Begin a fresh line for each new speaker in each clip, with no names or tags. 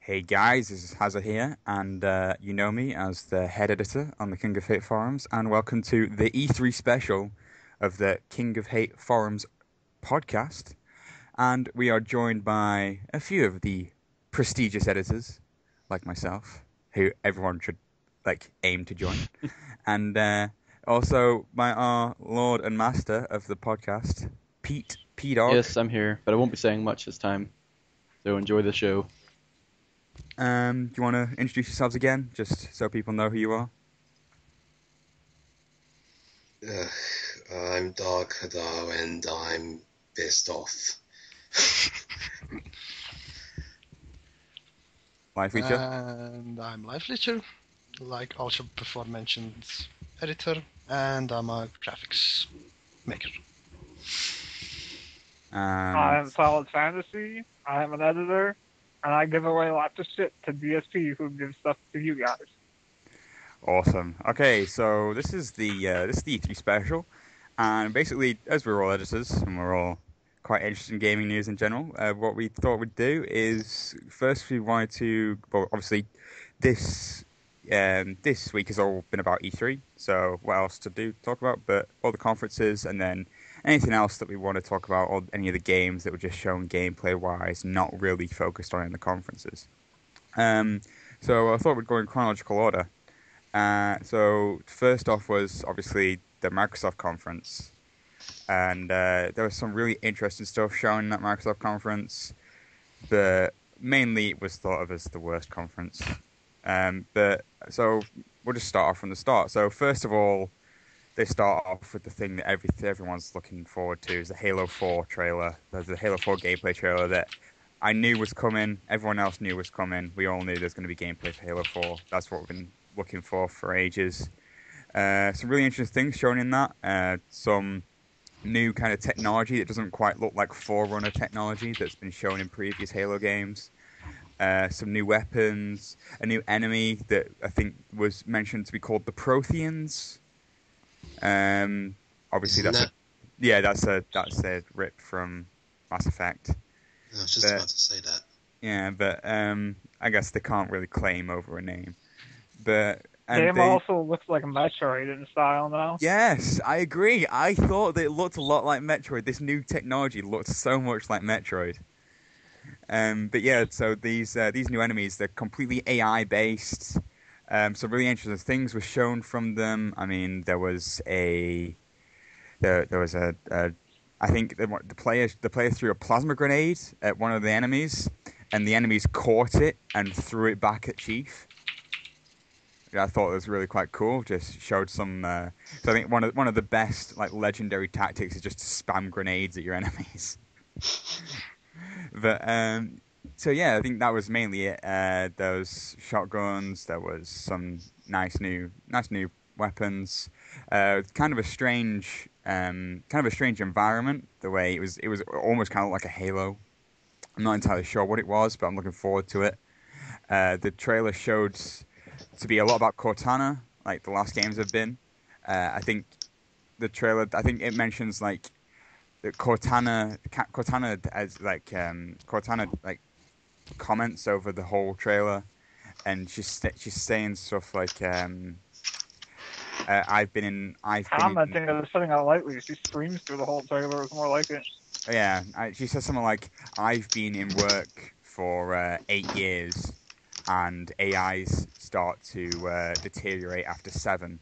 Hey guys, this is Hazard here, and you know me as the head editor on the King of Hate forums, and welcome to the E3 special of the King of Hate forums podcast. And we are joined by a few of the prestigious editors, like myself, who everyone should aim to join, and also by our lord and master of the podcast, Pdaaaawg.
Yes, I'm here, but I won't be saying much this time. So enjoy the show.
Do you want to introduce yourselves again, just so people know who you are?
I'm DarkHadouKurosaki and I'm pissed off.
LifeLeecher?
And I'm LifeLeecher, like also before mentioned editor, and I'm a graphics maker.
I'm Solid Fantasy. I am an editor, and I give away lots of shit to DSP, who gives stuff to you guys.
Awesome. Okay, so this is the E3 special, and basically, as we're all editors and we're all quite interested in gaming news in general, what we thought we'd do is first we wanted to, well, obviously, this week has all been about E3, so what else to talk about? But all the conferences, and then anything else that we want to talk about, or any of the games that were just shown gameplay-wise, not really focused on in the conferences. So I thought we'd go in chronological order. So first off was obviously the Microsoft conference, and there was some really interesting stuff shown in that Microsoft conference, but mainly it was thought of as the worst conference. But so we'll just start off from the start. So first of all, they start off with the thing that everyone's looking forward to, is the Halo 4 trailer. There's the Halo 4 gameplay trailer that I knew was coming. Everyone else knew was coming. We all knew there's going to be gameplay for Halo 4. That's what we've been looking for ages. Some really interesting things shown in that. Some new kind of technology that doesn't quite look like Forerunner technology that's been shown in previous Halo games. Some new weapons, a new enemy that I think was mentioned to be called the Protheans. Obviously that's a rip from Mass Effect.
I was just about to say that.
Yeah, but I guess they can't really claim over a name. But
Game also looks like a Metroid in style now.
Yes, I agree. I thought that it looked a lot like Metroid. This new technology looked so much like Metroid. But yeah, so these new enemies, they're completely AI based. Some really interesting things were shown from them. I mean, there was I think the player threw a plasma grenade at one of the enemies, and the enemies caught it and threw it back at Chief. I thought it was really quite cool. Just showed some. So I think one of the best legendary tactics is just to spam grenades at your enemies. But so yeah, I think that was mainly it. Those shotguns. There was some nice new weapons. Kind of a strange environment. The way it was almost kind of like a Halo. I'm not entirely sure what it was, but I'm looking forward to it. The trailer showed to be a lot about Cortana, like the last games have been. I think the trailer. I think it mentions that Cortana as Cortana comments over the whole trailer, and she's saying stuff like commenting
on something I lightly. She screams through the whole trailer. It's more like it.
Yeah, she says something like, "I've been in work for 8 years, and AIs start to deteriorate after 7."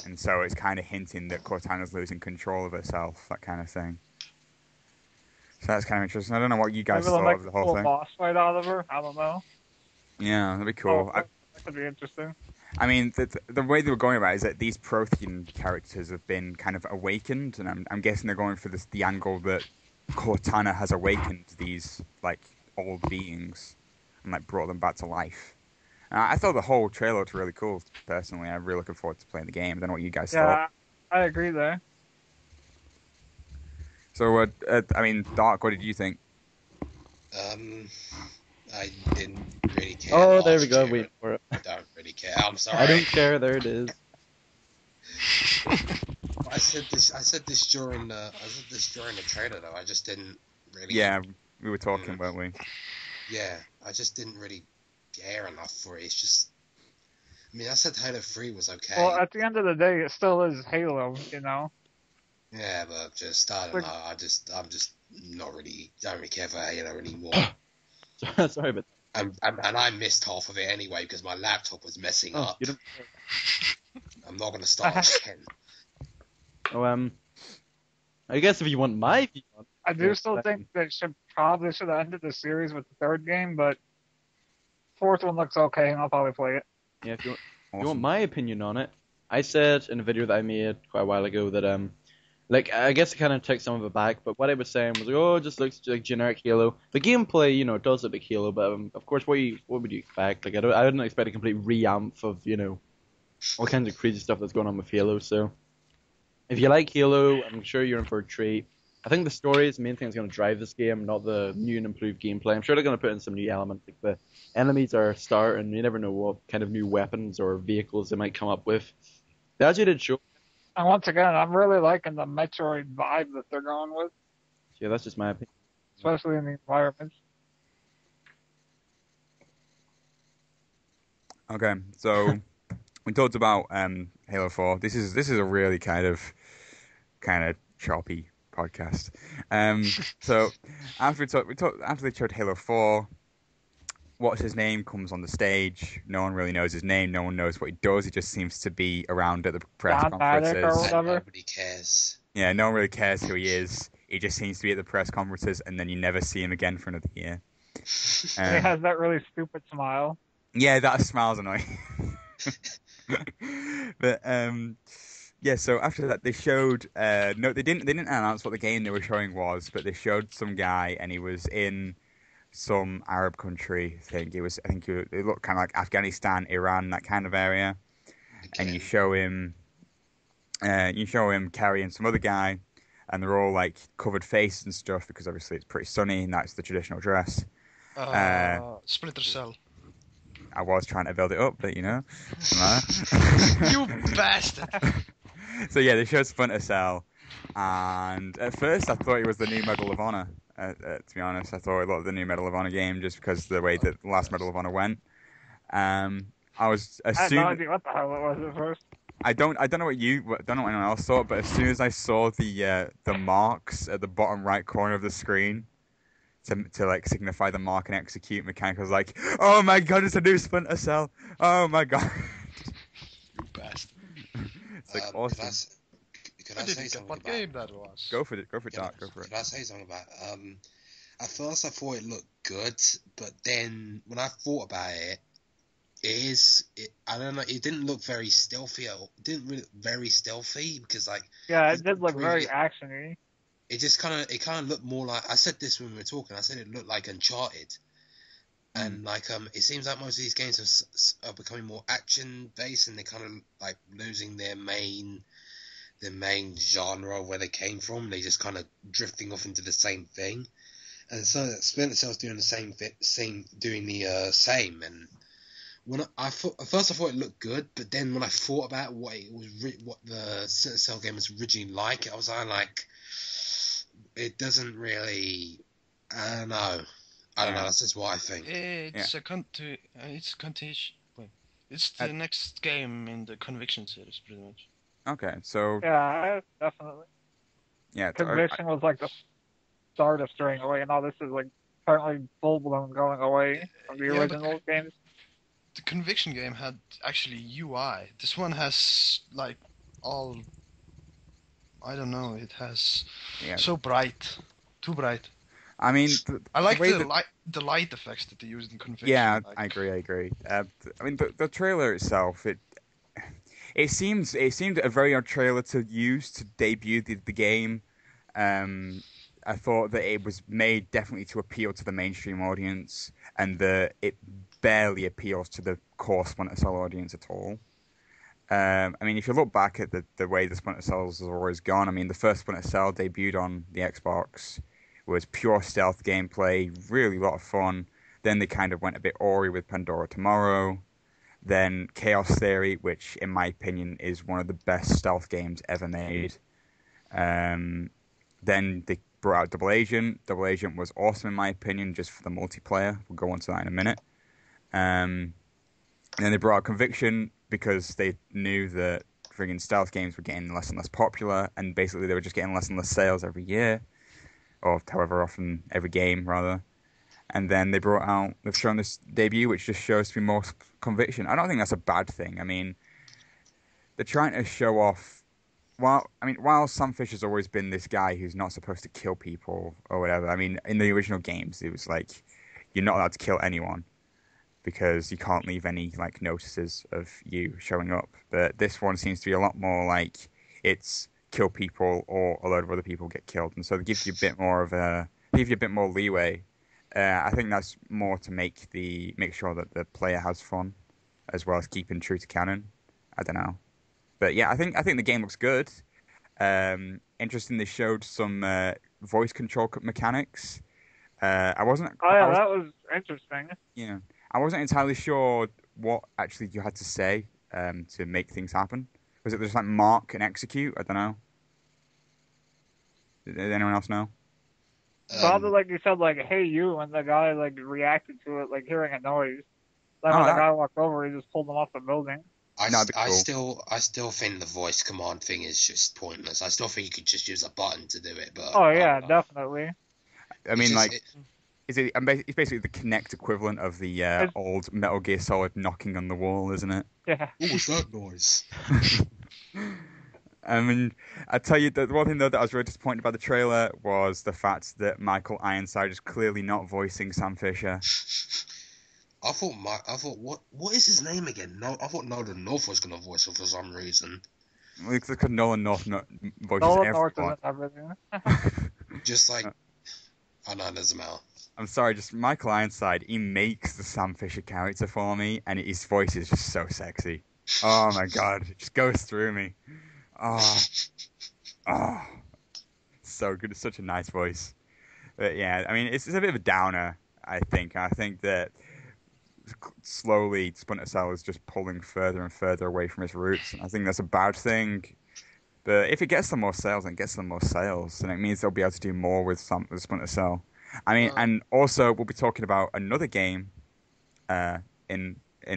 And so it's kind of hinting that Cortana's losing control of herself, that kind of thing. So that's kind of interesting. I don't know what you guys thought of the whole thing.
Boss fight out of her? I don't know.
Yeah, that'd be cool.
That could be interesting.
I mean, the way they were going about it is that these Prothean characters have been kind of awakened, and I'm guessing they're going for the angle that Cortana has awakened these old beings and brought them back to life. I thought the whole trailer looked really cool, personally. I'm really looking forward to playing the game. I don't know what you guys thought.
Yeah, I agree there.
So, I mean, Dark, what did you think?
I didn't really care.
Oh, there we go. Wait for it.
I don't really care. I'm sorry.
I don't care. There it is.
I said this during the trailer though. I just didn't really.
Yeah, we were talking, weren't we?
Yeah, I just didn't really care enough for it. It's just, I mean, I said Halo 3 was okay.
Well, at the end of the day, it still is Halo, you know?
Yeah, but just, I don't
Like-
know. I'm just don't really care for Halo anymore.
Sorry, but
And I missed half of it anyway because my laptop was messing up.
you don't.
I'm not going to start again.
Oh, I guess if you want my view on
I do
Yeah,
still
that-
think they should have ended the series with the third game, but fourth one looks okay, and I'll probably play it.
yeah, if you
Awesome.
want my opinion on it, I said in a video that I made quite a while ago that like I guess it kind of took some of it back, but what I was saying was like, oh, it just looks like generic Halo. The gameplay, it does look like Halo, but of course, what would you expect? Like I didn't expect a complete re-amp of all kinds of crazy stuff that's going on with Halo. So if you like Halo, I'm sure you're in for a treat. I think the story is the main thing that's going to drive this game, not the new and improved gameplay. I'm sure they're going to put in some new elements. Like the enemies are a start, and you never know what kind of new weapons or vehicles they might come up with. They actually did show.
And once again, I'm really liking the Metroid vibe that they're going with,
Yeah, that's just my opinion.
especially in the environments.
Okay, so we talked about Halo 4. This is a really kind of choppy podcast. So after after they showed Halo 4, what's his name comes on the stage. No one really knows his name. No one knows what he does. He just seems to be around at the press
John Maddox or
conferences.
whatever.
Nobody cares.
Yeah, no one really cares who he is. He just seems to be at the press conferences, and then you never see him again for another year.
And he has that really stupid smile.
Yeah, that smile's annoying. But yeah. So after that, they showed. No, they didn't. They didn't announce what the game they were showing was, but they showed some guy, and he was in some Arab country. I think it was. It looked kind of like Afghanistan, Iran, that kind of area. And
Again.
you show him. You show him carrying some other guy, and they're all like covered faces and stuff because obviously it's pretty sunny, and that's the traditional dress.
Splinter Cell.
I was trying to build it up, but
You bastard!
So yeah, they showed Splinter Cell, and at first I thought it was the new Medal of Honor. To be honest, I thought it looked like the new Medal of Honor game just because of the way that the last Medal of Honor went. I was
I had no
assuming.
idea what the hell it was at first.
I don't know what anyone else thought, but as soon as I saw the marks at the bottom right corner of the screen to like signify the mark and execute mechanic, I was like, oh my god, it's a new Splinter Cell! Oh my god,
You bastard.
it's like
Could
awesome.
could
I
I say
didn't get
something
what
about?
game that was.
Go for it,
Yeah,
Dark, go for it.
Could I say something about? At first I thought it looked good, but then when I thought about it, I don't know. It didn't look very stealthy. It didn't really look very stealthy because like
Yeah, it did look very
Really-
actiony.
it just kind of looked more like I said this when we were talking. I said it looked like Uncharted, and like it seems like most of these games are becoming more action based, and they're kind of like losing their main genre where they came from. They just kind of drifting off into the same thing, and so Splinter Cell's doing the same. And when at first I thought it looked good, but then when I thought about what it was, what the Splinter Cell game was originally like, I was like, it doesn't really. I don't know. That's just what I think.
It's a continuation. It's the next game in the Conviction series, pretty much.
Okay, so
Yeah, definitely.
yeah,
Conviction was like the start of straying away, and now this is like apparently full blown going away from the
Yeah, but-
original games.
The Conviction game had actually UI. This one has like all. I don't know. It has
yeah.
so bright, too bright.
I mean,
I like
way
the
that-
the light effects that they used in Conviction.
Yeah,
like,
I agree. I mean, the trailer itself, it seems a very odd trailer to use to debut the game. I thought that it was made definitely to appeal to the mainstream audience, and that it barely appeals to the core Splinter Cell audience at all. I mean, if you look back at the way the Splinter Cells has always gone, I mean, the first Splinter Cell debuted on the Xbox, was pure stealth gameplay, really a lot of fun. Then they kind of went a bit Ori with Pandora Tomorrow. Then Chaos Theory, which in my opinion is one of the best stealth games ever made. Then brought out Double Agent. Double Agent was awesome in my opinion, just for the multiplayer. We'll go on to that in a minute. And then they brought out Conviction because they knew that friggin' stealth games were getting less and less popular, and basically they were just getting less and less sales every year, or however often, every game rather. And then they've shown this debut, which just shows to be more Conviction. I don't think that's a bad thing. I mean, they're trying to show off. While Sam Fisher's always been this guy who's not supposed to kill people or whatever. I mean, in the original games, it was like you're not allowed to kill anyone because you can't leave any like notices of you showing up. But this one seems to be a lot more like it's kill people or a load of other people get killed, and so it gives you a bit more leeway. I think that's more to make sure that the player has fun, as well as keeping true to canon. I don't know, but yeah, I think the game looks good. Interesting, they showed some voice control mechanics. I wasn't.
Oh yeah, that was interesting.
Yeah, I wasn't entirely sure what actually you had to say to make things happen. Was it just like mark and execute? I don't know. Did anyone else know?
Probably like you said, like "Hey you," and the guy like reacted to it, like hearing a noise. Then when the guy walked over, he just pulled him off the building.
I still think the voice command thing is just pointless. I still think you could just use a button to do it. But
oh yeah, definitely.
I mean, it's basically the Kinect equivalent of the old Metal Gear Solid knocking on the wall, isn't it?
Yeah.
What was that noise?
I mean, I tell you, the one thing though that I was really disappointed about the trailer was the fact that Michael Ironside is clearly not voicing Sam Fisher.
I thought what is his name again? No, I thought Nolan North was gonna voice it for some reason.
Looks like Nolan North voices
Nolan North
everyone.
isn't everything.
Just like, I know, it doesn't matter.
I'm sorry, just Michael Ironside. He makes the Sam Fisher character for me, and his voice is just so sexy. Oh my god, it just goes through me. Oh, so good. It's such a nice voice. But yeah, I mean, it's a bit of a downer, I think. I think that slowly Splinter Cell is just pulling further and further away from its roots. I think that's a bad thing. But if it gets them more sales, then it means they'll be able to do more with Splinter Cell. I mean, and also we'll be talking about another game in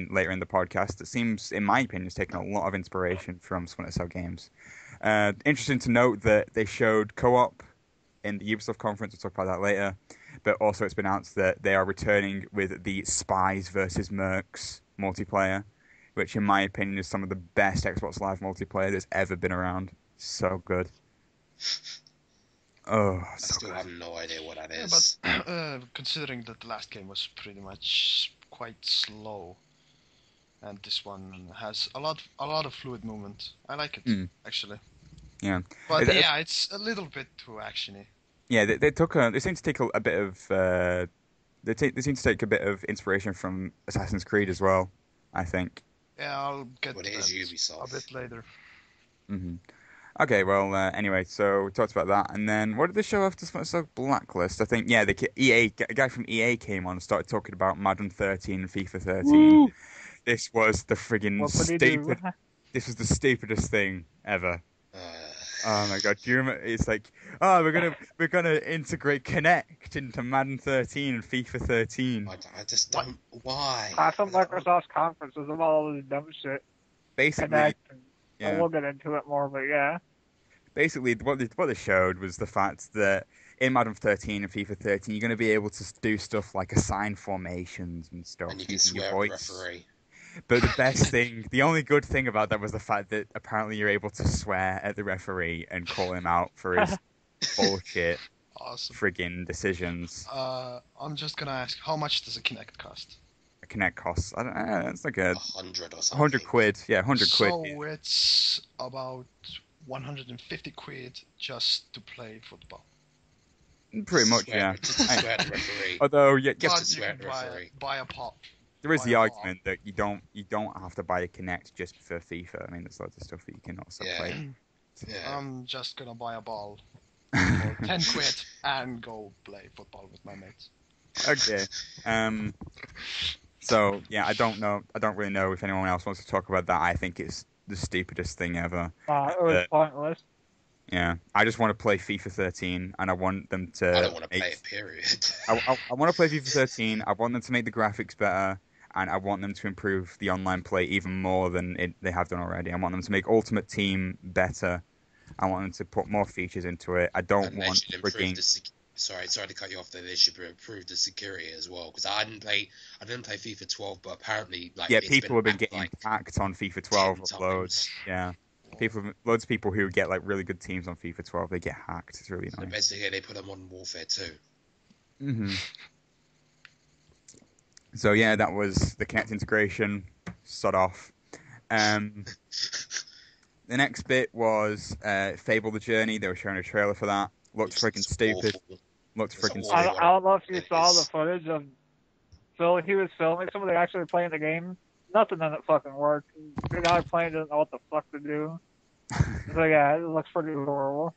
later in the podcast that seems, in my opinion, has taken a lot of inspiration from Splinter Cell games. Interesting to note that they showed co-op in the Ubisoft conference. We'll talk about that later. But also it's been announced that they are returning with the Spies versus Mercs multiplayer, which in my opinion is some of the best Xbox Live multiplayer that's ever been around. So good. Oh,
I still have no idea what that
Yeah,
is.
but considering that the last game was pretty much quite slow, and this one has a lot of fluid movement. I like it actually.
Yeah,
but it's a little bit too actiony.
Yeah, they seem to take a bit of they seem to take a bit of inspiration from Assassin's Creed as well. I think.
Yeah, I'll get
But it is Ubisoft.
a bit later.
Mm-hmm. Okay, well, anyway, so we talked about that, and then what did they show after Splinter Cell Blacklist? I think, yeah, a guy from EA came on and started talking about Madden 13 and FIFA 13.
Woo!
This was the friggin' This was the stupidest thing ever. Oh my god! Do you remember? It's like, we're gonna integrate Kinect into Madden 13 and FIFA 13.
I just don't. Why?
Half of Microsoft's conference was about all this dumb shit.
Basically,
yeah. We'll get into it more, but yeah.
Basically, what they showed was the fact that in Madden 13 and FIFA 13, you're going to be able to do stuff like assign formations and stuff.
And you can swear at the referee.
But the best thing, the only good thing about that was the fact that apparently you're able to swear at the referee and call him out for his bullshit friggin' decisions.
I'm just gonna ask, how much does a Kinect cost?
A Kinect costs, I don't know, it's like
100 or something.
100 quid, yeah, 100 quid.
So it's about 150 quid just to play football.
Pretty much, yeah.
To swear at the referee.
Although, yeah,
you have to swear at the referee.
Buy a pop.
There is the argument that you don't have to buy a Kinect just for FIFA. I mean, there's lots of stuff that you can also play.
Yeah.
I'm just gonna buy a ball for 10 quid and go play football with my mates.
Okay. So yeah, I don't really know if anyone else wants to talk about that. I think it's the stupidest thing ever.
It was pointless.
Yeah, I just want to play FIFA 13, and I want them to.
I don't want to play it. Period.
I want to play FIFA 13. I want them to make the graphics better, and I want them to improve the online play even more than they have done already. I want them to make Ultimate Team better. I want them to put more features into it. I don't
And they
want
should improve
frigging.
Sorry to cut you off there. They should improve the security as well because I didn't play FIFA 12, but apparently
Yeah,
it's
people have been
hacked,
getting hacked on FIFA 12
10
loads.
times.
Yeah, loads of people who get like really good teams on FIFA 12, they get hacked. It's really
So
annoying.
basically, they put them on Warfare 2.
Hmm. So yeah, that was the Kinect integration. Sod off. The next bit was Fable: The Journey. They were showing a trailer for that. Looked freaking stupid. Looked freaking
awful.
stupid.
I don't know if you saw the footage of Phil. He was filming somebody actually playing the game. Nothing in it fucking worked. The guy playing didn't know what the fuck to do. So yeah, it looks pretty horrible.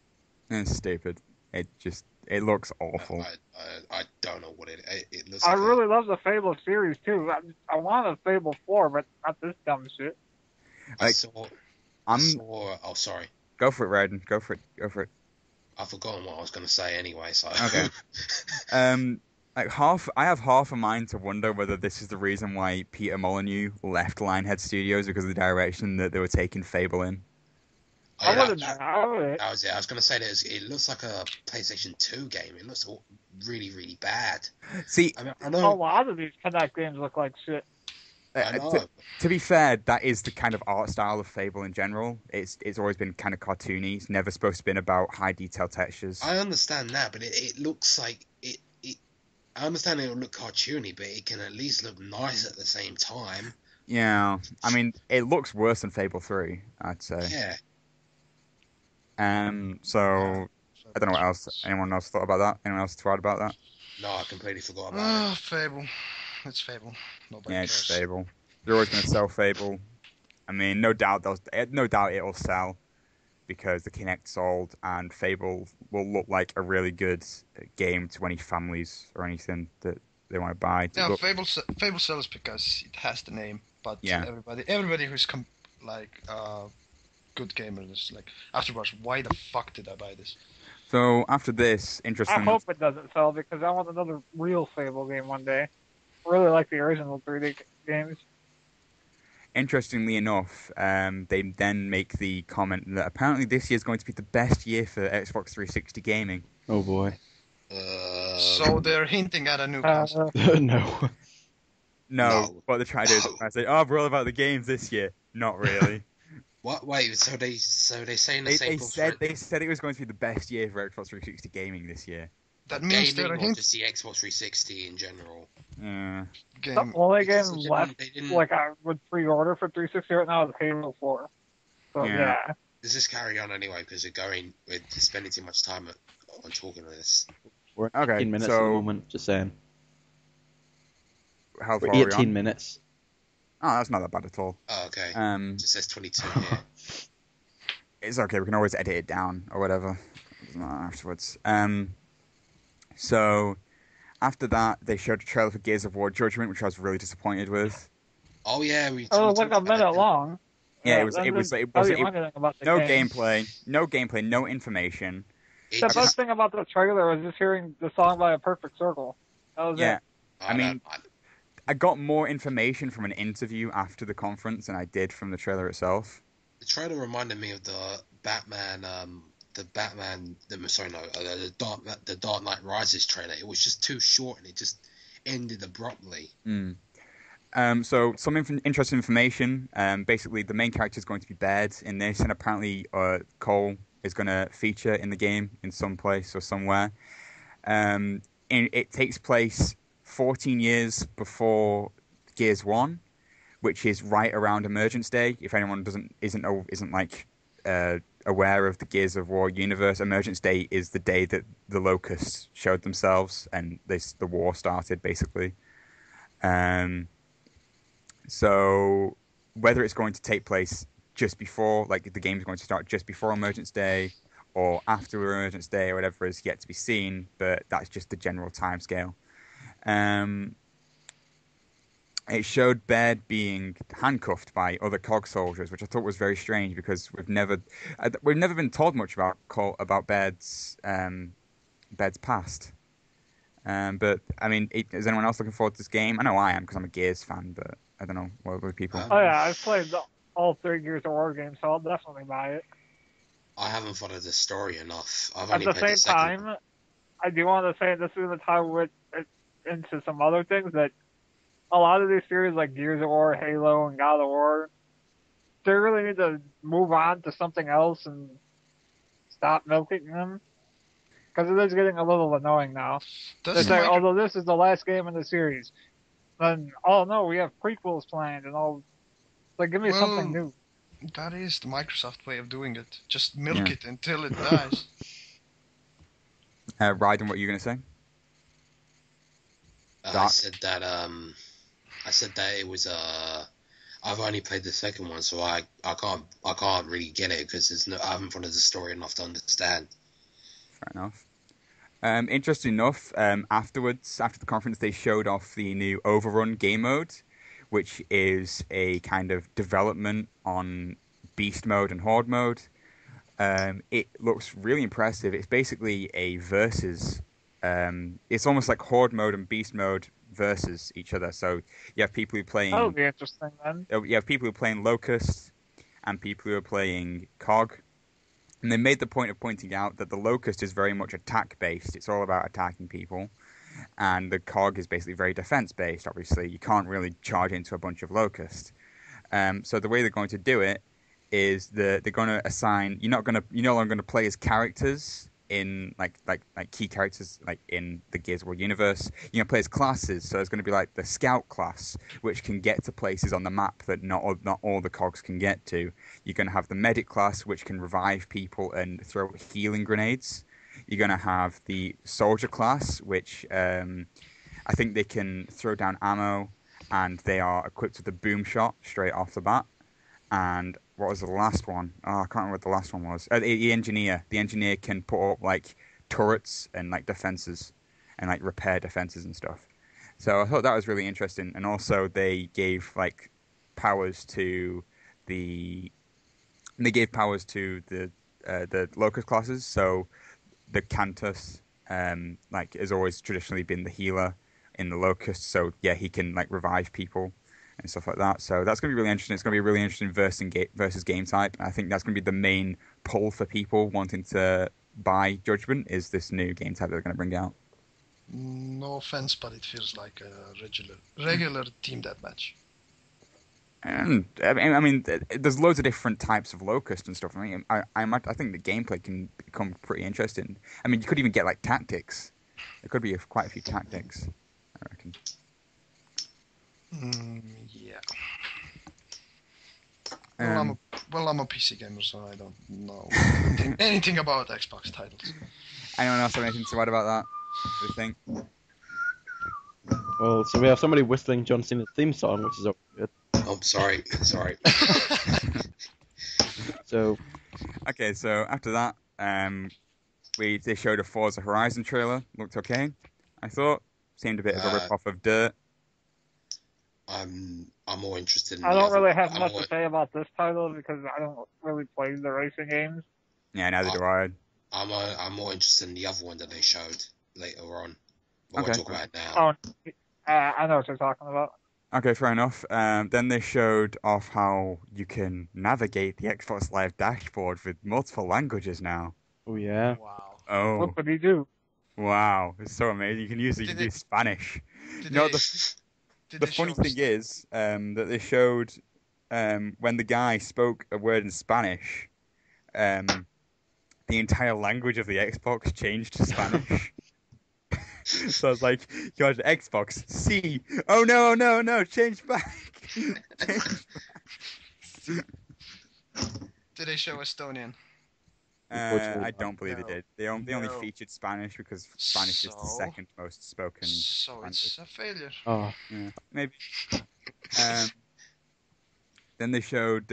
It's stupid. It looks awful.
I don't know what it looks
I
like.
really love the Fable series too. I want a Fable 4, but not this dumb shit.
I
Like,
saw. Oh, sorry.
Go for it, Raiden. Go for it.
I've forgotten what I was going to say anyway. So.
Okay. I have half a mind to wonder whether this is the reason why Peter Molyneux left Lionhead Studios because of the direction that they were taking Fable in.
Oh, yeah,
I wouldn't.
that was it. I was going to say that it looks like a PlayStation 2 game. It looks really, really bad.
See,
I mean, I
A
know.
lot of these Connect games look like shit.
I know.
to be fair, that is the kind of art style of Fable in general. It's always been kind of cartoony. It's never supposed to be about high detail textures.
I understand that, but it looks like it. I understand it will look cartoony, but it can at least look nice at the same time.
Yeah, I mean, it looks worse than Fable 3, I'd say.
Yeah.
So I don't know what else. Anyone else thought about that? Anyone else to add about that?
No, I completely forgot about it.
Fable. It's Fable. Nobody
Yeah,
cares.
it's Fable. They're always going to sell Fable. I mean, no doubt it'll sell because the Kinect sold, and Fable will look like a really good game to any families or anything that they want to buy.
Yeah, Fable sells because it has the name, but
Yeah.
everybody who's good gamer is like afterwards, why the fuck did I buy this?
So after this,
I
interesting.
hope it doesn't sell because I want another real Fable game one day. I really like the original 3D games.
Interestingly enough, they then make the comment that apparently this year is going to be the best year for Xbox 360 gaming.
Oh boy.
So they're hinting at a new console.
No.
No, what they're trying to do is I say, "Oh, we're all about the games this year." Not really.
What? Wait. So they saying the same.
They said it was going to be the best year for Xbox 360 gaming this year.
That means
gaming
they're
or
hinting.
just the Xbox 360 in general.
Yeah.
The only game
Because
left,
they didn't-
like I would pre-order for 360 right now, is Halo 4. So
Yeah.
yeah.
Let's just carry on anyway because we're spending too much time on talking of this.
We're
Okay,
18 minutes
so-
at the moment, just saying.
How far
We're
are we
18
on?
minutes.
Oh, that's not that bad at all.
Oh, okay.
Um,
It says 22 here.
It's okay. We can always edit it down or whatever afterwards. So after that, they showed a trailer for Gears of War Judgment, which I was really disappointed with.
Oh yeah, we.
Oh,
we
it's like
talked
a
about
minute
it.
long.
Yeah,
That
it was
doesn't tell you anything about the
no
game.
gameplay, no information.
It
The
just-
best thing about the trailer was just hearing the song by A Perfect Circle. That was
Yeah,
it.
I mean, I got more information from an interview after the conference than I did from the trailer itself.
the trailer reminded me of the Batman. The Dark Knight Rises trailer. It was just too short and it just ended abruptly.
So some interesting information. Basically, the main character is going to be Baird in this, and apparently Cole is going to feature in the game in some place or somewhere. It takes place 14 years before Gears 1, which is right around Emergence Day. If anyone isn't like aware of the Gears of War universe, Emergence Day is the day that the Locusts showed themselves and the war started, basically. So whether it's going to take place just before, like the game is going to start just before Emergence Day or after Emergence Day or whatever is yet to be seen, but that's just the general timescale. it showed Baird being handcuffed by other cog soldiers, which I thought was very strange because we've never been told much about Baird's past. But I mean, is anyone else looking forward to this game? I know I am because I'm a Gears fan, but I don't know what other people.
Oh yeah, I've played all 3 Gears of War games, so I'll definitely buy it.
I haven't followed the story enough. I've
At
only
the
played the
same
second.
time, I do want to say this is the time with into some other things that a lot of these series like Gears of War, Halo, and God of War, they really need to move on to something else and stop milking them. Because it is getting a little annoying now. They
Does
say,
Micro-
although this is the last game in the series, then, oh no, we have prequels planned and all. Like, give me something new.
That is the Microsoft way of doing it. Just milk
Yeah.
it until it dies.
Ryden, what are you going to say?
I
Dark.
said that it was I've only played the second one, so I can't really get it because I haven't followed the story enough to understand.
Fair enough. Interesting enough, afterwards, after the conference, they showed off the new Overrun game mode, which is a kind of development on Beast mode and Horde mode. It looks really impressive. It's basically a versus. It's almost like Horde mode and Beast mode versus each other. So you have people who are playing.
That would be interesting then.
You have people who are playing Locust and people who are playing Cog. And they made the point of pointing out that the Locust is very much attack-based. It's all about attacking people. And the Cog is basically very defense-based, obviously. You can't really charge into a bunch of Locust. So the way they're going to do it is they're going to assign... You're no longer going to play as characters in, like key characters, like in the Gears of War universe. You're going to play as classes. So it's going to be like the Scout class, which can get to places on the map that not all the Cogs can get to. You're going to have the Medic class, which can revive people and throw healing grenades. You're going to have the Soldier class, which I think they can throw down ammo, and they are equipped with a boom shot straight off the bat. And what was the last one? Oh, I can't remember what the last one was. The Engineer. The Engineer can put up like turrets and like defenses and like repair defenses and stuff. So I thought that was really interesting. And also they gave like powers to the Locust classes. So the Cantus like has always traditionally been the healer in the Locust. So yeah, he can like revive people and stuff like that. So that's going to be really interesting. It's going to be a really interesting versus game type. I think that's going to be the main pull for people wanting to buy Judgment is this new game type they're going to bring out.
No offense, but it feels like a regular team deathmatch.
And I mean, there's loads of different types of Locust and stuff. I mean, I think the gameplay can become pretty interesting. I mean, you could even get like tactics. There could be quite a few tactics, I reckon.
Yeah.
Um,
I'm a PC gamer, so I don't know anything about Xbox titles.
Anyone else have anything to add about that? What do you think?
Well, so we have somebody whistling John Cena's theme song, which is good.
Oh, sorry.
So,
Okay, so after that, they showed a Forza Horizon trailer. Looked okay, I thought. Seemed a bit of a rip-off of Dirt.
I'm more interested in
I
the
don't
other-
really have
I'm
much
more-
to say about this title because I don't really play the racing games.
Yeah, neither do I.
I'm more interested in the other one that they showed later on. But
Okay.
we'll talk about it now.
Oh, I know what you're talking about.
Okay, fair enough. Then they showed off how you can navigate the Xbox Live dashboard with multiple languages now.
oh yeah.
Wow.
Oh,
What would he do?
wow. It's so amazing. You can
Did
do
it-
Spanish.
Did
No,
they,
The
did they
funny
show
thing is that they showed when the guy spoke a word in Spanish, the entire language of the Xbox changed to Spanish. So I was like, "You're the Xbox, C. Oh no, change back." Change
Did they show Estonian?
I don't believe
No.
they did. They only
No.
featured Spanish because Spanish is the
So?
second most spoken
So
language.
it's a failure.
Oh,
Yeah, maybe. Then they showed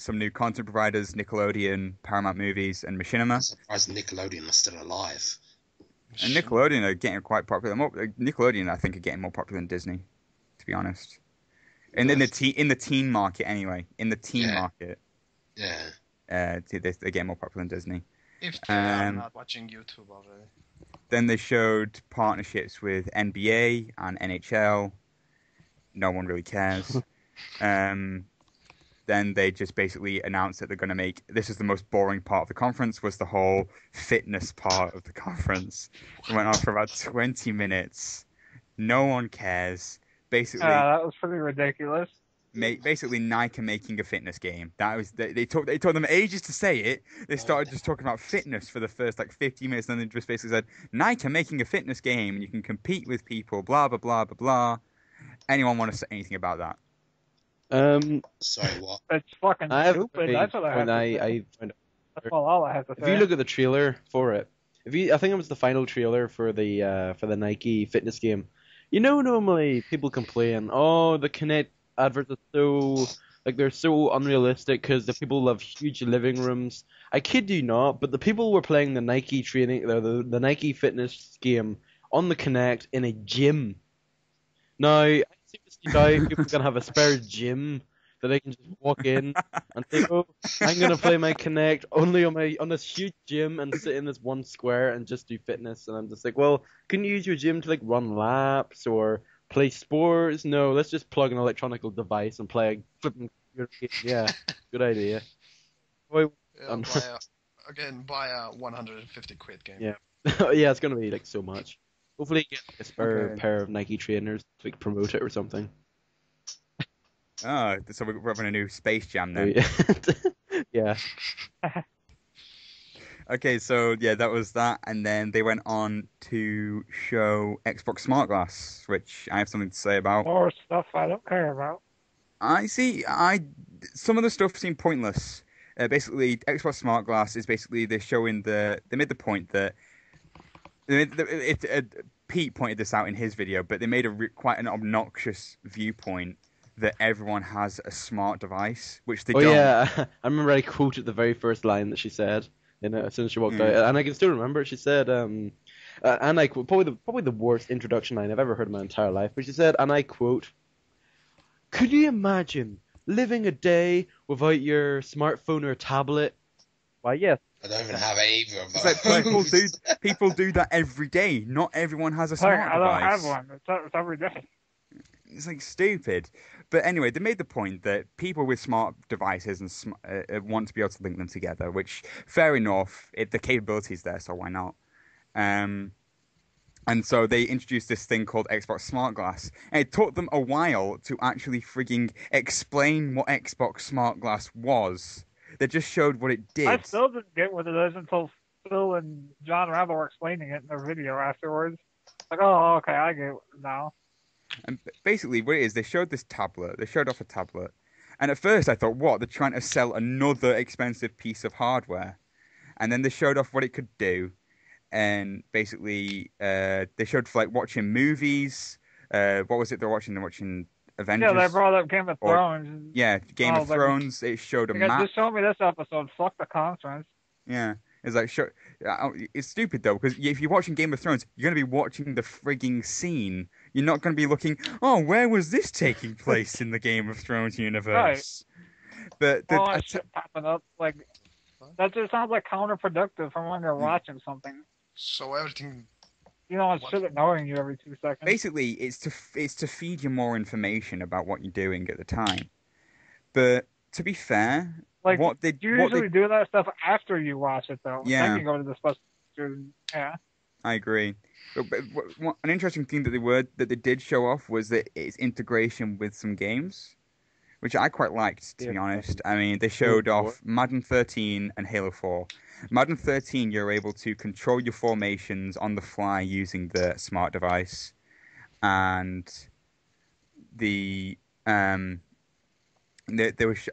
some new content providers: Nickelodeon, Paramount Movies, and
I'm
Machinima.
surprised Nickelodeon are still alive.
And Nickelodeon are getting quite popular. Nickelodeon, I think, are getting more popular than Disney, to be honest. And in the teen market anyway. In the teen
Yeah.
market,
Yeah.
they get more popular than Disney.
If they are not watching YouTube already.
Then they showed partnerships with NBA and NHL. No one really cares. Then they just basically announced that they're going to make... This is the most boring part of the conference, was the whole fitness part of the conference. It went on for about 20 minutes. No one cares. Basically,
that was pretty ridiculous.
basically Nike making a fitness game. That was they took them ages to say it. They started just talking about fitness for the first like 50 minutes, and then they just basically said Nike making a fitness game, and you can compete with people. Blah blah blah blah blah. Anyone want to say anything about that?
Sorry, what?
It's fucking stupid. That's what I have to say. That's all I have to say.
If you look at the trailer for it, I think it was the final trailer for the Nike fitness game. You know, normally people complain, oh, the Kinect adverts are so they're so unrealistic because the people have huge living rooms. I kid you not, but the people were playing the Nike training, the Nike fitness game on the Kinect in a gym. Now, I seriously doubt people can have a spare gym that they can just walk in and say, "Oh, I'm gonna play my Kinect only on this huge gym and sit in this one square and just do fitness." And I'm just like, "Well, can you use your gym to like run laps or play sports? No, let's just plug an electronic device and play a flipping computer game." Yeah, good idea. Boy,
Buy a 150 quid game.
yeah, yeah, it's gonna be like so much. Hopefully, you get like, a spare pair of Nike trainers to like, promote it or something.
Oh, so we're having a new Space Jam then.
Yeah.
Okay, so yeah, that was that, and then they went on to show Xbox Smart Glass, which I have something to say about.
More stuff I don't care about.
Some of the stuff seemed pointless. Basically, Xbox Smart Glass is basically they made the point that Pete pointed this out in his video, but they made quite an obnoxious viewpoint that everyone has a smart device, which they don't.
Oh yeah, I remember I quoted the very first line that she said as soon as she walked out, and I can still remember it. She said, and I quote, probably the worst introduction line I've ever heard in my entire life. But she said, and I quote, "Could you imagine living a day without your smartphone or tablet?" Why, yes.
I don't even have either of those.
It's like people do that every day. Not everyone has a smart device.
I don't have one. It's every day.
It's like stupid. But anyway, they made the point that people with smart devices and want to be able to link them together, which, fair enough, the capability's there, so why not? And so they introduced this thing called Xbox Smart Glass. And it took them a while to actually frigging explain what Xbox Smart Glass was. They just showed what it did.
I still didn't get what it is until Phil and John Randall were explaining it in their video afterwards. Like, oh, okay, I get it now.
And basically what it is, they showed this tablet. They showed off a tablet. And at first I thought, what? They're trying to sell another expensive piece of hardware. And then they showed off what it could do. And basically, they showed for like watching movies. What was it they're watching? They're watching Avengers.
Yeah, they brought up Game of Thrones.
Yeah, Game of Thrones. It showed a map.
Just show me this episode. Fuck the conference.
Yeah. It's like, it's stupid though, because if you're watching Game of Thrones, you're going to be watching the frigging scene. You're not going to be looking, oh, where was this taking place in the Game of Thrones universe?
Right. But all that shit popping up, like, that just sounds like counterproductive from when you're watching something.
So everything...
You know, it's shit ignoring you every 2 seconds.
Basically, it's to feed you more information about what you're doing at the time. But to be fair...
Like, you usually do that stuff after you watch it, though.
Yeah.
Then you go to the special features. Yeah.
I agree. But an interesting thing that they did show off was that its integration with some games, which I quite liked, to be honest. I mean, they showed off Madden 13 and Halo 4. Madden 13, you're able to control your formations on the fly using the smart device, and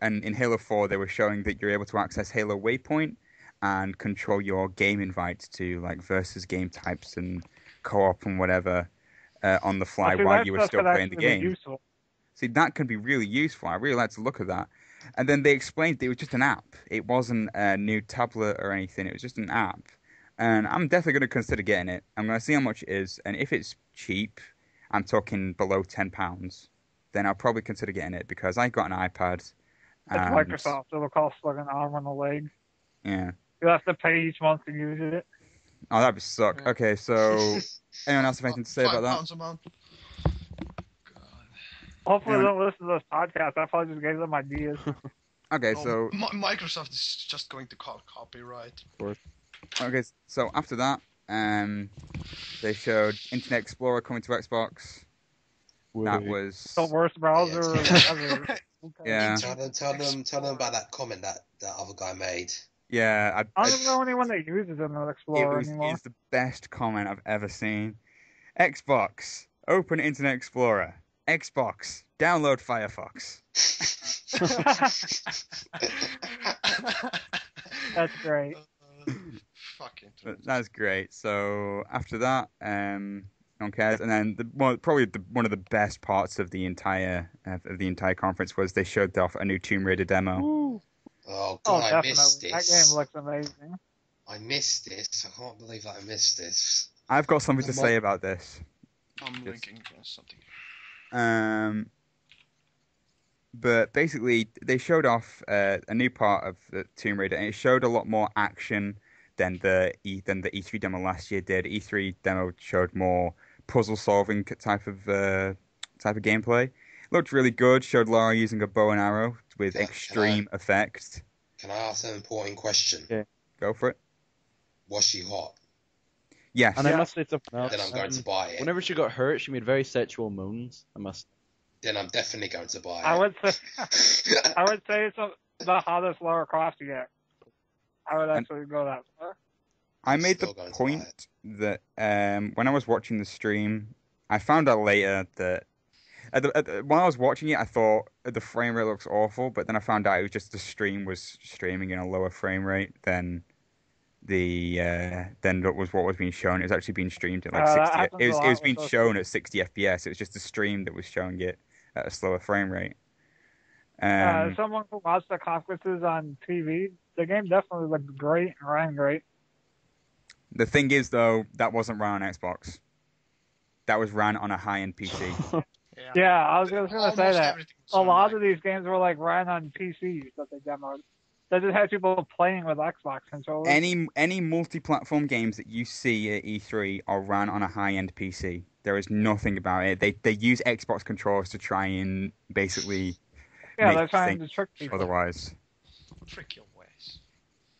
and in Halo 4, they were showing that you're able to access Halo Waypoint and control your game invites to like versus game types and co-op and whatever on the fly while you were still playing the game. See, that can be really useful. I really like to look at that. And then they explained that it was just an app. It wasn't a new tablet or anything. It was just an app. And I'm definitely going to consider getting it. I'm going to see how much it is. And if it's cheap, I'm talking below £10. then I'll probably consider getting it because I got an iPad.
It's
And,
Microsoft. It'll cost like an arm and a leg.
yeah.
You'll have to pay each month to use it.
Oh, that'd suck.
Yeah.
Okay, so anyone else have anything to say about that?
£5 a month. God.
Hopefully, they
Anyone-
don't listen to this podcast. I probably just gave them ideas.
Okay,
Oh,
so
Microsoft is just going to call copyright.
after that, they showed Internet Explorer coming to Xbox. That was
The worst browser ever.
yeah,
Tell them about that comment that other guy made.
yeah.
I don't even know anyone that uses Internet Explorer anymore.
It's the best comment I've ever seen. Xbox, open Internet Explorer. Xbox, download Firefox.
That's great.
Fucking.
But that's great. So after that, no one cares. And then probably one of the best parts of the entire conference was they showed off a new Tomb Raider demo.
Oh
Oh,
god, I
definitely.
missed
That
this.
game looks amazing.
I missed this. I can't believe that I missed this.
I've got something to say about this.
I'm
Yes.
linking something.
But basically, they showed off a new part of the Tomb Raider, and it showed a lot more action than the E3 demo last year did. E3 demo showed more puzzle solving type of gameplay. Looked really good. Showed Lara using a bow and arrow with extreme effects.
Can I ask an important question?
Yeah.
Go for it.
Was she hot?
Yes.
And I must say something else.
Then I'm going to buy it.
Whenever she got hurt, she made very sexual moans.
Then I'm definitely going to buy it.
I would say it's the hottest Lara Croft yet. I would actually go that far.
I made the
Still going to buy
point that when I was watching the stream, I found out later that while I was watching it, I thought the frame rate looks awful, but then I found out it was just the stream was streaming in a lower frame rate than what was being shown. It was actually being streamed at like
that
60.
happens
It
a
was
lot with
being
those
shown at 60 FPS. It was just the stream that was showing it at a slower frame rate.
As someone who watched the conferences on TV, the game definitely looked great and ran great.
The thing is, though, that wasn't run on Xbox. That was ran on a high-end PC.
Yeah, I was just going to say
Almost
that.
everything was
A
on
lot
Mac.
of these games were like ran on PCs that they demoed. They just had people playing with Xbox controllers.
Any multi-platform games that you see at E3 are ran on a high-end PC. There is nothing about it. They use Xbox controllers to try and basically
yeah,
make
they're trying
things
to trick people.
otherwise.
Trick your ways.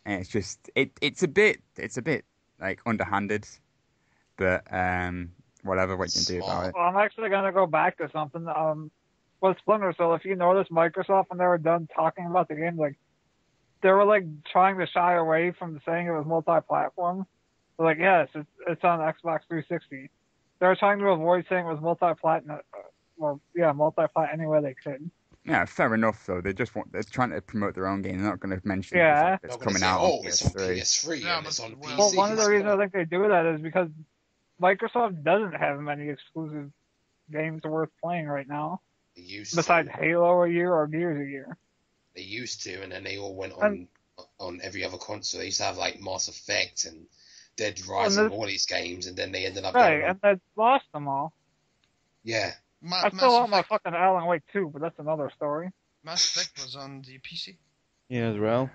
And it's just it's a bit like underhanded, but whatever what you can do about it.
Well, I'm actually going to go back to something. With Splinter Cell, if you notice, Microsoft, when they were done talking about the game, like, they were, like, trying to shy away from saying it was multi-platform. They're like, yes, it's on Xbox 360. They were trying to avoid saying it was multi-plat any way they could.
Yeah, fair enough though. They're trying to promote their own game. They're not going to mention
Yeah.
it's
Not gonna
coming
say,
out on
it's on
PS3.
PS3
Yeah,
and it's on
well,
PC.
Well, one of the reasons I think they do that is because Microsoft doesn't have many exclusive games worth playing right now,
They used
besides
to.
Halo a year or Gears a year.
They used to, and then they all went
And-
on every other console. They used to have like Mass Effect and Dead
And
Rising,
this-
all these games, and then they ended up
Right,
going on.
and they lost them all.
Yeah,
I still want my fucking Alan Wake 2, but that's another story.
Mass Effect was on the PC.
Yeah, as well.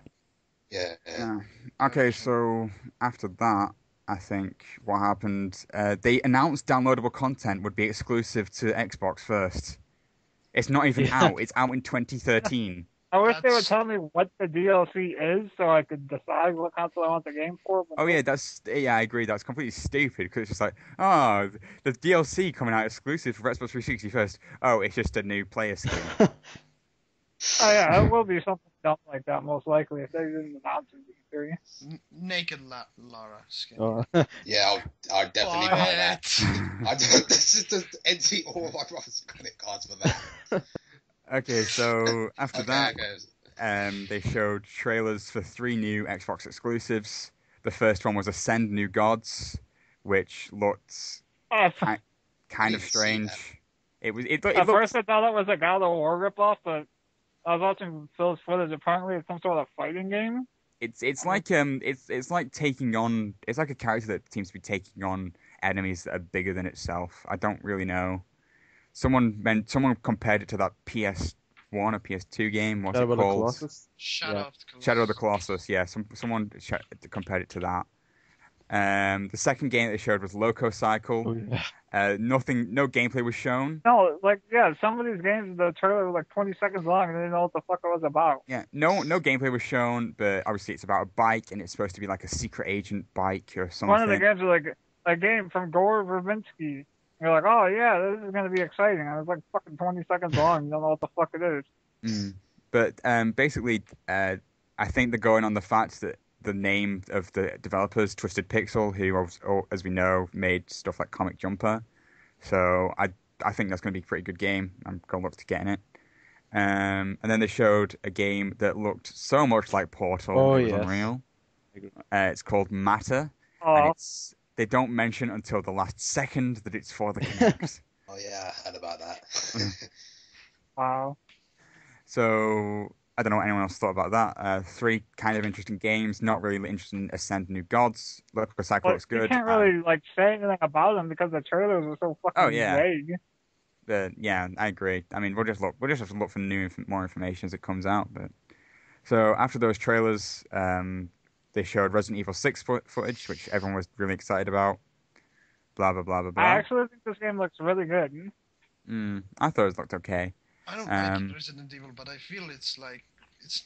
yeah.
Yeah. Okay, so after that, I think what happened, they announced downloadable content would be exclusive to Xbox first. It's not even
Yeah.
out. It's out in 2013.
I wish they would
That's-
tell me what the DLC is so I could decide what console I want the game for. But
Oh yeah, I agree. That's completely stupid because it's just like, oh, the DLC coming out exclusive for Xbox 360 first. Oh, it's just a new player skin.
Oh yeah, it will be something dumb like that most likely if they didn't announce it in E3.
Naked Lara skin.
Oh.
Yeah, I'll definitely buy that.
Quiet.
I don't, this is just empty all of my brother's credit cards for that.
Okay, so after that,
okay.
they showed trailers for 3 new Xbox exclusives. The first one was Ascend New Gods, which looked
Oh,
kind of
didn't see
strange.
that.
It
at
looked,
first I thought it was a God of War ripoff, but I was watching Phil's footage. Apparently, it's some sort of fighting game.
it's like a character that seems to be taking on enemies that are bigger than itself. I don't really know. someone compared it to that PS1 or PS2 game. What's
Shadow
it
of the
called?
Colossus.
Shadow
Yeah.
of the Colossus.
Shadow of the Colossus. Yeah, someone compared it to that. The second game they showed was Loco Cycle.
Oh, yeah.
No gameplay was shown.
No, some of these games, the trailer was like 20 seconds long, and they didn't know what the fuck it was about.
Yeah, no gameplay was shown, but obviously it's about a bike, and it's supposed to be like a secret agent bike or something.
One of the games was like a game from Gore Verbinski. You're like, oh yeah, this is gonna be exciting. And it's like fucking 20 seconds long. You don't know what the fuck it is.
But basically, I think they're going on the fact that the name of the developers, Twisted Pixel, who, as we know, made stuff like Comic Jumper. So I think that's going to be a pretty good game. I'm going to look to getting it. And then they showed a game that looked so much like Portal.
Oh,
it was
yes.
unreal. It's called Matter.
Oh,
And they don't mention until the last second that it's for the Kinect.
Oh yeah, I heard about that.
wow.
So I don't know what anyone else thought about that. 3 kind of interesting games. Not really interested in Ascend New Gods. Loco Cycle looks good.
You can't really say anything about them because the trailers were so fucking vague.
But yeah, I agree. I mean, we'll just have to look for more information as it comes out. But so after those trailers, they showed Resident Evil 6 footage, which everyone was really excited about. Blah blah blah blah blah.
I actually think this game looks really good.
I thought it looked okay.
I don't like Resident Evil, but I feel it's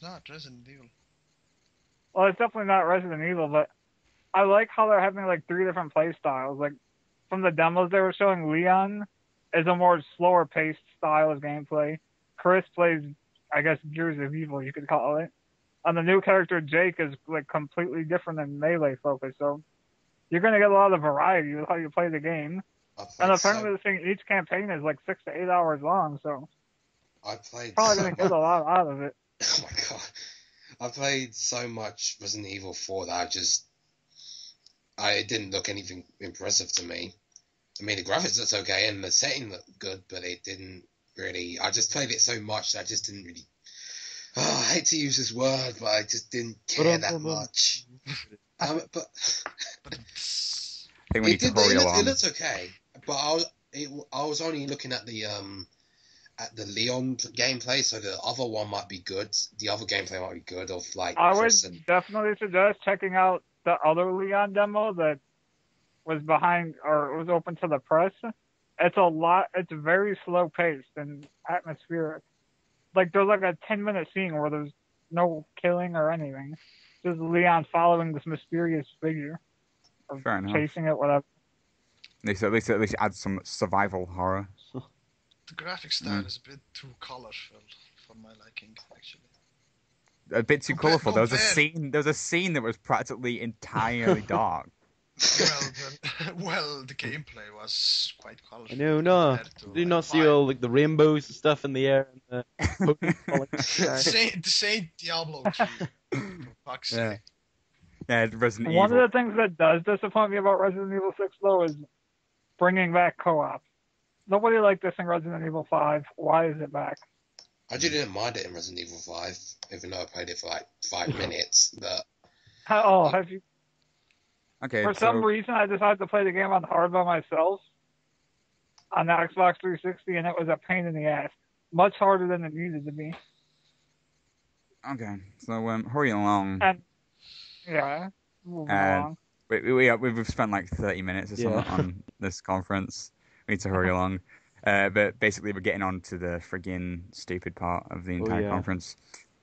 not Resident Evil.
Well, it's definitely not Resident Evil, but I like how they're having like 3 different play styles. Like from the demos they were showing, Leon is a more slower paced style of gameplay. Chris plays, I guess, Gears of Evil, you could call it. And the new character Jake is like completely different and melee focused, so you're gonna get a lot of variety with how you play the game. And apparently each campaign is like 6 to 8 hours long, so probably gonna get a lot out of it.
Oh my god. I played so much Resident Evil 4 that it didn't look anything impressive to me. I mean, the graphics looked okay and the setting looked good, but it didn't really... I just played it so much that I just didn't really... Oh, I hate to use this word, but I just didn't care that much. But
I think we need to hurry along.
It looked okay, but I was only looking at the Leon gameplay, so the other one might be good. The other gameplay might be good. I would
definitely suggest checking out the other Leon demo that was behind or was open to the press. It's very slow paced and atmospheric. Like there's like a 10-minute scene where there's no killing or anything. Just Leon following this mysterious figure.
Fair enough.
Chasing it, whatever.
At least add some survival horror.
The graphic style is a bit too colorful for my liking, actually.
A bit too colourful. There was a scene that was practically entirely dark.
Well, the gameplay was quite colorful.
No. Did you not see all like the rainbows and stuff in the air? And
the same Diablo 3. For fuck's sake.
Yeah, Resident Evil.
One of the things that does disappoint me about Resident Evil 6, though, is bringing back co-op. Nobody liked this in Resident Evil 5. Why is it back?
I actually didn't mind it in Resident Evil 5, even though I played it for like 5 minutes. But
have you?
Okay.
For some reason, I decided to play the game on hard by myself on the Xbox 360, and it was a pain in the ass. Much harder than it needed to be.
Okay, so hurry along.
And yeah, moving along.
We've spent like 30 minutes or something on this conference. We need to hurry along. But basically, we're getting on to the friggin' stupid part of the entire conference.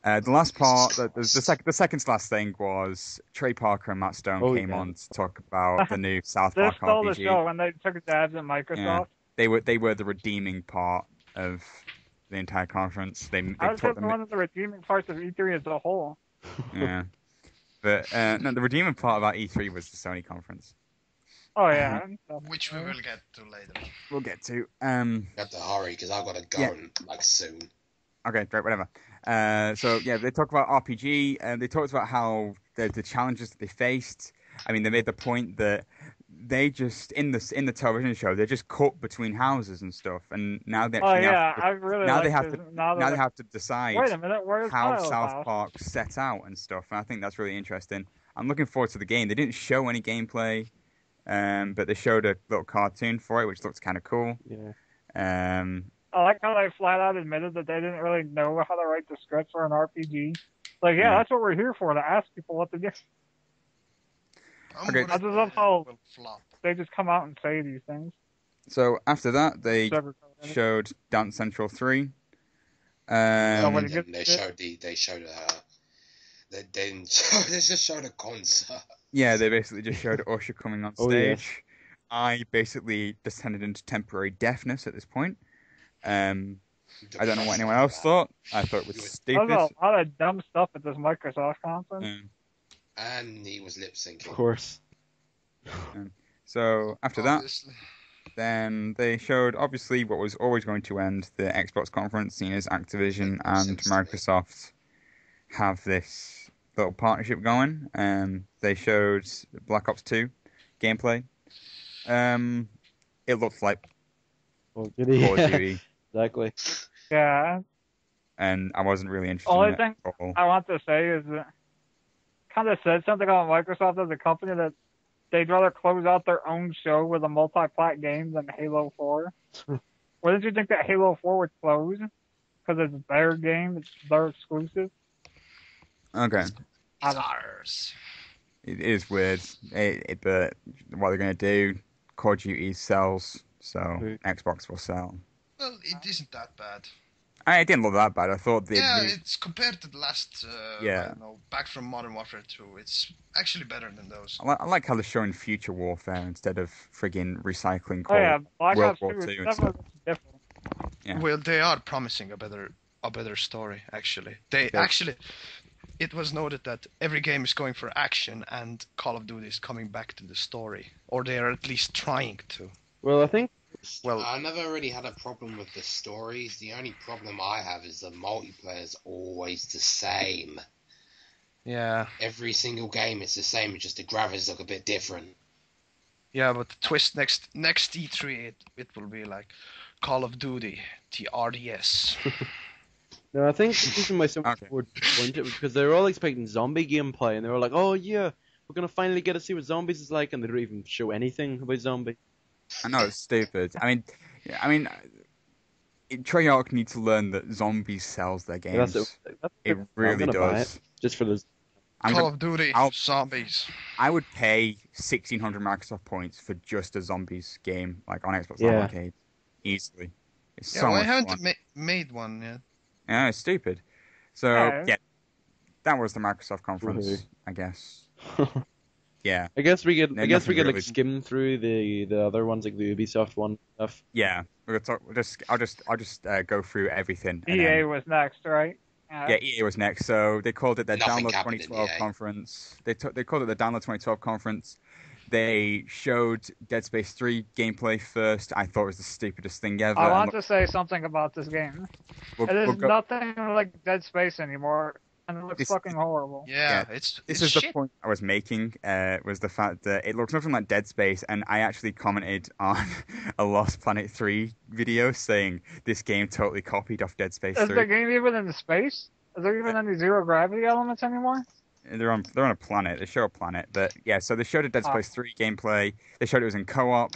The last part, the second to last thing was Trey Parker and Matt Stone came on to talk about the new South Park
They stole
RPG.
the show when they took dabs at Microsoft.
Yeah. They were the redeeming part of the entire conference.
I would say one of the redeeming parts of E3 as a whole.
Yeah. But no, the redeeming part about E3 was the Sony conference.
Oh yeah.
Which we will get to later.
We'll get to.
You have to hurry because I've got to go soon.
Okay, great, whatever. So yeah, they talked about RPG and they talked about how the challenges that they faced. I mean, they made the point that they just in the television show they just cut between houses and stuff, and now they actually have to decide
wait a minute,
how South Park set out and stuff. And I think that's really interesting. I'm looking forward to the game. They didn't show any gameplay, but they showed a little cartoon for it, which looks kind of cool.
Yeah.
I like how they flat out admitted that they didn't really know how to write the script for an RPG. Like, yeah,
Yeah.
that's what we're here for, to ask people what to do.
I'm
Okay.
worried
I just love how
will flop.
they just come out and say these things.
So after that, they
Sugarcoat it.
showed Dance Central 3.
Nobody
And
gets
then they
it.
showed they didn't show, they just showed a concert.
Yeah, they basically just showed Usher coming on
Oh,
stage.
yes.
I basically descended into temporary deafness at this point. I don't know what anyone else thought. I thought it was
There's
stupid.
a lot of dumb stuff at this Microsoft conference.
And he was lip syncing.
Of course.
So after that,
Obviously.
then they showed obviously what was always going to end the Xbox conference, seeing as Activision
Makes
and
sense to me.
Microsoft have this little partnership going. They showed Black Ops 2 gameplay. It looked like
Oh, goody.
Call of Duty,
Exactly.
Yeah.
and I wasn't really interested
Only
in it
thing
at all.
I want to say is that kind of said something about Microsoft as a company that they'd rather close out their own show with a multi-plat game than Halo 4. Wouldn't you think that Halo 4 would close? Because it's their game, it's their exclusive.
Okay,
I don't-
Ours.
it is weird, but what they're going to do, Call of Duty sells, so
Mhm.
Xbox will sell.
Well, it isn't that bad.
I didn't look that bad. I thought they'd
Yeah,
really-
it's compared to the last,
Yeah.
I don't know, back from Modern Warfare 2. It's actually better than those.
I like how they're showing future warfare instead of friggin' recycling
Oh yeah, Black
World
Ops
War
2 is
II and
definitely different.
Yeah.
Well, they are promising a better story. Actually, they
Okay.
actually. It was noted that every game is going for action, and Call of Duty is coming back to the story, or they are at least trying to.
Well, I think.
Well,
I never really had a problem with the stories. The only problem I have is the multiplayer's always the same.
yeah,
Every single game it's the same, it's just the graphics look a bit different.
yeah, but the twist next E3 it will be like Call of Duty, the RDS.
No, I think the reason why so much
Okay.
were disappointed was because they were all expecting zombie gameplay, and they were like, "Oh yeah, we're gonna finally get to see what zombies is like," and they don't even show anything about zombies.
I know it's stupid. I mean, Treyarch need to learn that zombies sells their
Yeah,
games.
that's
It
I'm
really
gonna buy
does.
it just for those.
I'm
Call
gonna-
of Duty,
I'll-
zombies.
I would pay 1,600 Microsoft points for just a zombies game, like on Xbox Live
Yeah.
Arcade, easily. It's
Yeah,
so
why
much
haven't
fun.
they made one yet?
Yeah, it's stupid. So
Yeah.
yeah, that was the Microsoft conference,
Woohoo.
I guess. Yeah,
I guess we could.
No,
I guess we
nothing
could like
really.
skim through the other ones, like the Ubisoft one stuff.
yeah. We'll talk. I'll just go through everything. and
EA
then-
was next, right?
Yeah, EA was next. So they called it their
Nothing
Download
happened in
2012
EA.
conference. They called it the Download 2012 conference. They showed Dead Space 3 gameplay first. I thought it was the stupidest thing ever.
I
And
want to say something about this game.
we'll-
It is
we'll go-
nothing like Dead Space anymore, and it looks
This-
fucking horrible.
Yeah,
Yeah,
it's
This
it's
is the
shit.
point I was making, was the fact that it looks nothing like Dead Space, and I actually commented on a Lost Planet 3 video saying this game totally copied off Dead Space
Is
3.
the game even in space? Is there even any zero gravity elements anymore?
They're on a planet. They show a planet, but yeah. So they showed a Dead Space 3 gameplay. They showed it was in co-op.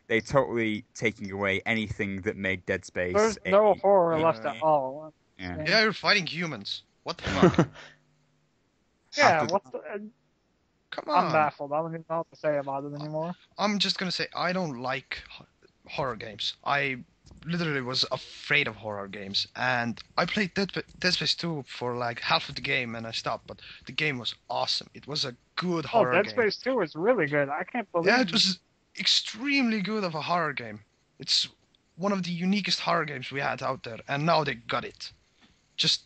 They totally taking away anything that made Dead Space.
There's no horror
Yeah.
left at all.
Yeah.
Yeah, you're fighting humans. What the fuck?
Yeah,
After-
what's the,
Come
I'm
on.
baffled. I don't even know what to say about it anymore.
I'm just gonna say I don't like horror games. I literally was afraid of horror games, and I played Dead Space 2 for like half of the game, and I stopped. But the game was awesome. It was a good
Oh,
horror
Dead
game.
Space 2 is really good. I can't believe
Yeah, it was extremely good of a horror game. It's one of the uniquest horror games we had out there, and now they got it. Just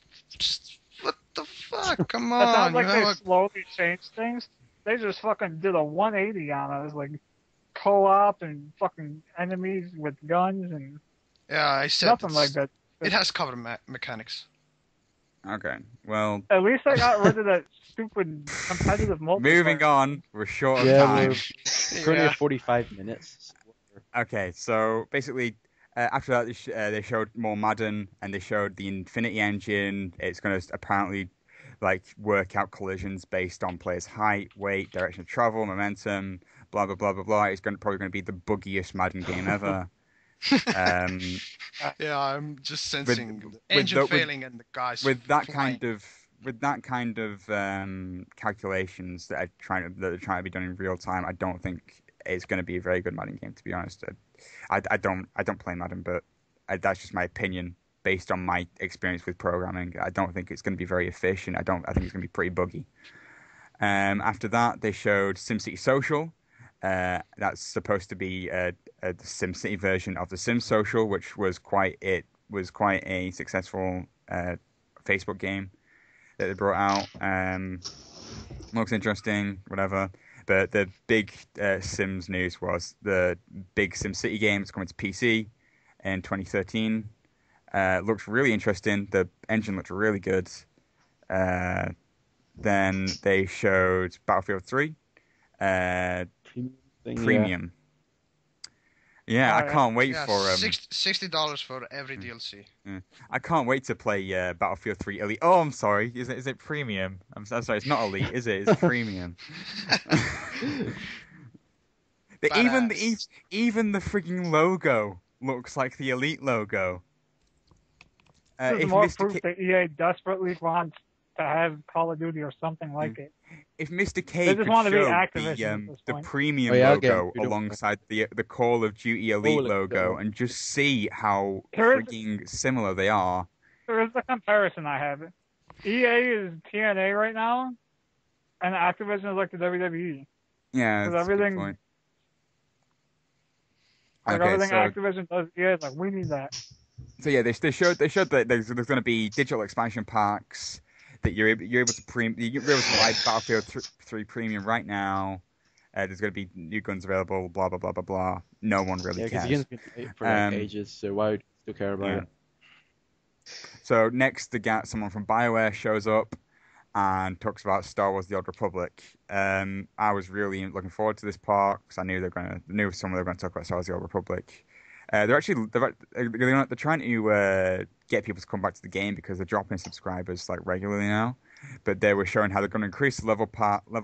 what the fuck? Come
It sounds
on,
like
you
they
know what?
slowly changed things. They just fucking did a 180 on us, like co-op and fucking enemies with guns and
Yeah, I said
nothing like
it's-
that.
It has cover mechanics.
Okay. Well,
At least they got rid of that stupid competitive multiplayer.
moving on. We're short of
Yeah,
time.
we're currently
Yeah.
at 45 minutes.
Okay, so basically, after that, they showed more Madden, and they showed the Infinity Engine. It's going to apparently work out collisions based on players' height, weight, direction of travel, momentum, blah blah blah blah blah. It's probably going to be the buggiest Madden game ever. Um,
Yeah, I'm just
with
sensing the
with
engine
the, with
failing and the guys
with that
flying.
kind of calculations that are trying to be done in real time, I don't think it's going to be a very good Madden game. To be honest, I don't play Madden, but that's just my opinion based on my experience with programming. I don't think it's going to be very efficient. I think it's going to be pretty buggy. After that, they showed SimCity Social. That's supposed to be a SimCity version of the Sim Social, which was quite a successful Facebook game that they brought out. Looks interesting, whatever. But the big Sims news was the big SimCity game is coming to PC in 2013. Looks really interesting. The engine looked really good. Uh, then they showed Battlefield 3
Thing, yeah.
Premium. Yeah,
Oh,
I
yeah.
can't wait
Yeah,
for
$60 for every DLC.
I can't wait to play Battlefield 3 Elite. Oh, I'm sorry. Is it premium? I'm sorry. It's not Elite, is it? It's premium.
Badass.
Even the freaking logo looks like the Elite logo.
This is
If
more
Mr.
proof
K
that EA desperately wants to have Call of Duty or something like it.
if Mr. K
They just
could
want to be
show
Activision at this
the
point.
premium
Oh, yeah, I'll get
logo
you, don't worry.
alongside the Call of Duty Elite
look at
logo
that.
and just see how
There is-
freaking similar they are.
There is a comparison I have. EA is TNA right now, and Activision is like the WWE.
Yeah,
Because
that's a good
everything,
point.
like
Okay,
everything
so
Activision does, EA is like, we need that.
So yeah, they showed that there's going to be digital expansion packs that you're able to buy Battlefield 3 Premium right now. There's going to be new guns available. Blah blah blah blah blah. No one really
Yeah, because the
cares.
game's been out for like
Um,
ages, so why would you still care about
yeah.
it?
So next, someone from BioWare shows up and talks about Star Wars: The Old Republic. I was really looking forward to this part because I knew someone they were going to talk about Star Wars: The Old Republic. They're trying to get people to come back to the game because they're dropping subscribers like regularly now. But they were showing how they're going to increase the level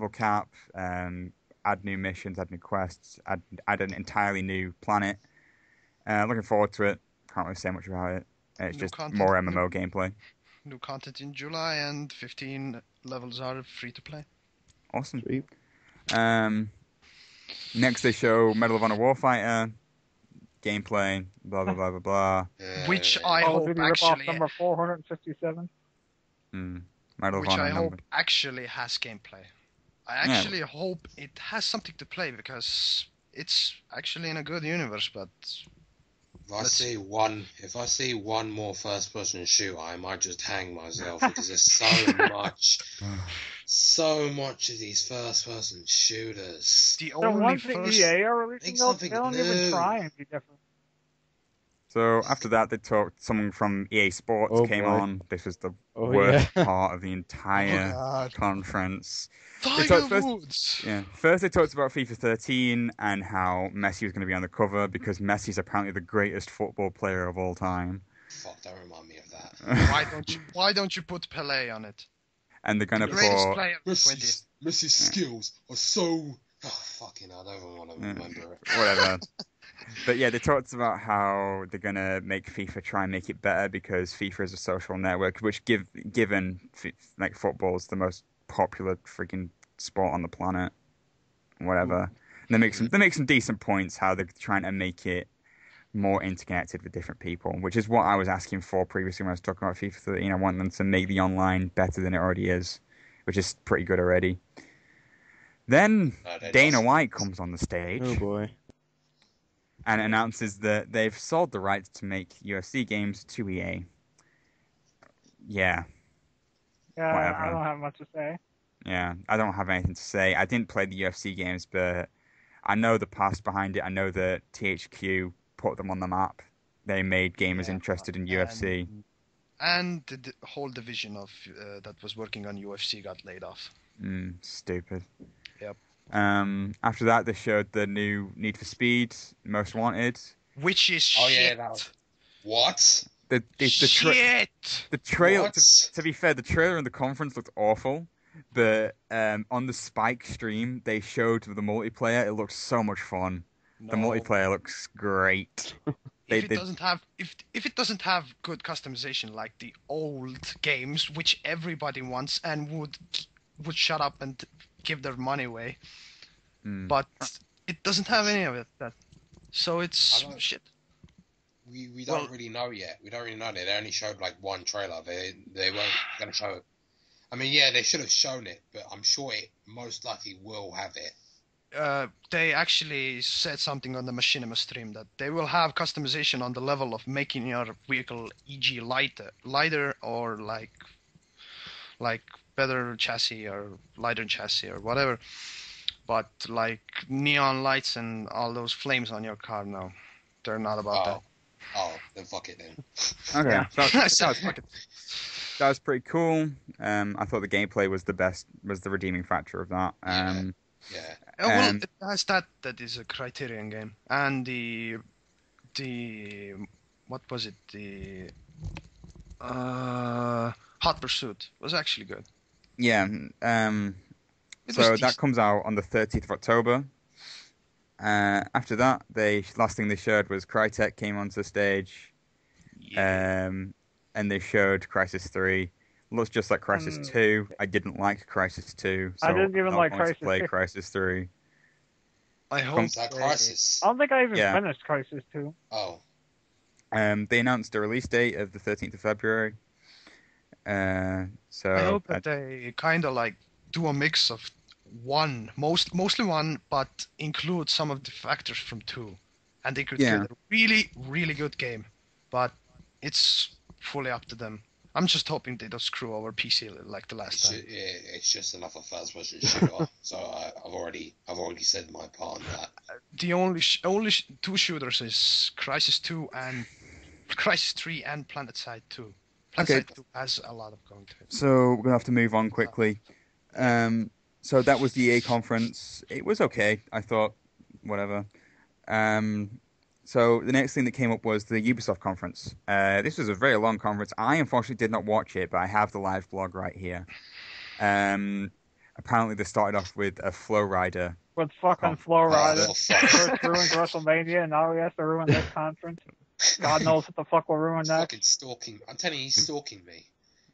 cap, add new missions, add new quests, add an entirely new planet. Looking forward to it. Can't really say much about it. It's
New
just
content,
more MMO gameplay.
New content in July, and 15 levels are free to play.
Awesome.
Sweet.
Next they show Medal of Honor Warfighter gameplay. Blah blah blah blah blah.
Which I
Call of
hope
Duty ripoff
actually,
number 457.
Medal of
which
Honor
I hope
number.
actually has gameplay. I
Yeah.
actually hope it has something to play because it's actually in a good universe, but
If I see one more first-person shooter, I might just hang myself because there's so much of these first-person shooters.
the
The
only
ones that
first
EA are releasing,
Make
they
something
don't even
new.
try and be different.
So after that, they talked. Someone from EA Sports
Oh,
came
boy.
on. This was the
Oh,
worst
yeah.
part of the entire
God.
conference.
Tiger
first-
Woods.
Yeah, first they talked about FIFA 13 and how Messi was going to be on the cover because Messi's apparently the greatest football player of all time.
Fuck, don't remind me of that.
Why don't you put Pele on it?
And they're going
The
to
greatest
put
player of the 20th.
Messi's skills are so... Oh, fucking hell, I don't even want to remember it.
whatever. But yeah, they talked about how they're gonna make FIFA try and make it better because FIFA is a social network, which given like football's the most popular freaking sport on the planet. Whatever. And they make some decent points how they're trying to make it more interconnected with different people, which is what I was asking for previously when I was talking about FIFA 13. I want them to make the online better than it already is, which is pretty good already. Then Dana White comes on the stage.
Oh boy.
And announces that they've sold the rights to make UFC games to EA. Yeah,
Yeah,
Whatever.
I don't have much to say.
yeah. I don't have anything to say. I didn't play the UFC games, but I know the past behind it. I know that THQ put them on the map. They made gamers interested in UFC.
And the whole division of that was working on UFC got laid off.
Stupid.
Yep.
After that, they showed the new Need for Speed, Most Wanted.
Which is
Oh,
shit.
yeah, that was... What?
Shit.
The trailer,
What?
to be fair, the trailer in the conference looked awful, but on the Spike stream, they showed the multiplayer. It looks so much fun. The
No,
multiplayer looks great.
if it doesn't have good customization like the old games, which everybody wants and would shut up and give their money away, but it doesn't have any of it. So it's shit.
We don't really know yet. We don't really know. They only showed like one trailer. They weren't going to show it. I mean, yeah, they should have shown it, but I'm sure it most likely will have it.
They actually said something on the Machinima stream that they will have customization on the level of making your vehicle, e.g., lighter or like better chassis or lighter chassis or whatever. But like neon lights and all those flames on your car, no, they're not about that.
Oh, then fuck it then.
Okay,
Yeah.
that was pretty cool. I thought the gameplay was the redeeming factor of that.
Yeah.
Well, it has that is a Criterion game, and the what was it, the Hot Pursuit was actually good.
Yeah. So that comes out on the 30th of October. After that, last thing they showed was Crytek came onto the stage, and they showed Crysis 3. Looks just like Crysis 2. I didn't like Crysis 2, so
I didn't even like
Crysis.
Crysis
Play
2.
Crysis 3.
I hope
Is that Crysis?
I don't think I even
Yeah.
finished Crysis 2.
Oh.
They announced a release date of the 13th of February. So
I hope that they kind of like do a mix of mostly one, but include some of the factors from 2, and they could create a really, really good game. But it's fully up to them. I'm just hoping they don't screw over PC like the last time.
It's just another first-person shooter. So I've already said my part on that.
The only 2 shooters is Crysis 2 and Crysis 3 and PlanetSide 2. PlanetSide 2 has a lot of going to it.
So we're gonna have to move on quickly. So that was the EA conference. It was okay, I thought. Whatever. So the next thing that came up was the Ubisoft conference. This was a very long conference. I unfortunately did not watch it, but I have the live blog right here. Apparently they started off with a Flow Rider.
With fucking Flow Rider.
Oh, fuck.
First ruined WrestleMania, and now he has to ruin this conference. God knows what the fuck will ruin
He's
that.
fucking stalking. I'm telling you, he's stalking me.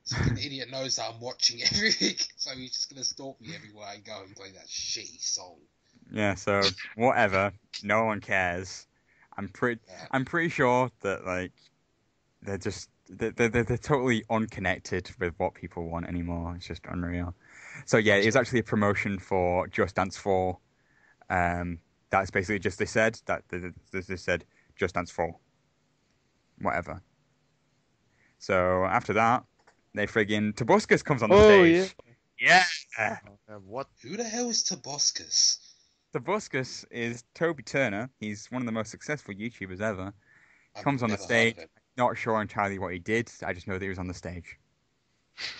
This fucking idiot knows that I'm watching every week, so he's just gonna stalk me everywhere I go and play that shitty song.
Yeah, so whatever. No one cares. I'm pretty sure that like they're totally unconnected with what people want anymore. It's just unreal. So yeah, it was actually a promotion for Just Dance 4. That's basically just they said Just Dance 4. Whatever. So after that, they friggin' Tobuscus comes on the stage. Yeah.
What?
Who the hell is Tobuscus?
Tobuscus is Toby Turner. He's one of the most successful YouTubers ever.
I've
Comes on the
never heard
stage.
of him.
Not sure entirely what he did. I just know that he was on the stage.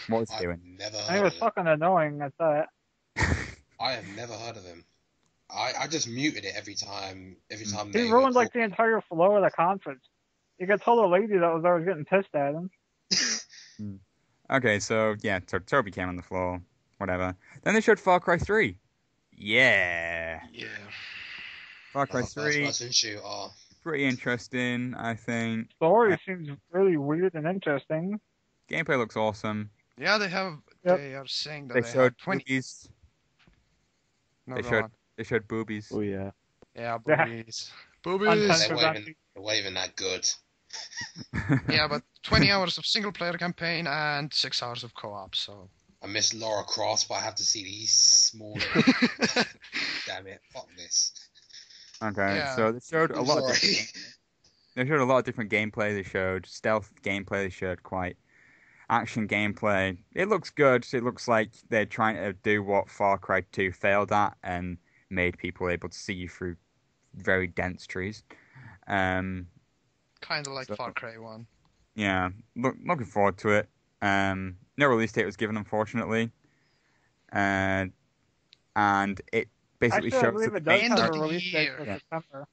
What was he doing?
I've never
And
heard
he
of
was
him.
fucking annoying at that.
I have never heard of him. I just muted it every time. Every time
He
they
ruined
were
like the entire flow of the conference. You could tell the lady that was there was getting pissed at him.
Okay, so yeah, Toby came on the floor. Whatever. Then they showed Far Cry 3. Yeah.
Yeah.
Far Cry 3.
First-person shooter.
Pretty interesting, I think.
Story seems really weird and interesting.
Gameplay looks awesome.
Yeah, they have.
Yep.
They are saying that
They
they
showed
have 20.
boobies.
No,
They
go
showed
on.
They showed boobies.
Oh yeah.
Yeah,
Yeah.
boobies. Boobies.
Uncensored.
They're waving that good.
Yeah, but 20 hours of single player campaign and 6 hours of co-op. So.
I miss Laura Cross, but I have to see these smaller. Damn it! Fuck this.
Okay,
Yeah.
so they showed a
I'm
lot.
sorry.
They showed a lot of different gameplay. They showed stealth gameplay. They showed quite action gameplay. It looks good. It looks like they're trying to do what Far Cry 2 failed at and made people able to see you through very dense trees.
Kind of like
So-
Far Cry 1.
Yeah, looking forward to it. No release date was given, unfortunately. And it basically
Actually, I
shows
believe
that
it
the
does
main
have
End
a
of
character,
the
release date for
year.
September.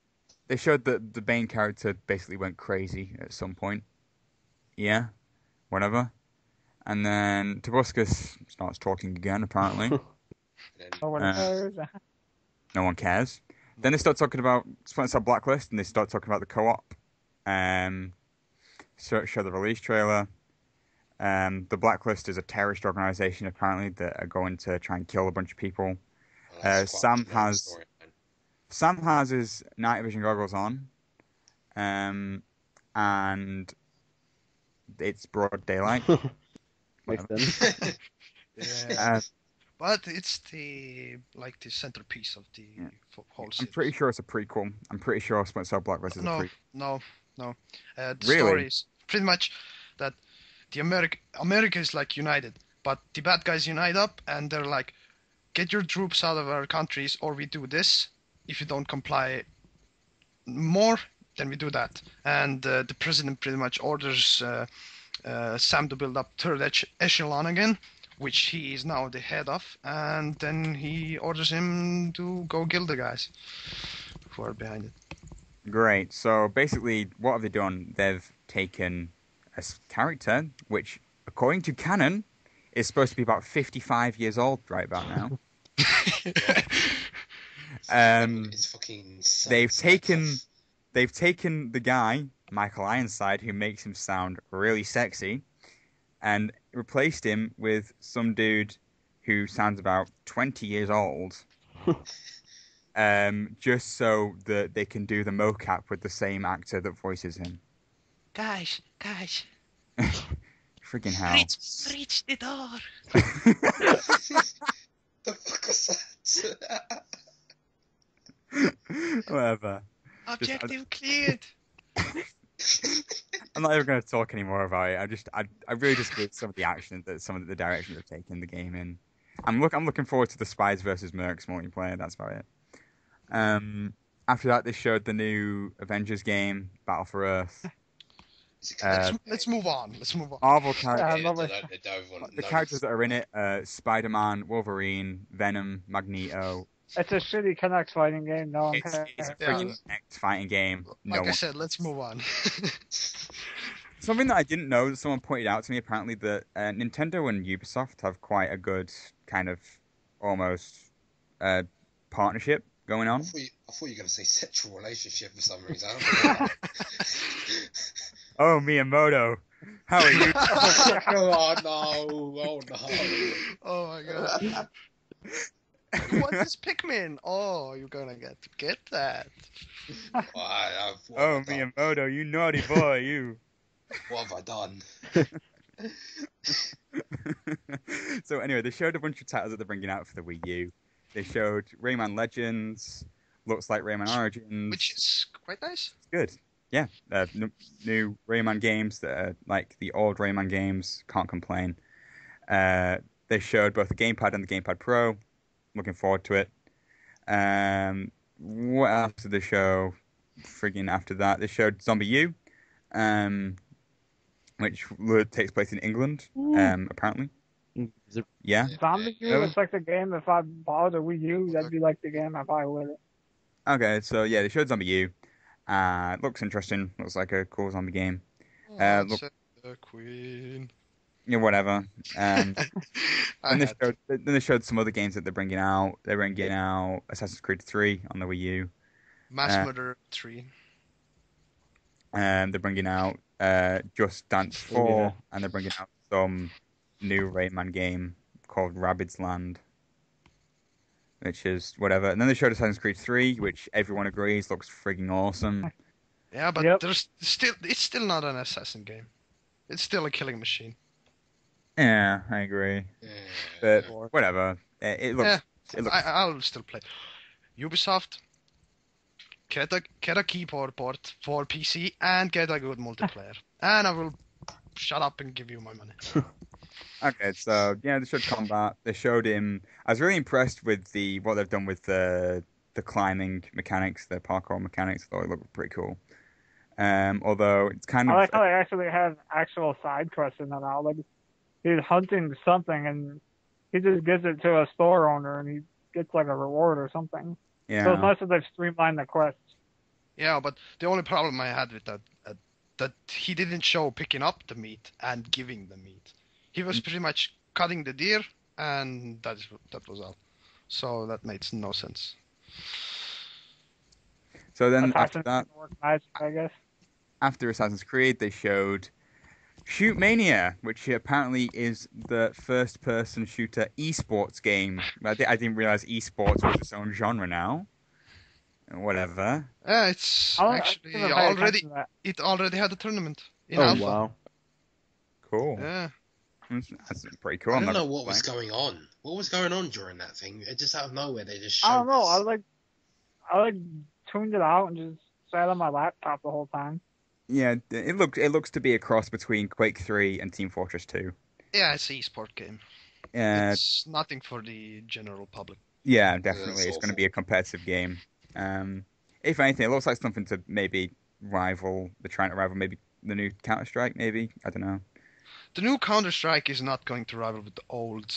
they showed that the main character basically went crazy at some point. Yeah, whatever. And then Tobuscus starts talking again, apparently.
Then
No one
Uh,
cares.
No one cares. Then they start talking about Splinter Cell Blacklist, and they start talking about the co-op. Show the release trailer. The Blacklist is a terrorist organization apparently that are going to try and kill a bunch of people.
Well, that's quite
Sam
a long
has
storyline.
Sam has his night vision goggles on, and it's broad daylight.
Makes
Whatever.
sense.
Yeah.
Uh,
But it's the centerpiece of the
Yeah.
whole
I'm
series.
pretty sure it's a prequel. I'm pretty sure Splinter Cell Blacklist is a
No,
prequel.
no. The
Really?
story is pretty much that the America is like united, but the bad guys unite up and they're like, get your troops out of our countries or we do this. If you don't comply more, then we do that. And the president pretty much orders Sam to build up third echelon again, which he is now the head of, and then he orders him to go kill the guys who are behind it.
Great. So basically, what have they done? They've taken a character which, according to canon, is supposed to be about 55 years old right about now.
It's fucking.
They've taken the guy, Michael Ironside, who makes him sound really sexy, and replaced him with some dude who sounds about 20 years old, just so that they can do the mocap with the same actor that voices him.
Guys,
Freaking hell.
reach the door.
The fuck was that?
Whatever.
Objective cleared.
I'm not even going to talk anymore about it. I really just with some of the action that some of the direction they've taken the game in. I'm looking forward to the Spies versus Mercs multiplayer. That's about it. After that, they showed the new Avengers game, Battle for Earth.
Let's move on.
Marvel
Yeah,
characters.
lovely.
The characters that are in it: Spider-Man, Wolverine, Venom, Magneto.
It's a shitty Canucks fighting game. No one
It's a
cares.
freaking next fighting game. No
Like I
one.
said, let's move on.
Something that I didn't know that someone pointed out to me apparently that Nintendo and Ubisoft have quite a good kind of almost partnership going on.
I thought you were going to say sexual relationship for some reason.
Oh, Miyamoto, how are you?
Oh no! Oh no!
Oh my god. What is Pikmin? Oh, you're gonna get that.
Oh, Miyamoto, you naughty boy, you.
What have I done?
So anyway, they showed a bunch of titles that they're bringing out for the Wii U. They showed Rayman Legends, looks like Rayman Origins.
Which is quite nice.
It's good. Yeah, new Rayman games that are like the old Rayman games. Can't complain. They showed both the Gamepad and the Gamepad Pro. Looking forward to it. What else did they show? Friggin' after that, they showed Zombie U, which takes place in England, apparently. Yeah.
Zombie U looks like the game. If I bought a Wii U, that'd be like the game I buy with it.
Okay, so yeah, they showed Zombie U. Looks interesting. Looks like a cool zombie game. Look,
The Queen.
yeah, whatever.
I
And
had
then they showed some other games that they're bringing out. They're bringing out Assassin's Creed 3 on the Wii U.
Mass Murder 3.
They're bringing out Just Dance 4, and they're bringing out some new Rayman game called Rabbids Land, which is whatever. And then they showed Assassin's Creed 3, which everyone agrees looks frigging awesome.
Yeah, but
Yep.
it's still not an assassin game. It's still a killing machine.
Yeah, I agree. But whatever. It looks.
Yeah,
It looks.
I'll still play. Ubisoft, get a keyboard port for PC and get a good multiplayer, and I will shut up and give you my money.
Okay, so yeah, they showed combat. They showed him. I was really impressed with what they've done with the climbing mechanics, the parkour mechanics. I thought it looked pretty cool. Although it's kind
I
of
like how they actually have actual side quests in it now. Like he's hunting something and he just gives it to a store owner and he gets like a reward or something. So it's
yeah.
nice that they've streamlined the quests.
Yeah, but the only problem I had with that he didn't show picking up the meat and giving the meat. He was pretty much cutting the deer, and that was all. So that makes no sense.
So then
Assassin's
after that,
Creed work magic, I guess.
after Assassin's Creed, they showed Shoot Mania, which apparently is the first-person shooter esports game. I didn't realize esports was its own genre now. Whatever.
It's
I
actually
didn't pay
already.
attention to that.
It already had a tournament in
Oh
alpha.
wow.
Cool.
Yeah.
That's pretty cool.
I
I'm
don't
not
know what
gonna
was
lie.
going on. What was going on during that thing? It just out of nowhere they just
I
showed
don't know.
us.
I tuned it out and just sat on my laptop the whole time.
Yeah, it looks to be a cross between Quake 3 and Team Fortress 2.
Yeah, it's an esport game.
Uh,
It's nothing for the general public.
yeah,
That's
definitely. It's going to
awful.
be a competitive game. If anything, it looks like something to maybe rival. They're trying to rival maybe the new Counter-Strike. Maybe I don't know.
The new Counter-Strike is not going to rival with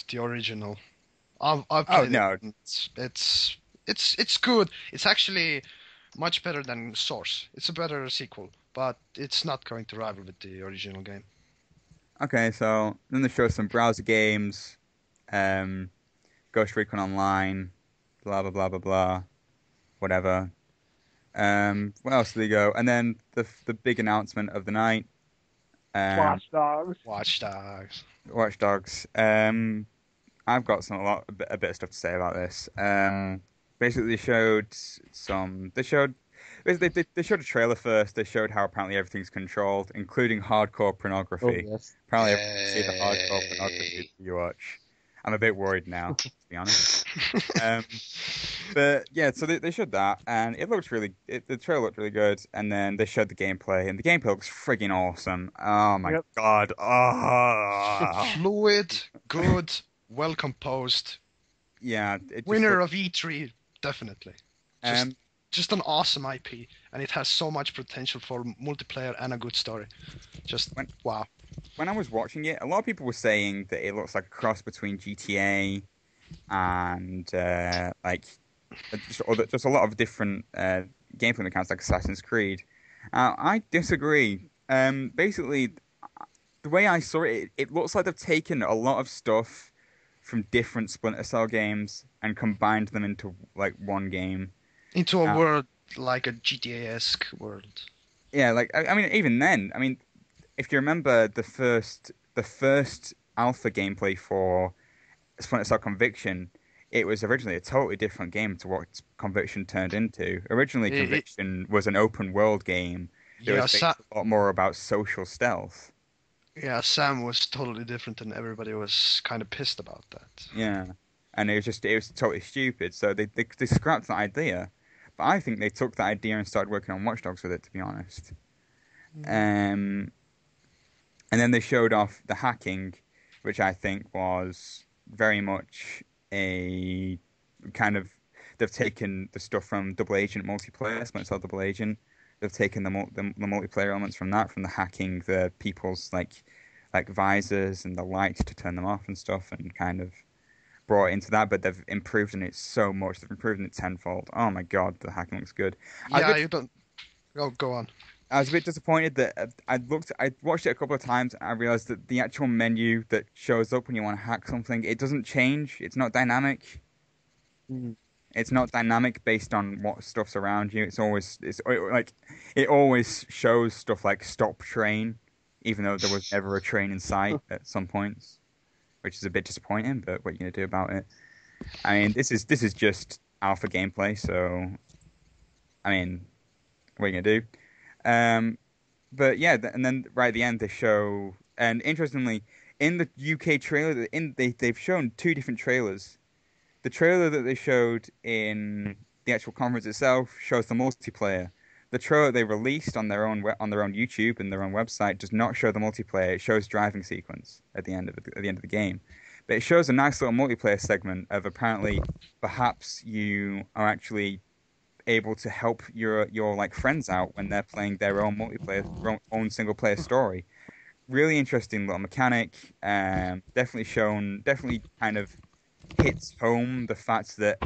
the original. I've
Oh
played
no,
it. It's good. It's actually much better than Source. It's a better sequel, but it's not going to rival with the original game.
okay. So then they show some browser games, Ghost Recon Online, blah blah blah blah blah, whatever. What else did they go? And then the big announcement of the night,
Watch Dogs.
Watch Dogs.
Watch Dogs. I've got a bit of stuff to say about this. Basically, they showed some. They showed a trailer first. They showed how apparently everything's controlled, including hardcore
Oh
pornography.
yes.
Apparently, everyone can see the hardcore pornography
Yay.
you watch. I'm a bit worried now, to be honest. But yeah, so they showed that, and it looked the trailer looked really good. And then they showed the gameplay, and the gameplay looks friggin' awesome. Oh my
Yep.
god! Oh,
Fluid, good, well composed.
yeah. It just
Winner
looked-
of E3, definitely.
um,
Just an awesome IP, and it has so much potential for multiplayer and a good story. Just wow.
when I was watching it, a lot of people were saying that it looks like a cross between GTA and just a lot of different gameplay mechanics like Assassin's Creed. I disagree. Basically, the way I saw it, it looks like they've taken a lot of stuff from different Splinter Cell games and combined them into like one game.
Into a
Uh,
world like a GTA-esque world.
Yeah, like I mean, even then, I mean, if you remember the first alpha gameplay for Splinter Cell Conviction, it was originally a totally different game to what Conviction turned into. Originally,
It-
Conviction was an open world game that
Yeah,
was based a lot more about social stealth.
Sam was totally different, and everybody was kind of pissed about that.
Yeah, and it was totally stupid. So they scrapped that idea, but I think they took that idea and started working on Watch Dogs with it. To be honest, and then they showed off the hacking, which I think was very much a kind of they've taken the stuff from Double Agent multiplayer, Splinter Cell Double Agent. They've taken the multiplayer elements from that, from the hacking the people's like visors and the lights to turn them off and stuff, and kind of brought it into that. But they've improved on it so much. They've improved on it tenfold. Oh my god, the hacking looks good.
Yeah, you don't. Oh, go on.
I was a bit disappointed that I watched it a couple of times and I realized that the actual menu that shows up when you want to hack something, it doesn't change. It's not dynamic. It's not dynamic based on what stuff's around you. It always shows stuff like stop train, even though there was never a train in sight at some points, which is a bit disappointing. But what are you gonna do about it? I mean, this is just alpha gameplay, so I mean, what are you gonna do? But yeah, and then right at the end they show, and interestingly, in the UK trailer, they've shown two different trailers. The trailer that they showed in the actual conference itself shows the multiplayer. The trailer they released on their own YouTube and their own website does not show the multiplayer. It shows driving sequence at the end of the game, but it shows a nice little multiplayer segment of apparently perhaps you are actually able to help your like friends out when they're playing their own multiplayer, own single player story. Really interesting little mechanic. Definitely kind of hits home the fact that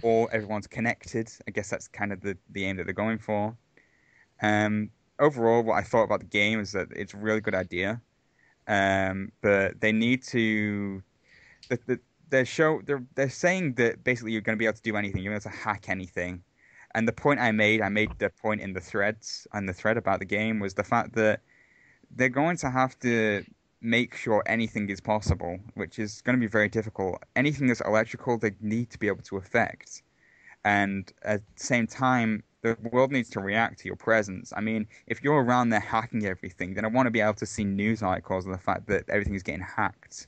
everyone's connected. I guess that's kind of the aim that they're going for. Overall, what I thought about the game is that it's a really good idea, but they need to. They're saying that basically you're going to be able to do anything. You're going to be able to hack anything. And the point I made the point in the thread about the game was the fact that they're going to have to make sure anything is possible, which is going to be very difficult. Anything that's electrical, they need to be able to affect. And at the same time, the world needs to react to your presence. I mean, if you're around there hacking everything, then I want to be able to see news articles of the fact that everything is getting hacked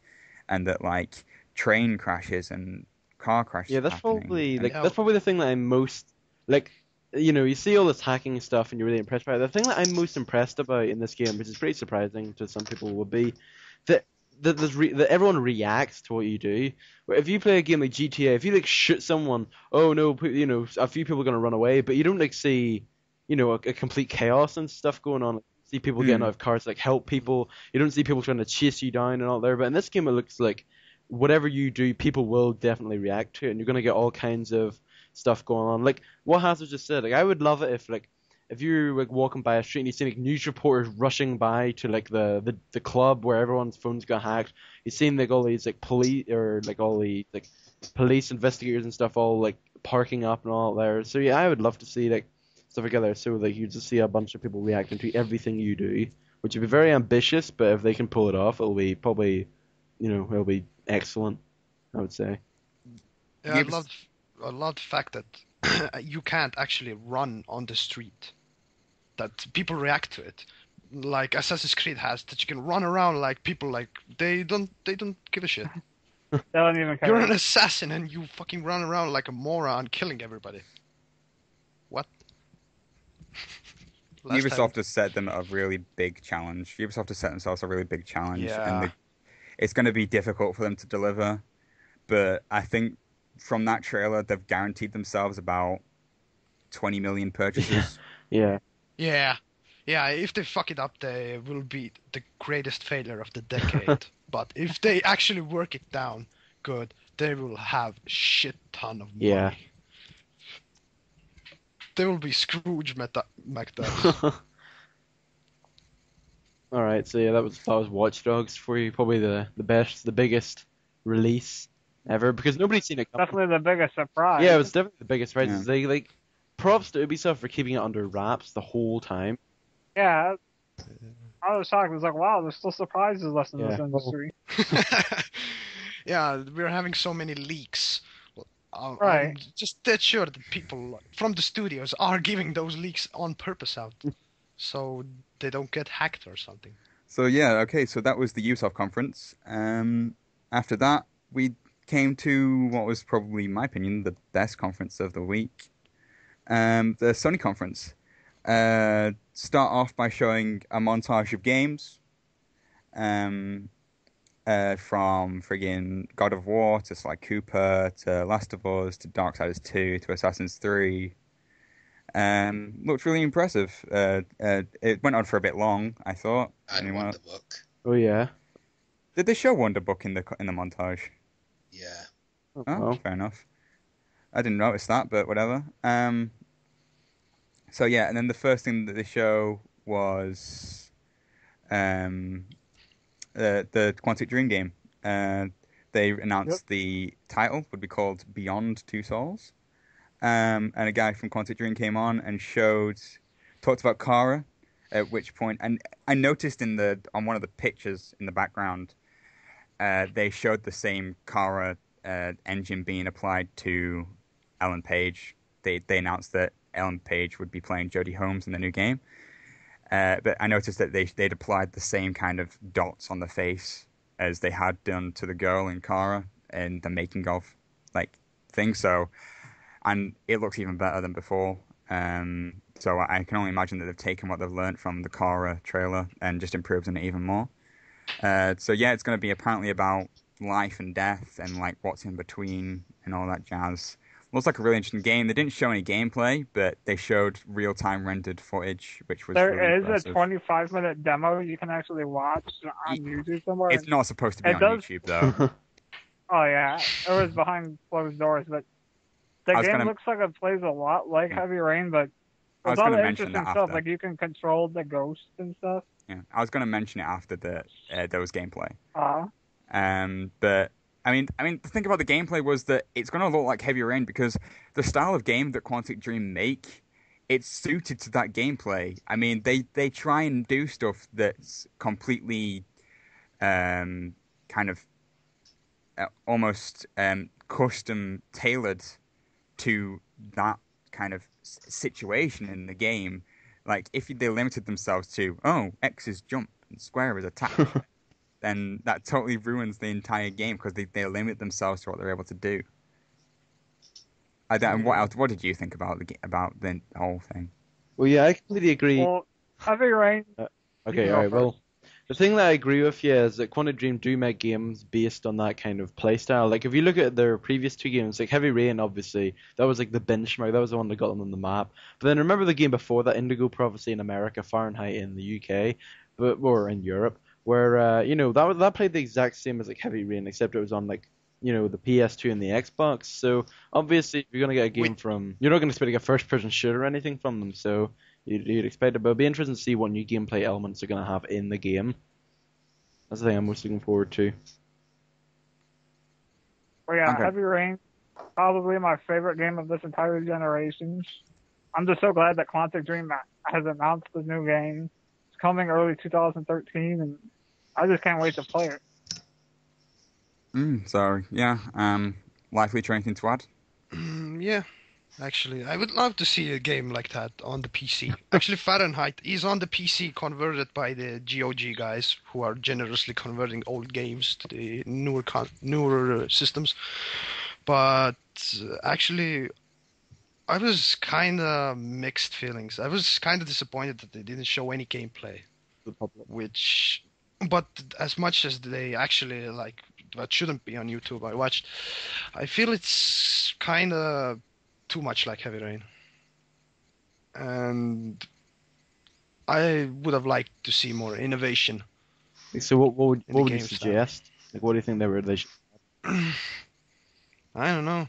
and that, like, train crashes and car crashes
Yeah, that's
happening.
probably
And
like that's probably the thing that I'm most like. You see all this hacking stuff and you're really impressed by it. The thing that I'm most impressed about in this game, which is pretty surprising to some people, would be that that everyone reacts to what you do. Where if you play a game like GTA, if you like shoot someone, oh no, a few people are gonna run away, but you don't like see, a complete chaos and stuff going on. Like, you see people getting out of cars to like help people. You don't see people trying to chase you down and all there. But in this game, it looks like whatever you do, people will definitely react to it, and you're gonna get all kinds of stuff going on. Like what Hazard just said, like I would love it if you're like walking by a street and you see like news reporters rushing by to like the club where everyone's phones got hacked. You've seen like all these like police or like all the like police investigators and stuff all like parking up and all there. So yeah, I would love to see like stuff together. So like you just see a bunch of people reacting to everything you do, which would be very ambitious. But if they can pull it off, it'll be probably it'll be excellent, I would say.
Yeah, I love the fact that you can't actually run on the street. That people react to it, like Assassin's Creed has. That you can run around like people like they don't give a shit.
They don't even care.
You're an assassin and you fucking run around like a moron, killing everybody. What?
Ubisoft has set them a really big challenge. Ubisoft has set themselves a really big challenge, and it's going to be difficult for them to deliver. But I think from that trailer, they've guaranteed themselves about 20 million purchases.
Yeah.
Yeah. If they fuck it up, they will be the greatest failure of the decade. But if they actually work it down good, they will have shit ton of money.
Yeah.
They will be Scrooge McDuck.
All right, so yeah, that was Watch Dogs for you. Probably the biggest release ever because nobody's seen it coming.
Definitely the biggest surprise.
Yeah, it was definitely the biggest surprise.
Yeah.
They like props to Ubisoft for keeping it under wraps the whole time.
Yeah. I was shocked. I was like, wow, there's still surprises left in this
Yeah.
industry.
Yeah, we're having so many leaks.
Right.
I'm just dead sure that people from the studios are giving those leaks on purpose out, so they don't get hacked or something.
So yeah, okay, so that was the Ubisoft conference. After that, we came to what was probably, in my opinion, the best conference of the week. The Sony conference. Start off by showing a montage of games. From friggin' God of War to Sly Cooper to Last of Us to Darksiders 2 to Assassin's 3. Looked really impressive. It went on for a bit long, I thought.
And Wonder Book.
Oh yeah.
Did they show Wonder Book in the montage?
Yeah.
Oh,
well.
fair enough. I didn't notice that, but whatever. So yeah, and then the first thing that they show was the Quantic Dream game. They announced the title would be called Beyond Two Souls. And a guy from Quantic Dream came on and talked about Kara, at which point, and I noticed on one of the pictures in the background, they showed the same Kara engine being applied to Ellen Page. They announced that Ellen Page would be playing Jodie Holmes in the new game. But I noticed that they'd applied the same kind of dots on the face as they had done to the girl in Kara in the making of thing. So, and it looks even better than before. So I can only imagine that they've taken what they've learned from the Kara trailer and just improved on it even more. So yeah, it's going to be apparently about life and death and what's in between and all that jazz. Looks like a really interesting game. They didn't show any gameplay, but they showed real-time rendered footage, which was really impressive.
There is a 25-minute demo you can actually watch on YouTube somewhere.
It's not supposed to be on YouTube, though.
Oh, yeah. It was behind closed doors, but the game looks like it plays a lot like Heavy Rain, but there's a lot of interesting stuff. Like, you can control the ghosts and stuff.
Yeah, I was going to mention it after there was gameplay.
Uh-huh.
But I mean, the thing about the gameplay was that it's going to look like Heavy Rain because the style of game that Quantic Dream make, it's suited to that gameplay. I mean, they try and do stuff that's completely kind of almost custom tailored to that kind of situation in the game. Like if they limited themselves to X is jump and square is attack, then that totally ruins the entire game because they limit themselves to what they're able to do. I don't. What else? What did you think about about the whole thing?
Well, yeah, I completely agree.
Well, Heavy Rain.
Okay,
go
all right.
first.
Well, the thing that I agree with you is that Quantic Dream do make games based on that kind of playstyle. Like, if you look at their previous two games, like Heavy Rain, obviously, that was like the benchmark. That was the one that got them on the map. But then remember the game before that, Indigo Prophecy in America, Fahrenheit in the UK, or in Europe, where that played the exact same as like Heavy Rain, except it was on like the PS2 and the Xbox. So obviously, if you're gonna get a game you're not gonna expect to get first-person shooter or anything from them. So you'd expect it, but it'll be interesting to see what new gameplay elements they're gonna have in the game. That's the thing I'm most looking forward to.
Well, yeah,
Okay.
Heavy Rain, probably my favorite game of this entire generation. I'm just so glad that Quantic Dream has announced the new game. It's coming early 2013, and I just can't wait to play it.
So yeah, LifeLeecher, anything to add?
Yeah, actually, I would love to see a game like that on the PC. Actually, Fahrenheit is on the PC converted by the GOG guys who are generously converting old games to the newer systems. But actually, I was kind of mixed feelings. I was kind of disappointed that they didn't show any gameplay, but as much as they actually that shouldn't be on YouTube. I feel it's kind of too much like Heavy Rain, and I would have liked to see more innovation.
So what would
In the
you
game style.
suggest? Like, what do you think they should?
I don't know.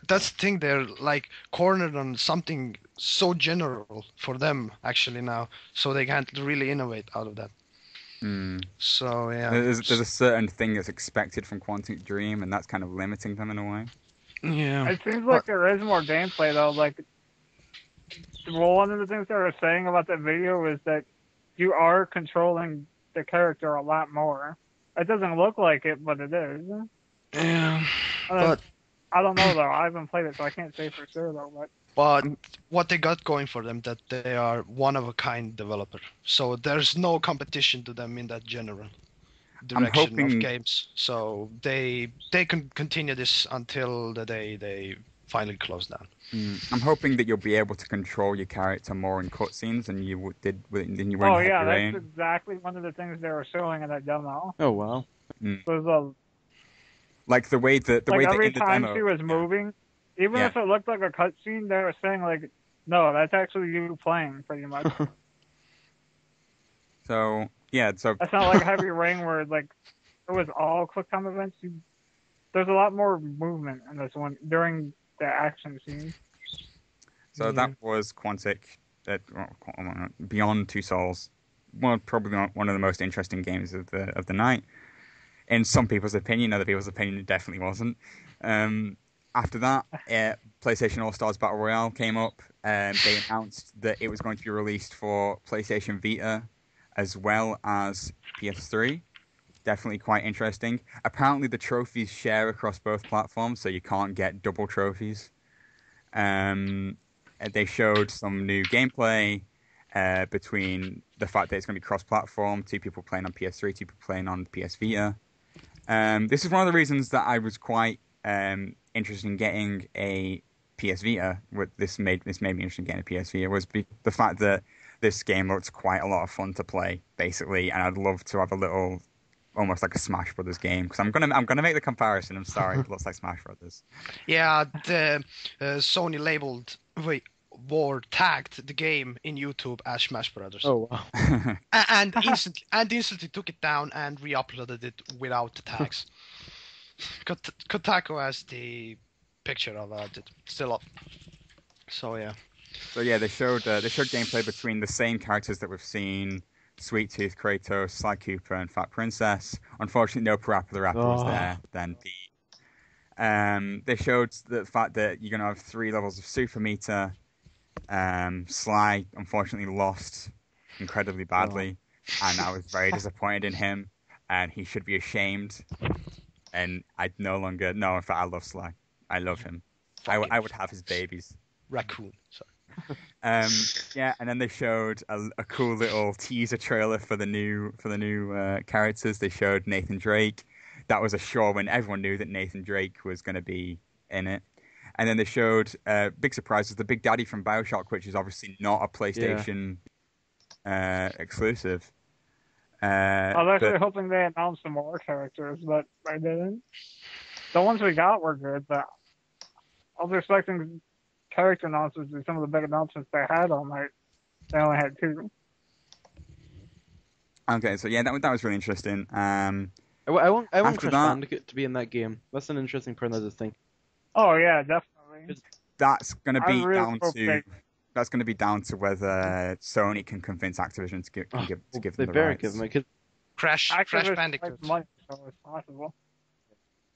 That's the thing. They're like cornered on something so general for them actually now, so they can't really innovate out of that. So yeah,
There's a certain thing that's expected from Quantic Dream, and that's kind of limiting them in a way.
yeah.
It seems like there is more gameplay though. Like, well, one of the things they were saying about the video is that you are controlling the character a lot more. It doesn't look like it, but it is.
Yeah,
But I don't know though. I haven't played it, so I can't say for sure though.
But what they got going for them that they are one of a kind developer. So there's no competition to them in that general direction of games. So they can continue this until the day they finally close down.
I'm hoping that you'll be able to control your character more in cutscenes than you did than you were
Oh
in
yeah,
Heavy Rain.
that's exactly one of the things they were showing in that demo.
Oh wow.
Was
Like the way that
every
in the
time
demo,
she was moving, even if it looked like a cutscene, they were saying like, no, that's actually you playing, pretty much.
So that's
not like Heavy Rain where like it was all quick time events. There's a lot more movement in this one during the action scene.
So that was Quantic, Beyond Two Souls. Probably one of the most interesting games of the night. In some people's opinion, other people's opinion, it definitely wasn't. After that, PlayStation All-Stars Battle Royale came up. They announced that it was going to be released for PlayStation Vita as well as PS3. Definitely quite interesting. Apparently, the trophies share across both platforms, so you can't get double trophies. They showed some new gameplay between the fact that it's going to be cross-platform, 2 people playing on PS3, 2 people playing on PS Vita. This is one of the reasons that I was quite interested in getting a PS Vita. This made me interested in getting a PS Vita was the fact that this game looked quite a lot of fun to play, basically, and I'd love to have a little, almost like a Smash Brothers game because I'm gonna make the comparison. I'm sorry, it looks like Smash Brothers.
Yeah, the Sony labeled tagged the game in YouTube as Smash Brothers.
Oh wow.
and instantly took it down and re-uploaded it without the tags. Kotaku has the picture of it still up. So yeah.
So yeah, they showed gameplay between the same characters that we've seen Sweet Tooth, Kratos, Sly Cooper, and Fat Princess. Unfortunately, no Parappa the Rapper was there. Then they showed the fact that you're gonna have 3 levels of Super Meter. Sly unfortunately lost incredibly badly, and I was very disappointed in him, and he should be ashamed. And I no longer no. In fact, I love Sly. I love him. I would have his babies.
Raccoon. Sorry.
Yeah, and then they showed a cool little teaser trailer for the new characters. They showed Nathan Drake. That was a show when everyone knew that Nathan Drake was going to be in it. And then they showed big surprises, the Big Daddy from BioShock, which is obviously not a PlayStation exclusive.
I was actually hoping they announced some more characters, but they didn't. The ones we got were good, but I was expecting character announcements and some of the big announcements they had all night. They only had 2.
Okay, so yeah, that was really interesting.
I want
After
Crash
that-
Bandicoot to be in that game. That's an interesting parenthesis thing.
Oh yeah, definitely.
That's going to
I
be
really
down
hope
to
they-
that's going to be down to whether Sony can convince Activision to give
They
them the
better
rights.
give them it. 'Cause
Crash
Activision
Bandicoot.
makes money, so it's possible.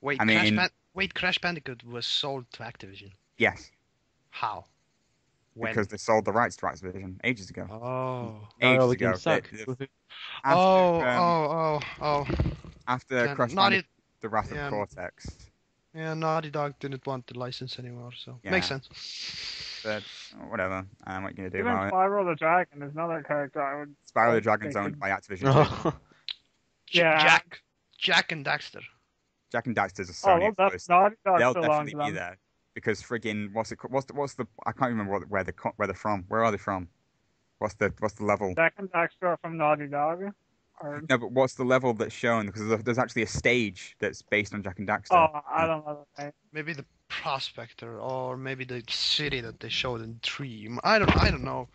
Wait,
I mean-
Crash Bandicoot was sold to Activision.
Yes,
How? When?
because they sold the rights to Activision ages ago.
Oh.
not all
Ages
the
ago.
games suck.
After
Then
Crash
Naughty-
Bandicoot, The Wrath of
yeah.
Cortex.
Yeah, Naughty Dog didn't want the license anymore, so
Yeah.
makes sense.
But whatever. What are you going to do
Even
about it?
Spyro the Dragon is another character I would.
Spyro the
think
Dragon's
they
owned
could-
by Activision. too.
Yeah.
Jack and Daxter.
Jack and Daxter's a
Oh,
Sony
well, that's
exclusive.
Naughty Dog
They'll
belongs
definitely
to
be
them.
there because friggin' what's the I can't remember where they're from. Where are they from? What's the level?
Jack and Daxter are from Naughty Dog. Or,
No, but what's the level that's shown? Because there's actually a stage that's based on Jack and Daxter.
oh, I don't know the name.
Maybe the Prospector, or maybe the city that they showed in Dream. I don't know.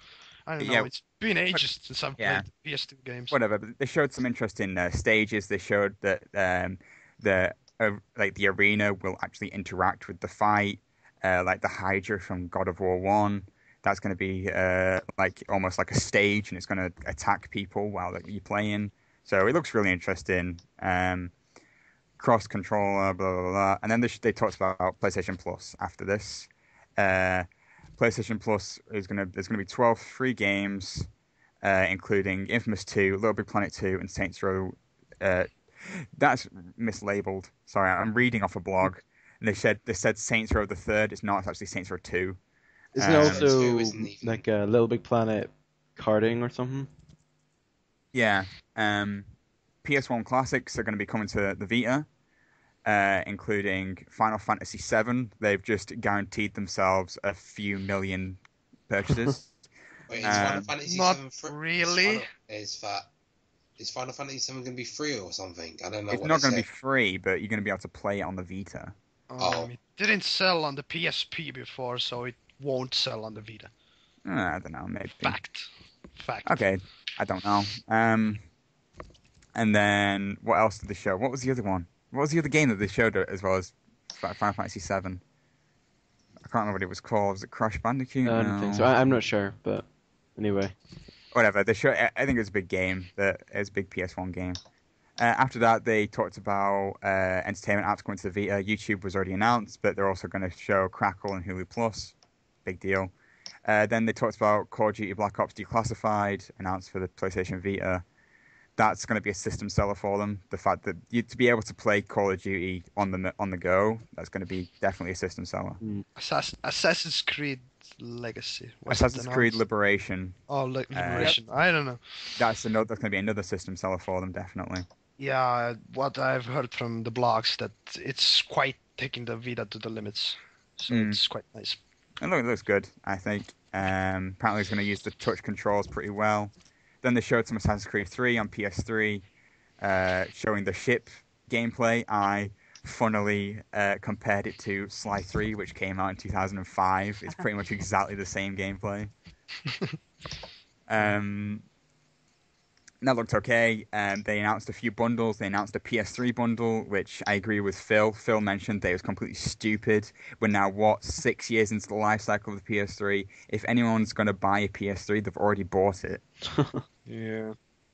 Yeah.
It's been ages since I've
Yeah.
played PS2 games.
Whatever. But they showed some interesting stages. They showed that the arena will actually interact with the fight, like the Hydra from God of War 1. That's going to be almost like a stage, and it's going to attack people while you're playing. So it looks really interesting. Cross controller, blah blah blah. And then they talked about PlayStation Plus after this. PlayStation Plus there's going to be 12 free games, including Infamous 2, Little Big Planet 2, and Saints Row. That's mislabeled. Sorry, I'm reading off a blog, and they said Saints Row the Third. It's not. It's actually Saints Row 2.
Isn't it
Um,
also
Two isn't even-
like a Little Big Planet karting or something?
Yeah. PS1 classics are going to be coming to the Vita, including Final Fantasy VII. They've just guaranteed themselves a few million purchases.
Wait, is Final
Um,
Fantasy
not
VII free?
really.
Is Final Fantasy VII going to be free or something? I don't know.
It's
what
not
they
going to be
said.
free, but you're going to be able to play it on the Vita.
Oh.
It didn't sell on the PSP before, so it won't sell on the Vita.
I don't know, maybe.
Fact.
Okay, I don't know. And then what else did they show? What was the other one? What was the other game that they showed as well as Final Fantasy VII? I can't remember what it was called. Was it Crash Bandicoot?
I don't think so. I'm not sure, but anyway.
Whatever. They show. I think it was a big game. It was a big PS1 game. After that, they talked about entertainment apps coming to the Vita. YouTube was already announced, but they're also going to show Crackle and Hulu Plus. Big deal. Then they talked about Call of Duty Black Ops Declassified, announced for the PlayStation Vita. That's going to be a system seller for them. The fact that to be able to play Call of Duty on the go, that's going to be definitely a system seller.
Assassin's Creed Legacy. Was
Assassin's
it
Creed
announced?
Liberation.
Oh, Liberation. I don't know.
That's going to be another system seller for them, definitely.
Yeah, what I've heard from the blogs that it's quite taking the Vita to the limits. So it's quite nice.
It looks good, I think. Apparently, it's going to use the touch controls pretty well. Then they showed some Assassin's Creed 3 on PS3, showing the ship gameplay. I funnily compared it to Sly 3, which came out in 2005. It's pretty much exactly the same gameplay. That looked okay. They announced a few bundles. They announced a PS3 bundle, which I agree with Phil. Phil mentioned that it was completely stupid. We're now, 6 years into the life cycle of the PS3. If anyone's going to buy a PS3, they've already bought it.
Yeah.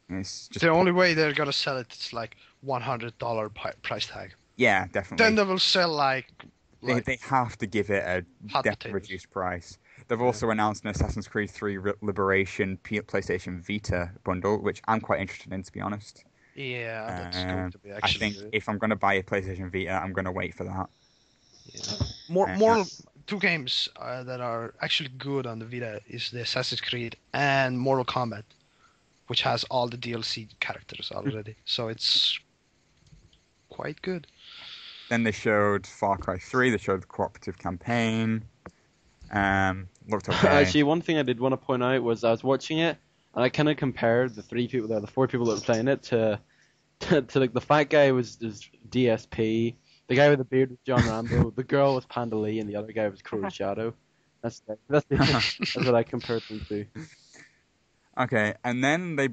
It's just
The only way they're gonna sell it is like $100 price tag.
yeah,
Then
definitely.
they will sell like
They have to give it a
hot
definitely
potatoes.
reduced price. They've
Yeah.
also announced an Assassin's Creed 3 Liberation PlayStation Vita bundle, which I'm quite interested in, to be honest.
Yeah, that's going to be
I
actually
think
good.
if I'm going to buy a PlayStation Vita, I'm going to wait for that.
Yeah. More
Uh,
two games that are actually good on the Vita is the Assassin's Creed and Mortal Kombat, which has all the DLC characters already. So it's quite good.
Then they showed Far Cry 3. They showed the cooperative campaign. Looked okay.
Actually, one thing I did want to point out was I was watching it, and I kind of compared the four people that were playing it to like the fat guy was DSP, the guy with the beard was John Rambo, the girl was Panda Lee, and the other guy was Crow Shadow. That's what I compared them to.
Okay, and then they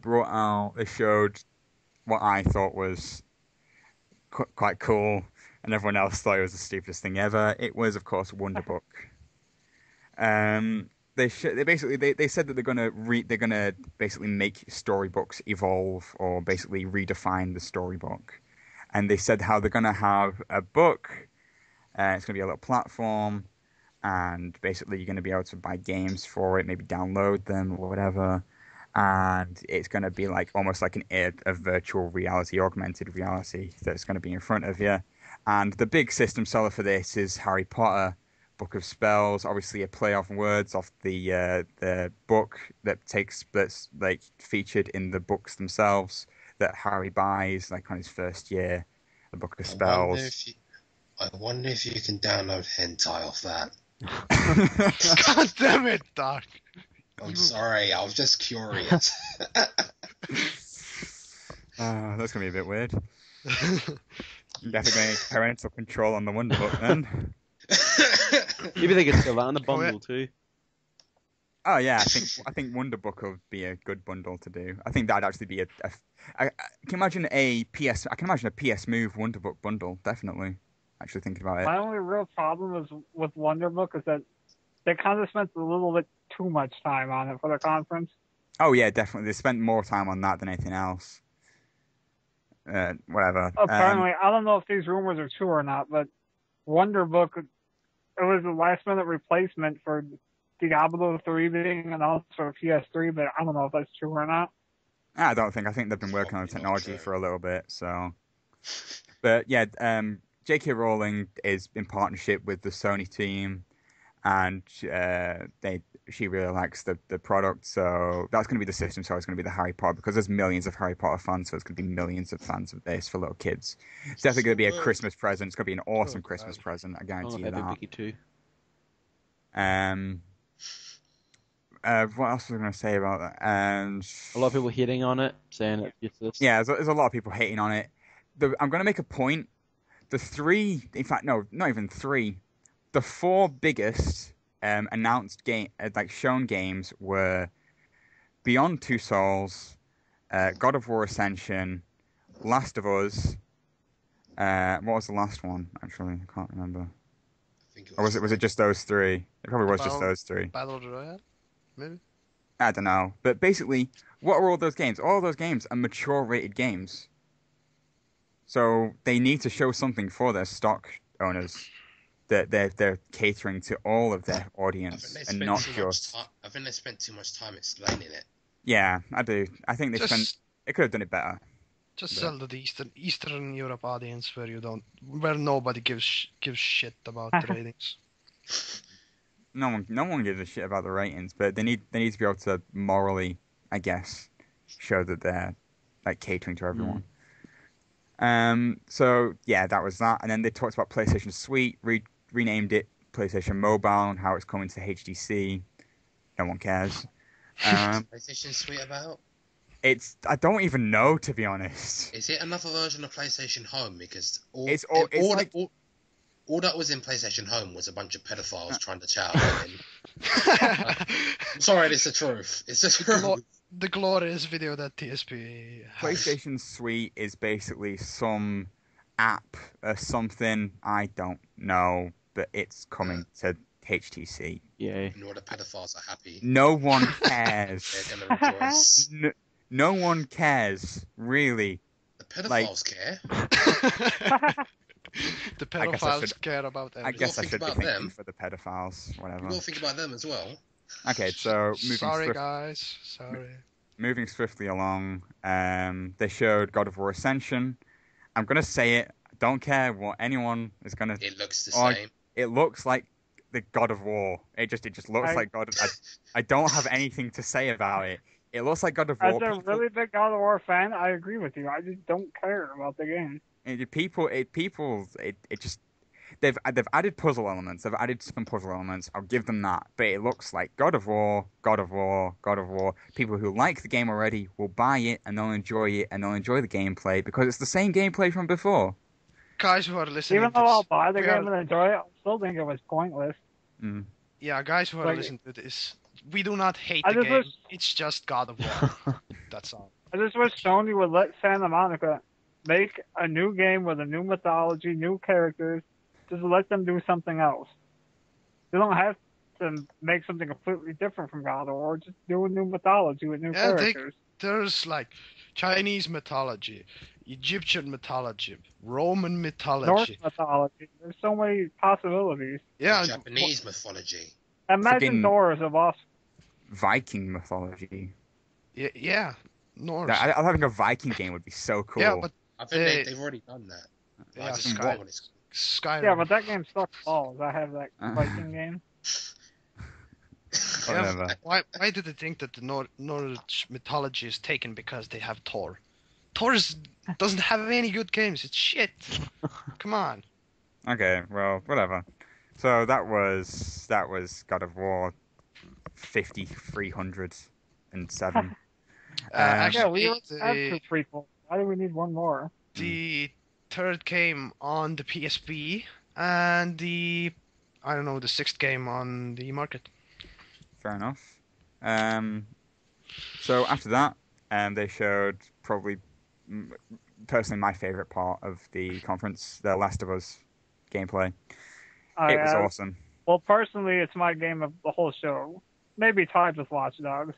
showed what I thought was quite cool, and everyone else thought it was the stupidest thing ever. It was, of course, Wonderbook. They said that they're gonna basically make storybooks evolve or basically redefine the storybook, and they said how they're gonna have a book. It's gonna be a little platform, and basically you're gonna be able to buy games for it, maybe download them or whatever. And it's going to be like almost like a virtual reality, augmented reality that's going to be in front of you. And the big system seller for this is Harry Potter, Book of Spells, obviously a play off words off the book that's like featured in the books themselves that Harry buys like on his first year, the Book of Spells.
I wonder if you can download hentai off that.
God damn it, Dark.
I'm sorry, I was just curious.
That's gonna be a bit weird. Definitely parental control on the Wonderbook then.
Maybe they could sell that in a bundle too.
Oh yeah, I think Wonderbook would be a good bundle to do. I think that'd actually be I can imagine a PS Move Wonderbook bundle, definitely. Actually thinking about it.
My only real problem is with Wonderbook is that they kind of spent a little bit too much time on it for the conference.
Oh yeah, definitely. They spent more time on that than anything else. Whatever.
Apparently, I don't know if these rumors are true or not, but Wonderbook, it was a last-minute replacement for Diablo 3 being announced for PS3, but I don't know if that's true or not.
I don't think. I think they've been working on the technology for a little bit. So, but yeah, J.K. Rowling is in partnership with the Sony team, and she really likes the product. So that's going to be the system. So it's going to be the Harry Potter because there's millions of Harry Potter fans. So it's going to be millions of fans of this for little kids. It's definitely going to be a Christmas present. It's going to be an awesome Christmas present. I guarantee you that.
Too.
What else was I going to say about that?
A lot of people hating on it, saying it's useless.
Yeah, there's a lot of people hating on it. I'm going to make a point. In fact, no, not even three. The four biggest announced shown games were Beyond Two Souls, God of War Ascension, Last of Us. What was the last one? Actually, I can't remember. Or was it just those three? It probably was just those three.
Battle Royale, maybe.
I don't know, but basically, what are all those games? All those games are mature rated games. So they need to show something for their stock owners that they're catering to all of their audience and not just.
I think they spent too much time explaining it.
Yeah, I do. I think they could have done it better.
Just sell to the Eastern Europe audience where nobody gives shit about the ratings.
No one gives a shit about the ratings, but they need to be able to morally, I guess, show that they're like catering to everyone. So yeah, that was that, and then they talked about PlayStation Suite, renamed it PlayStation Mobile, and how it's coming to HTC. No one cares.
PlayStation Suite about?
I don't even know, to be honest.
Is it another version of PlayStation Home? Because all that was in PlayStation Home was a bunch of pedophiles trying to chat. I'm sorry, it's the truth. It's the truth.
The glorious video that TSP has.
PlayStation Suite is basically some app or something. I don't know, but it's coming to HTC.
Yay.
And all the pedophiles are happy.
No one cares.
They're going to rejoice.
no one cares really.
The pedophiles care.
The
I guess I
pedophiles
should-
care about
I
everything.
guess I
think
should be
about
thinking
them.
for the pedophiles,
You
whatever.
got to think about them as well.
Okay, so
Sorry, guys. Sorry.
moving swiftly along, they showed God of War Ascension. I'm gonna say it. I don't care what anyone is gonna.
It looks the
Oh,
same.
It looks like the God of War. It just looks like God. I don't have anything to say about it. It looks like God of
As
War.
a really big God of War fan, I agree with you. I just don't care about the game.
It just they've added puzzle elements. They've added some puzzle elements. I'll give them that. But it looks like God of War, God of War, God of War. People who like the game already will buy it and they'll enjoy it and they'll enjoy the gameplay because it's the same gameplay from before.
Guys who are listening
Even
to
though
this,
I'll buy the
we
game
are-
and enjoy it, I still think it was pointless.
Mm.
yeah, guys who are
Like-
listening to this, we do not hate
I
the
just
game.
wish-
It's just God of War. That's all.
I just wish Sony would let Santa Monica make a new game with a new mythology, new characters. Just let them do something else. They don't have to make something completely different from God of War. Just do a new mythology with new
Yeah,
characters.
There's like Chinese mythology, Egyptian mythology, Roman
Norse
mythology.
mythology. There's so many possibilities.
Yeah,
Japanese mythology.
Imagine
Friggin-
Thor as a boss.
Viking mythology.
yeah, Norse.
I think a Viking game would be so cool.
Yeah, but
I think
Hey.
they've already done that.
yeah,
I just
Sky-
forgot what it's
Skyrim.
Yeah, but that game sucks balls. I have that
Uh.
Viking game.
Yeah,
Whatever.
why did they think that the Norse mythology is taken because they have Thor? Thor doesn't have any good games. It's shit. Come on.
Okay, well, whatever. So that was God of War 5307.
Actually,
Yeah, we already have
the,
two prequels. Why do we need one more?
the third came on the PSP, and the sixth game on the market.
Fair enough. So after that, they showed probably personally my favorite part of the conference, The Last of Us gameplay. It was awesome.
Well, personally, it's my game of the whole show. Maybe tied with Watch Dogs.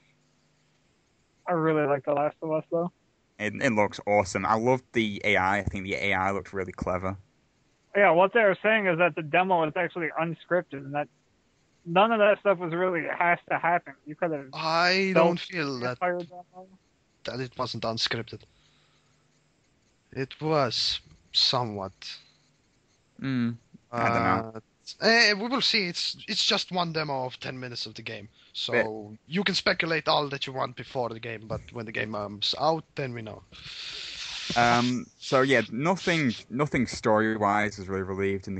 I really like The Last of Us, though.
It looks awesome. I loved the AI. I think the AI looked really clever.
Yeah, what they were saying is that the demo is actually unscripted, and that none of that stuff was really has to happen. You could have
I don't feel that
entire demo.
it wasn't unscripted. It was somewhat.
I don't know.
We will see. It's just one demo of 10 minutes of the game, so you can speculate all that you want before the game, but when the game comes out, then we know.
So yeah, nothing story-wise was really relieved in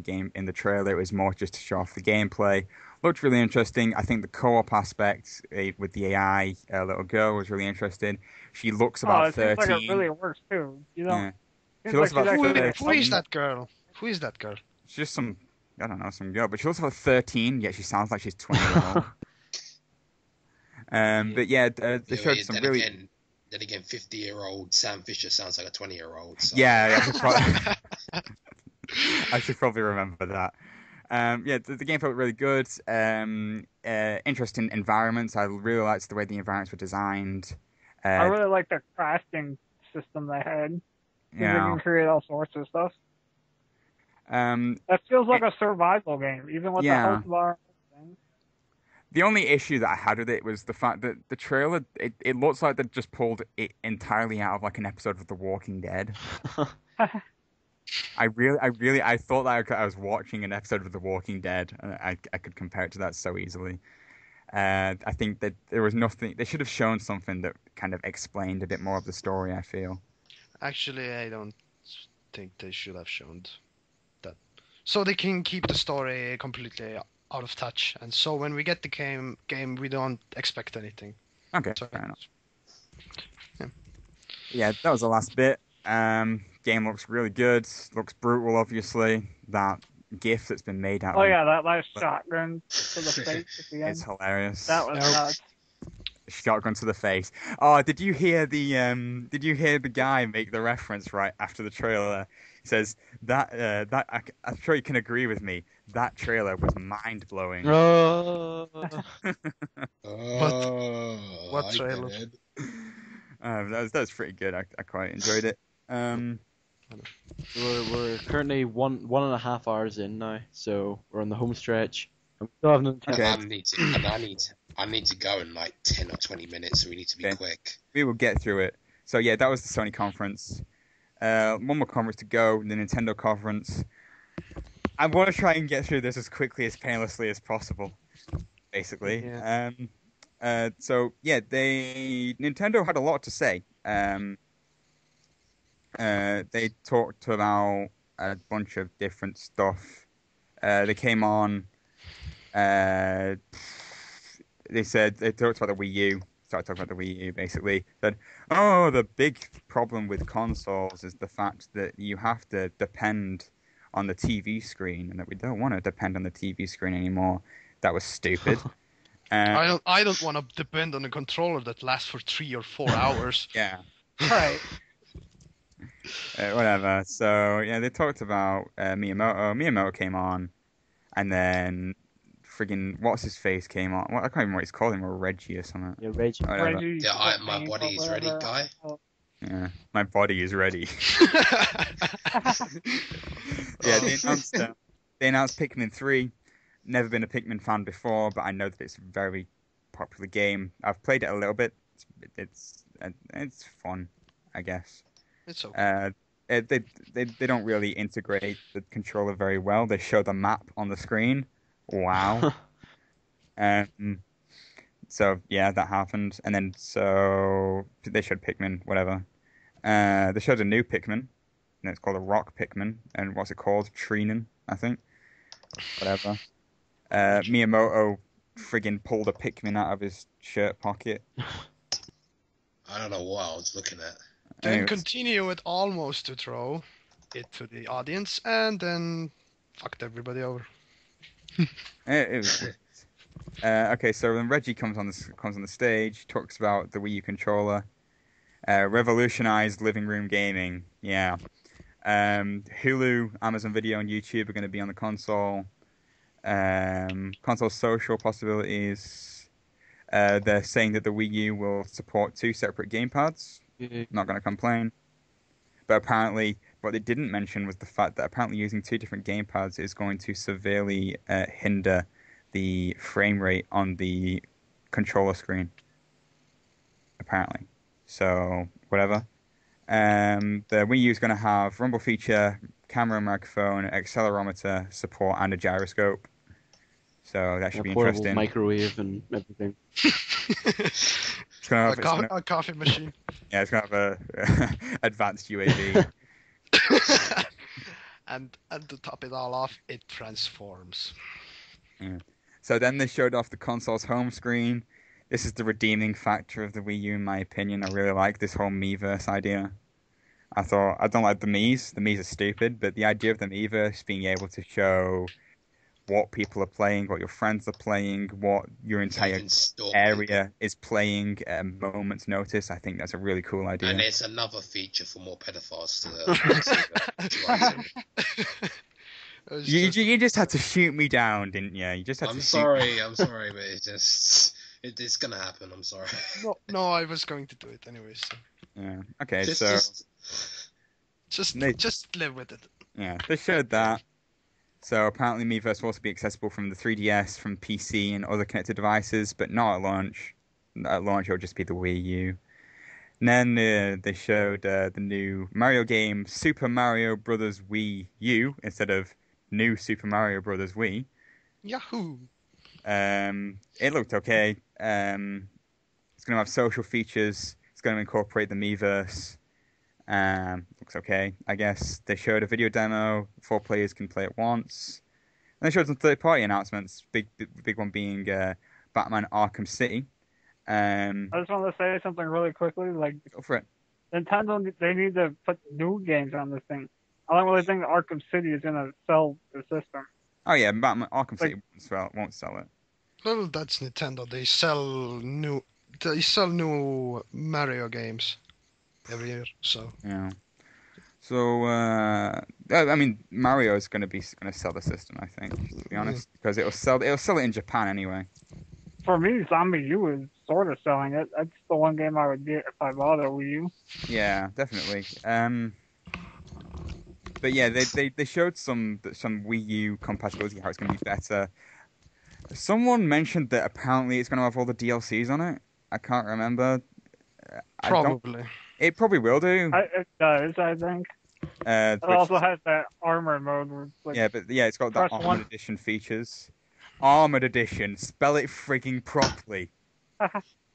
the trailer. It was more just to show off the gameplay. Looked really interesting. I think the co-op aspect with the AI little girl was really interesting. She looks about
it seems
13.
like it really works too. You know,
Yeah.
seems
She looks
like she's
about
actually
13.
Who is that girl? Who is that girl?
She's just some, I don't know, some girl, but she looks about 13. Yet she sounds like she's 20 years old. But yeah, they showed some
then
really.
Then again, 50-year-old Sam Fisher sounds like a 20-year-old. So.
Yeah, I should probably remember that. Yeah, the game felt really good. Interesting environments. I really liked the way the environments were designed.
I really like the crafting system they had. You can create all sorts of stuff. That feels like a survival game, even with the health bar.
The only issue that I had with it was the fact that the trailer, it looks like they just pulled it entirely out of like an episode of The Walking Dead. I thought that I was watching an episode of The Walking Dead, and I could compare it to that so easily. I think that there was nothing. They should have shown something that kind of explained a bit more of the story, I feel.
Actually, I don't think they should have shown that. So they can keep the story completely out of touch, and so when we get the game, we don't expect anything.
Okay,
So,
fair enough. Yeah, that was the last bit. Game looks really good. Looks brutal, obviously. That GIF that's been made out
Oh
of
yeah, that last shotgun to the face at the end.
it's hilarious.
That was nuts.
Shotgun to the face. Oh, did you hear the guy make the reference right after the trailer? He says I'm sure you can agree with me. That trailer was mind blowing.
Oh,
What
I
trailer?
get it.
That was pretty good. I quite enjoyed it.
We're currently one and a half hours in now, so we're on the home stretch. And we still haven't.
Okay.
I need to go in like 10 or 20 minutes, so we need to be
Okay.
quick.
We will get through it. So yeah, that was the Sony conference. One more conference to go, the Nintendo conference. I want to try and get through this as quickly as painlessly as possible, basically.
Yeah.
So yeah, Nintendo had a lot to say. They talked about a bunch of different stuff. They came on. They talked about the Wii U. Started talking about the Wii U, basically. Said, oh, the big problem with consoles is the fact that you have to depend on the TV screen, and that we don't want to depend on the TV screen anymore. That was stupid.
I don't want to depend on a controller that lasts for 3 or 4 hours.
Yeah.
Right.
Whatever. So yeah, they talked about Miyamoto. Miyamoto came on, and then friggin' what's his face came on. Well, I can't remember what he's called him, or Reggie or something.
Yeah, Reggie.
Whatever.
Reggie,
Yeah, my body is ready,
whatever.
guy.
Yeah, my body is ready. Yeah, they announced Pikmin 3. Never been a Pikmin fan before, but I know that it's a very popular game. I've played it a little bit. It's fun, I guess.
It's okay.
They don't really integrate the controller very well. They show the map on the screen. Wow. So yeah, that happened, and then so they showed Pikmin, whatever. They showed a new Pikmin, and it's called a Rock Pikmin, and what's it called? Treenan, I think. Whatever. Miyamoto friggin' pulled a Pikmin out of his shirt pocket.
I don't know what I was looking at.
Then
Anyways.
continue with almost to throw it to the audience, and then fucked everybody over.
It was. Okay, so then Reggie comes on the stage, talks about the Wii U controller, revolutionized living room gaming. Yeah. Hulu, Amazon Video, and YouTube are going to be on the console. Console social possibilities. They're saying that the Wii U will support 2 separate gamepads.
Yeah.
Not going to complain. But apparently, what they didn't mention was the fact that apparently using 2 different gamepads is going to severely hinder the frame rate on the controller screen. Apparently. So, whatever. The Wii U is going to have rumble feature, camera, microphone, accelerometer support, and a gyroscope. So that should be
portable
interesting.
microwave and everything.
It's gonna have,
A coffee machine.
yeah, it's going to have a advanced UAV.
And to top it all off, it transforms.
Yeah. So then they showed off the console's home screen. This is the redeeming factor of the Wii U, in my opinion. I really like this whole Miiverse idea. I don't like the Miis. The Miis are stupid, but the idea of the Miiverse being able to show what people are playing, what your friends are playing, what your entire area is playing at a moment's notice, I think that's a really cool idea.
And it's another feature for more pedophiles to
You just had to shoot me down, didn't you? You just had to
I'm sorry, but it's gonna happen. I'm sorry.
No, I was going to do it anyway. So.
Yeah. Okay.
Just live with it.
Yeah, they showed that. So apparently Miiverse will also be accessible from the 3DS, from PC, and other connected devices, but not at launch. At launch, it'll just be the Wii U. And then they showed the new Mario game, Super Mario Brothers Wii U, instead of New Super Mario Brothers Wii.
Yahoo!
It looked okay. It's going to have social features. It's going to incorporate the Miiverse. Looks okay, I guess. They showed a video demo. 4 players can play at once. And they showed some third-party announcements. Big one being Batman Arkham City.
I just want to say something really quickly. Like,
Go for it.
Nintendo, they need to put new games on this thing. I don't really think Arkham City is gonna sell the system.
Oh yeah, Batman Arkham City won't sell it.
Well, that's Nintendo. They sell new Mario games every year. So
Yeah. So I mean, Mario is going to sell the system, I think, to be honest, because it'll sell it in Japan anyway.
For me, Zombie U is sort of selling it. That's the one game I would get if I bought a Wii U.
Yeah, definitely. But yeah, they showed some Wii U compatibility, how it's going to be better. Someone mentioned that apparently it's going to have all the DLCs on it. I can't remember.
Probably.
It probably will do.
It does, I think. It also has that armor mode. Where it's like,
yeah, but yeah, it's got that
press
Armored
one.
Edition features. Armored Edition. Spell it frigging properly.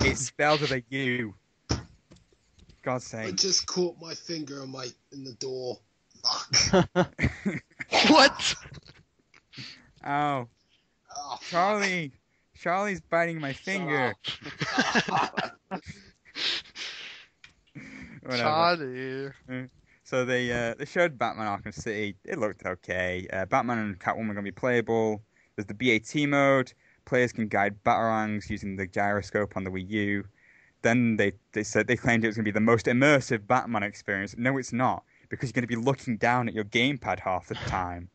It's spelled with a U. God's
I
sake.
just caught my finger in the door. Fuck.
What?
Ow.
Oh,
Charlie's biting my finger. Whatever.
Charlie.
So they showed Batman Arkham City. It looked okay. Batman and Catwoman are going to be playable. There's the BAT mode. Players can guide Batarangs using the gyroscope on the Wii U. Then they claimed it was going to be the most immersive Batman experience. No, it's not, because you're going to be looking down at your gamepad half the time.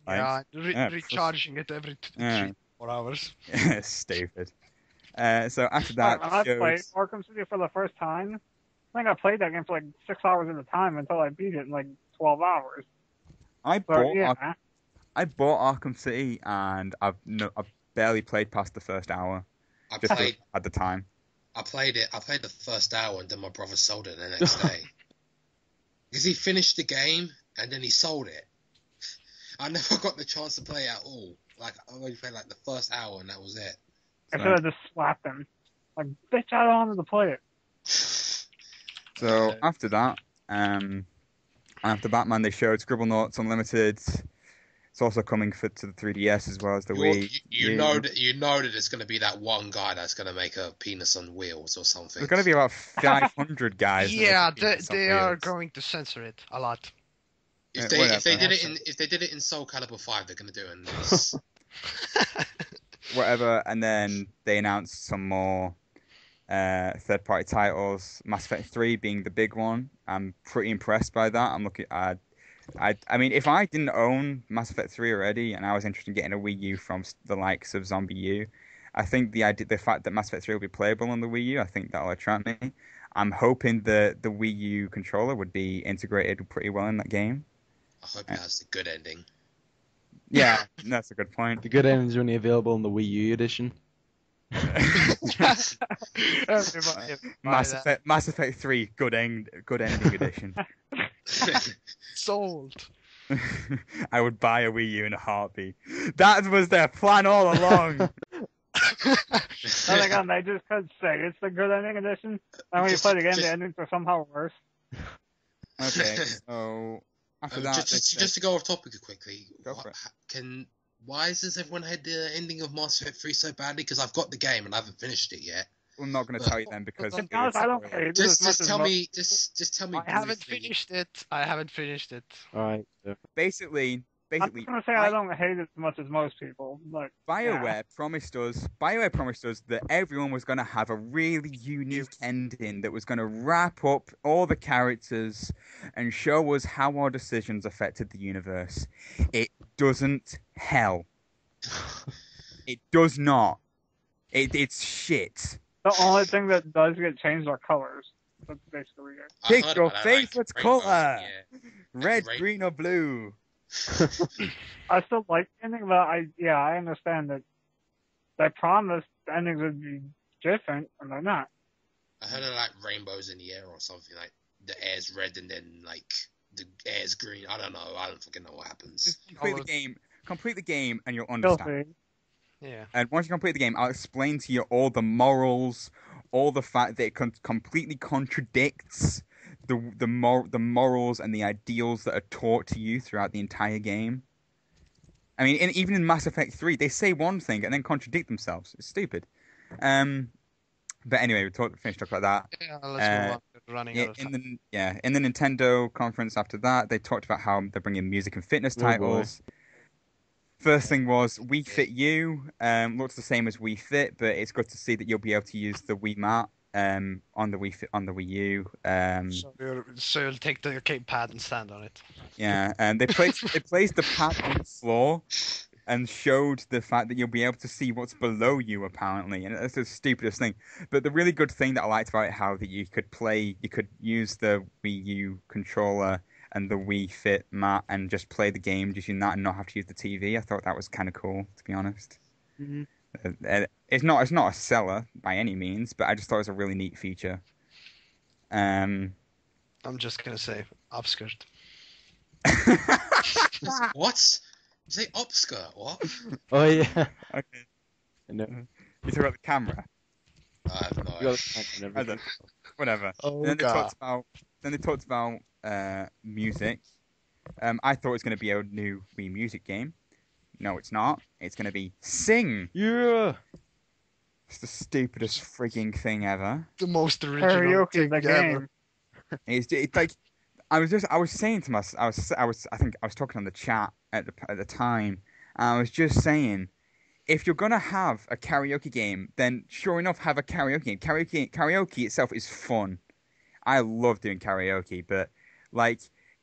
Yeah,
Yeah,
recharging it every
Yeah.
3-4 hours.
Stupid. So after that,
when I played
shows...
Arkham City for the first time, I think I played that game for like 6 hours at a time until I beat it in like 12 hours.
I
But
bought
yeah,
I bought Arkham City, and I've barely played past the first hour.
I
Just
played
at the time.
I played the first hour, and then my brother sold it the next day. Because he finished the game, and then he sold it. I never got the chance to play it at all. Like, I only played like the first hour, and that was it.
I should have just slapped him. Like, bitch, I don't want to play it.
So after that, after Batman, they showed Scribblenauts Unlimited. It's also coming to the 3DS as well as the Wii.
You know that it's going to be that one guy that's going to make a penis on wheels or something.
There's going to be about 500 guys.
Yeah,
that make
they are going to censor it a lot.
If
whatever.
they did it in Soul Calibur 5, they're going to do it in this.
Whatever, and then they announced some more third-party titles. Mass Effect 3 being the big one. I'm pretty impressed by that. I'm looking at... I mean, if I didn't own Mass Effect 3 already, and I was interested in getting a Wii U from the likes of Zombie U, I think the fact that Mass Effect 3 will be playable on the Wii U, I think that'll attract me. I'm hoping that the Wii U controller would be integrated pretty well in that game.
I hope it has a good ending.
Yeah, that's a good point.
The good ending is only available in the Wii U edition.
Mass Effect 3, good ending edition.
Sold.
I would buy a Wii U in a heartbeat. That was their plan all along.
Oh my god, they just could say it's the good ending edition. And when you play the game, the endings are somehow worse.
Okay, so after that,
just to go off topic quickly,
Go for it.
why has everyone had the ending of Mass Effect 3 so badly? Because I've got the game and I haven't finished it yet.
I'm not going to tell you then because
To be honest, I don't hate it as much
Just
as
tell
most.
me. Just tell me.
I haven't
briefly.
finished it. I haven't finished it.
Alright.
basically,
I'm just gonna say I don't hate it as much as most people. But
BioWare promised us that everyone was going to have a really unique ending that was going to wrap up all the characters and show us how our decisions affected the universe. It doesn't. Hell. It does not. It's shit.
the only thing that does get changed are colors. That's basically it.
I
Pick
heard
your
about that, like,
favorite
rainbows,
colour.
yeah.
Red,
Right.
green, or blue.
I still like the ending, but I understand that they promised the endings would be different, and they're not.
I heard of like rainbows in the air or something. Like the air's red and then like the air's green. I don't know. I don't fucking know what happens.
Just complete the game, and you'll
You'll
understand.
see.
Yeah.
And once you complete the game, I'll explain to you all the morals, all the fact that it completely contradicts the morals and the ideals that are taught to you throughout the entire game. I mean, even in Mass Effect 3, they say one thing and then contradict themselves. It's stupid. But anyway, we finished talking about that.
Yeah, let's move on. We're running out of time.
In the Nintendo conference after that, they talked about how they're bringing music and fitness titles. First thing was Wii Fit U. Looks the same as Wii Fit, but it's good to see that you'll be able to use the Wii Mat on the Wii U.
So you'll take the arcade pad and stand on it.
Yeah, and they placed the pad on the floor and showed the fact that you'll be able to see what's below you apparently, and that's the stupidest thing. But the really good thing that I liked about it, how that you could use the Wii U controller and the Wii Fit mat and just play the game using that and not have to use the TV. I thought that was kind of cool, to be honest.
Mm-hmm.
It's not a seller by any means, but I just thought it was a really neat feature.
I'm just gonna say upskirt.
What? You say upskirt? What?
Oh yeah.
Okay.
No.
You talk about the camera.
I have no
You
idea.
got the and
I
everything.
don't- Whatever.
Oh
And then
god.
they talked about music. I thought it was going to be a new Wii music game. No, it's not. It's going to be Sing.
Yeah.
It's the stupidest frigging thing ever.
The most original
Karaoke
thing
the
ever.
game.
It's like I was saying to myself, I think I was talking on the chat at the time, and I was just saying, if you're gonna have a karaoke game, then sure enough, have a karaoke game. Karaoke itself is fun. I love doing karaoke, but like,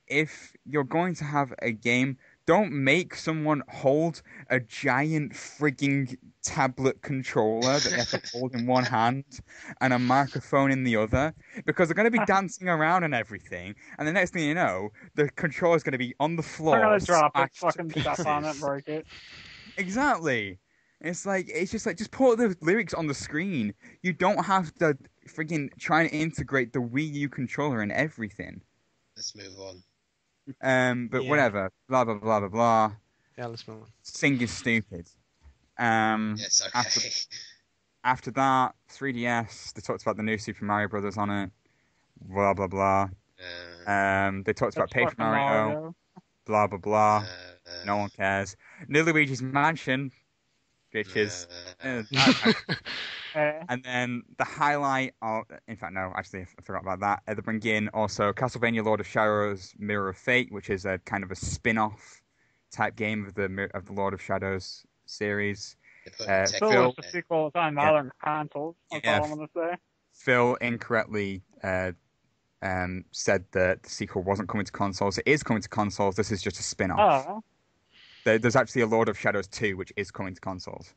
if you're going to have a game, don't make someone hold a giant frigging tablet controller that they have to hold in one hand and a microphone in the other, because they're going to be dancing around and everything, and the next thing you know, the controller's going to be on the floor.
They're gonna drop it,
smashed to
fucking step on it,
pieces.
break it.
Exactly. It's just like, just put the lyrics on the screen. You don't have to friggin' try and integrate the Wii U controller and everything.
Let's move on.
But
Yeah.
whatever. Blah blah blah blah blah.
Yeah, let's move on.
Sing is stupid.
Yes, okay.
After that, 3DS. They talked about the new Super Mario Brothers on it. Blah blah blah. They talked about
That's
Paper
fucking
Mario. Blah blah blah.
uh,
No one cares. New Luigi's Mansion, bitches.
Eh.
And then the highlight of, in fact, no, actually, I forgot about that. They bring in also Castlevania Lord of Shadows Mirror of Fate, which is a kind of a spin-off type game of the Lord of Shadows series.
they put
Uh,
Tekken
Still
Phil-
wish the sequel was on modern consoles. That's
Yeah.
all I'm gonna say.
Phil incorrectly said that the sequel wasn't coming to consoles. It is coming to consoles. This is just a spin-off.
Oh,
There's actually a Lord of Shadows 2, which is coming to consoles.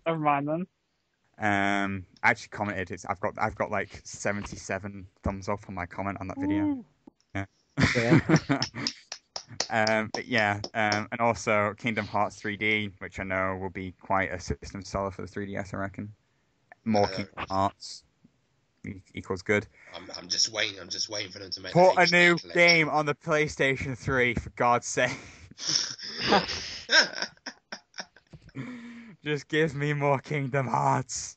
never mind then.
I actually commented. I've got like 77 thumbs up on my comment on that video. But yeah, and also Kingdom Hearts 3D, which I know will be quite a system seller for the 3DS, I reckon. More Kingdom Hearts equals good.
I'm just waiting. I'm just waiting for them to make.
Put
the
a
HD
new
collection.
game on the PlayStation 3, for God's sake. Just give me more Kingdom Hearts.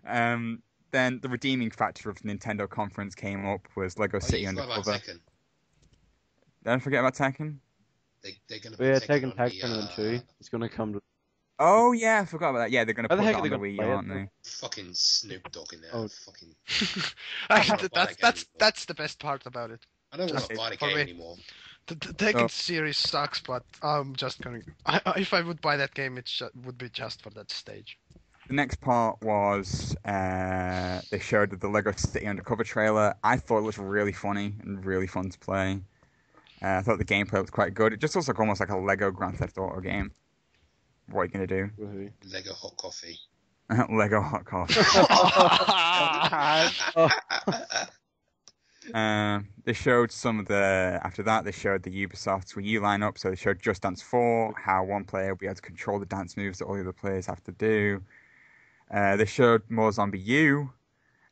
Then the redeeming factor of the Nintendo conference came up was Lego
Oh,
City
you forgot about
Undercover.
Tekken.
Don't forget about Tekken.
They're gonna
But
put
yeah,
Tekken
Tekken
on
Tag
the,
Tournament 2. It's gonna come to.
Oh yeah, I forgot about that. Yeah, they're gonna
How
put
the heck
that
are
on
they
the
gonna
Wii
play
U,
it,
aren't they?
fucking Snoop Dogg in there.
Oh.
Fucking.
Actually,
buy that game
that's the best part about it.
I don't want
Just
to buy the
for
game
me.
anymore.
The Tekken
Oh.
series sucks, but I'm just gonna. If I would buy that game, it would be just for that stage.
The next part was they showed the Lego City Undercover trailer. I thought it was really funny and really fun to play. I thought the gameplay was quite good. It just looks like almost like a Lego Grand Theft Auto game. What are you gonna do?
Woohoo.
Lego hot coffee.
Lego Hot Coffee. They showed some of the. After that, they showed the Ubisoft's Wii U lineup. So they showed Just Dance 4, how one player will be able to control the dance moves that all the other players have to do. They showed more Zombie U,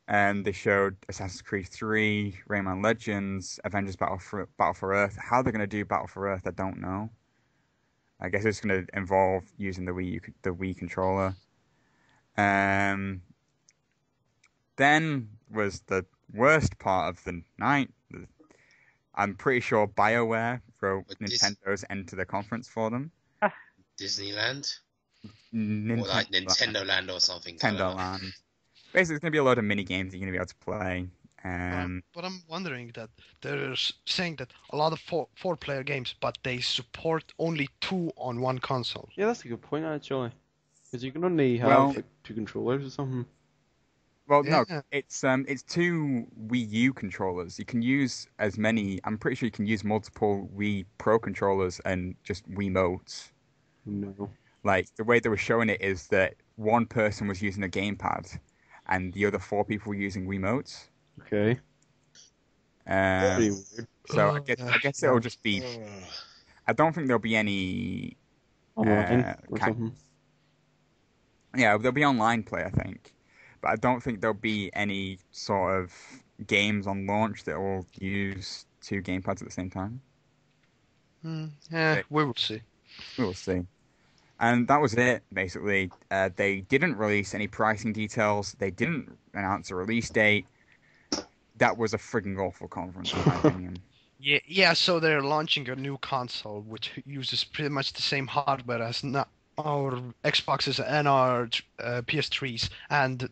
and they showed Assassin's Creed 3, Rayman Legends, Avengers Battle for Earth. How they're going to do Battle for Earth, I don't know. I guess it's going to involve using the Wii controller. Then was the worst part of the night. I'm pretty sure BioWare wrote
But this-
Nintendo's Enter the Conference for them.
Disneyland?
Nintendo
Or like Nintendo Land or something. I don't know.
Land. Basically, there's going to be a load of mini games that you're going to be able to play.
But I'm wondering that they're saying that a lot of four-player games, but they support only 2 on one console.
Yeah, that's a good point actually. Because you can only have
Well-
like 2 controllers or something.
Well, no,
Yeah.
it's 2 Wii U controllers. You can use as many. I'm pretty sure you can use multiple Wii Pro controllers and just Wiimotes.
No.
Like, the way they were showing it is that one person was using a gamepad, and the other 4 people were using Wiimotes.
Okay. Pretty
Um,
weird.
so I guess it'll just be.
Ugh.
I don't think there'll be any.
Online or
Kind,
something.
yeah, there'll be online play, I think, but I don't think there'll be any sort of games on launch that will use 2 gamepads at the same time.
Yeah, we will see.
We will see. And that was it, basically. They didn't release any pricing details. They didn't announce a release date. That was a frigging awful conference, in my opinion.
Yeah. So they're launching a new console which uses pretty much the same hardware as our Xboxes and our PS3s, and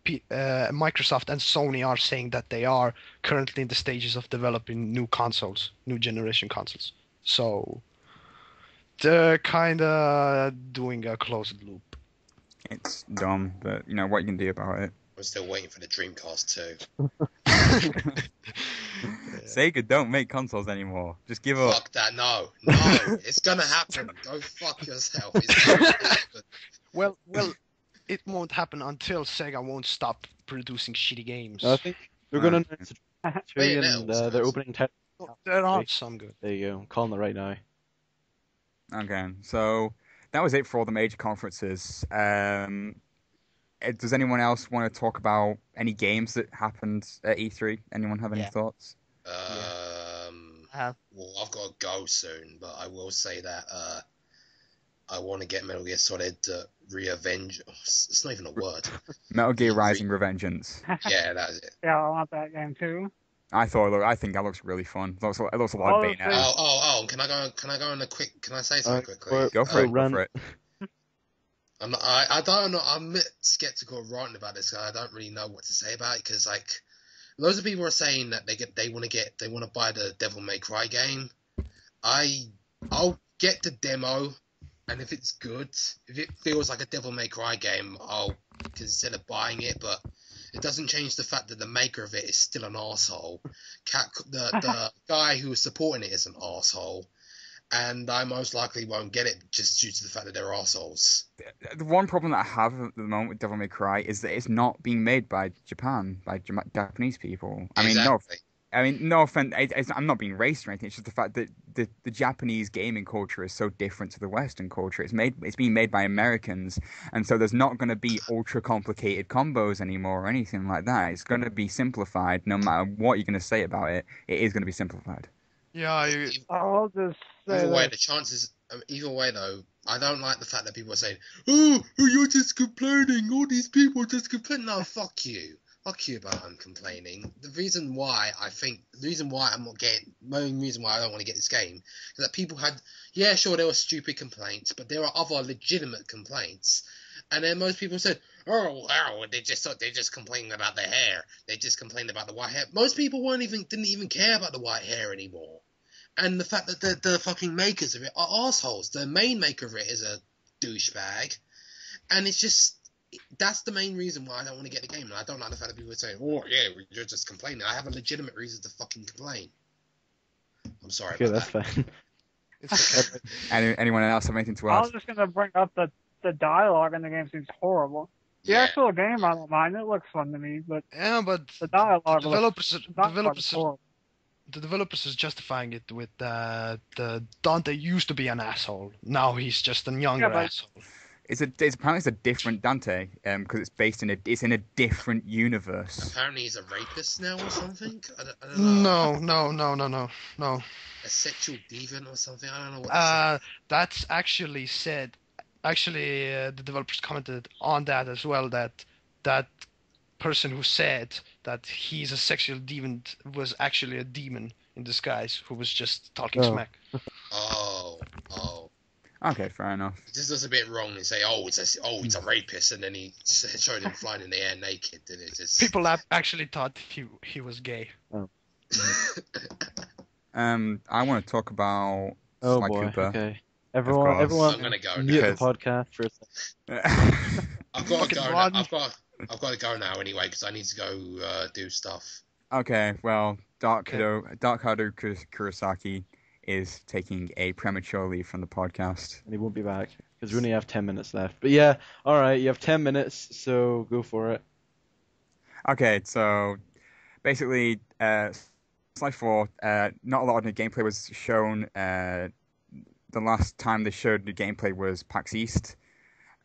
Microsoft and Sony are saying that they are currently in the stages of developing new consoles, new generation consoles. So they're kind of doing a closed loop.
It's dumb, but what you can do about it.
I'm still waiting for the Dreamcast too.
Sega don't make consoles anymore. Just give up.
Fuck that, no. It's gonna happen. Go fuck yourself. It's gonna happen.
Well, it won't happen until Sega won't stop producing shitty games.
I think they're going to announce
Wait,
it
no,
and their opening title.
There are some good.
There you go. I'm calling it right now.
Okay, so that was it for all the major conferences. Does anyone else want to talk about any games that happened at E3? Anyone have any thoughts?
Well, I've got to go soon, but I will say that I want to get Metal Gear Solid Revenge. It's not even a word.
Metal Gear Rising Revengeance.
Yeah, that's it.
Yeah, I want that game too.
I think that looks really fun. It looks a lot of
Oh,
Bayonetta.
Oh! Can I go on a quick? Can I say something quickly?
Go for it. Go for it.
I don't know. I'm a bit skeptical of writing about this because I don't really know what to say about it. Because like, loads of people are saying that they want to buy the Devil May Cry game. I'll get the demo, and if it's good, if it feels like a Devil May Cry game, I'll consider buying it. But it doesn't change the fact that the maker of it is still an arsehole. The guy who was supporting it is an arsehole. And I most likely won't get it just due to the fact that they're assholes.
The one problem that I have at the moment with Devil May Cry is that it's not being made by Japan, by Japanese people.
Exactly.
No offense. I'm not being racist or anything. It's just the fact that the Japanese gaming culture is so different to the Western culture. It's being made by Americans, and so there's not going to be ultra complicated combos anymore or anything like that. It's going to be simplified. No matter what you're going to say about it, it is going to be simplified.
Yeah,
I'll just say
Either way,
that.
the chances. Either way, though, I don't like the fact that people are saying, "Oh, you're just complaining. All these people are just complaining." No, fuck you. Fuck you about I'm complaining. The reason why I'm not getting, the main reason why I don't want to get this game is that people had, yeah, sure, there were stupid complaints, but there are other legitimate complaints. And then most people said, oh, they just complaining about the hair. They just complained about the white hair. Most people didn't even care about the white hair anymore. And the fact that the fucking makers of it are assholes. The main maker of it is a douchebag. And it's just, that's the main reason why I don't want to get the game. And I don't like the fact that people are saying, oh, yeah, you're just complaining. I have a legitimate reason to fucking complain. I'm sorry
Okay,
about
that's
that.
fine.
it's okay.
Anyone else have anything to
I
add?
was just gonna bring up that the dialogue in the game seems horrible. The
Yeah.
actual game, I don't mind. It looks fun to me, but
Yeah, but
the dialogue
the developers is justifying it with the Dante used to be an asshole. Now he's just a younger
but-
asshole.
It's apparently it's a different Dante, because it's in a different universe.
Apparently he's a rapist now or something. I don't know.
No.
A sexual deviant or something. I don't know what to say.
That's actually said. Actually, the developers commented on that as well. That person who said that he's a sexual deviant was actually a demon in disguise who was just talking smack.
Oh.
Okay, fair enough.
It just does a bit wrong and say, it's a rapist, and then he showed him flying in the air naked, and it just...
People actually thought he was gay.
I want to talk about
Oh
Sly
boy.
Cooper.
Okay.
course.
Everyone,
I'm gonna go
mute
now.
the podcast for a second.
I've got to
Fucking
go
run.
now. I've got to go now anyway, because I need to go do stuff.
Okay, well, Dark Hadoukurosaki is taking a premature leave from the podcast.
And he won't be back because we only have 10 minutes left. But yeah, all right, you have 10 minutes, so go for it.
Okay, so basically, Slide 4, not a lot of new gameplay was shown. The last time they showed new gameplay was PAX East.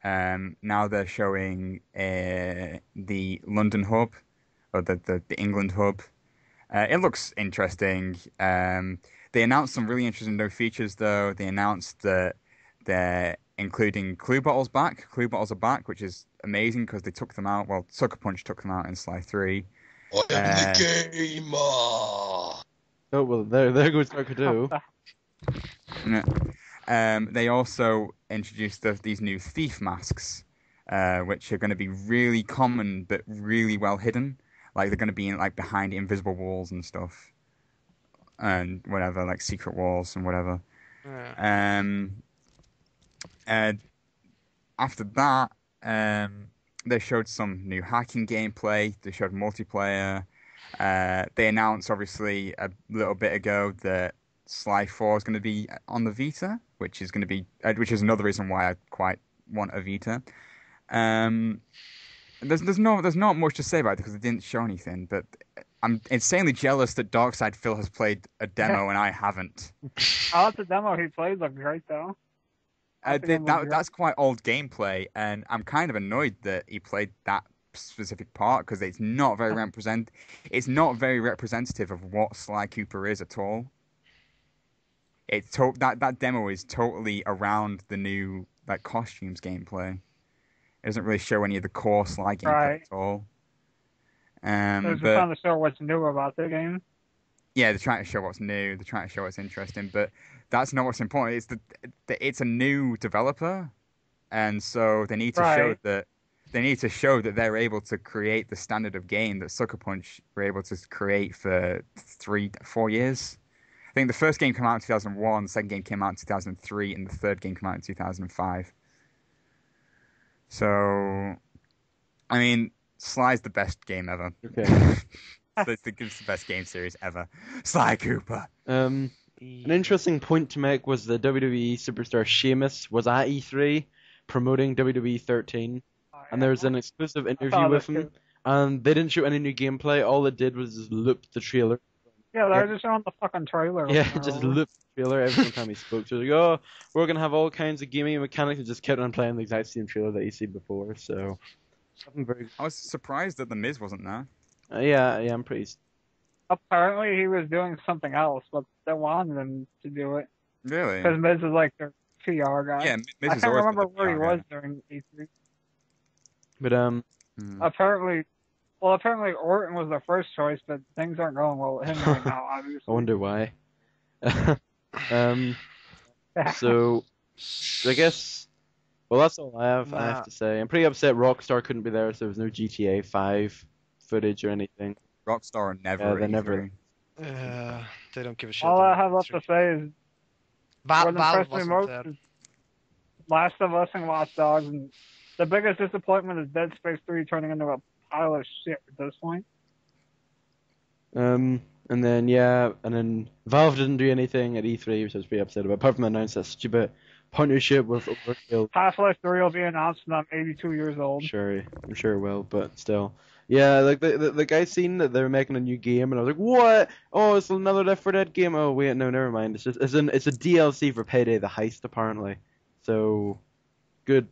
Now they're showing the London hub, or the England hub. It looks interesting. They announced some really interesting new features, though. They announced that they're including clue bottles back. Clue bottles are back, which is amazing because they took them out. Well, Sucker Punch took them out in Sly 3.
I am the gamer.
Oh well, there goes DarkHadou.
They also introduced these new thief masks, which are going to be really common but really well hidden. Like they're going to be in, like behind invisible walls and stuff, and whatever, like secret walls and whatever. After that, they showed some new hacking gameplay. They showed multiplayer. They announced, obviously, a little bit ago that Sly 4 is going to be on the Vita, which is another reason why I quite want a Vita. There's not much to say about it because they didn't show anything, but I'm insanely jealous that Darkside Phil has played a demo and I haven't.
I thought the demo he played looked great though.
That's quite old gameplay, and I'm kind of annoyed that he played that specific part because it's not very representative of what Sly Cooper is at all. That demo is totally around the new like costumes gameplay. It doesn't really show any of the core Sly gameplay at all.
They're just trying to show what's new about the game.
Yeah, they're trying to show what's new. They're trying to show what's interesting, but that's not what's important. It's a new developer, and so they need to show that they're able to create the standard of game that Sucker Punch were able to create for 3-4 years. I think the first game came out in 2001, the second game came out in 2003, and the third game came out in 2005. So, I mean, Sly's the best game ever.
Okay.
It's the best game series ever. Sly Cooper.
An interesting point to make was the WWE superstar Sheamus was at E3 promoting WWE 13, and there was an exclusive interview with him, and they didn't show any new gameplay. All it did was just loop the trailer.
Yeah, they were just showing the fucking trailer.
Yeah, just loop the trailer every time he spoke. So like, oh, we're gonna have all kinds of gaming mechanics, and just kept on playing the exact same trailer that you seen before. So,
I was surprised that The Miz wasn't there.
Yeah, I'm pretty.
Apparently, he was doing something else, but they wanted him to do it.
Really?
Because Miz is like their PR guy.
Yeah, Miz
I
is
can't
always
remember
the
where he
PR
was
guy.
during E3.
But
Apparently Orton was their first choice, but things aren't going well with him right now, obviously.
I wonder why. So I guess. Well, that's all I have to say. I'm pretty upset Rockstar couldn't be there, so there was no GTA 5 footage or anything.
Rockstar are never.
Yeah, they're never.
They don't give a shit.
All I have left to say is what
Valve
impressed me
wasn't
most
there.
is Last of Us and Watch Dogs, and the biggest disappointment is Dead Space 3 turning into a pile of shit at this point.
And then Valve didn't do anything at E3, which I was pretty upset about. Apart from announcing that stupid partnership with Overkill.
Half-Life 3 will be announced when I'm 82 years old.
Sure, I'm sure it will, but still. Yeah, like the guy seen that they're making a new game, and I was like, what? Oh, it's another Left 4 Dead game. Oh wait, no, never mind. It's a DLC for Payday the Heist apparently. So good.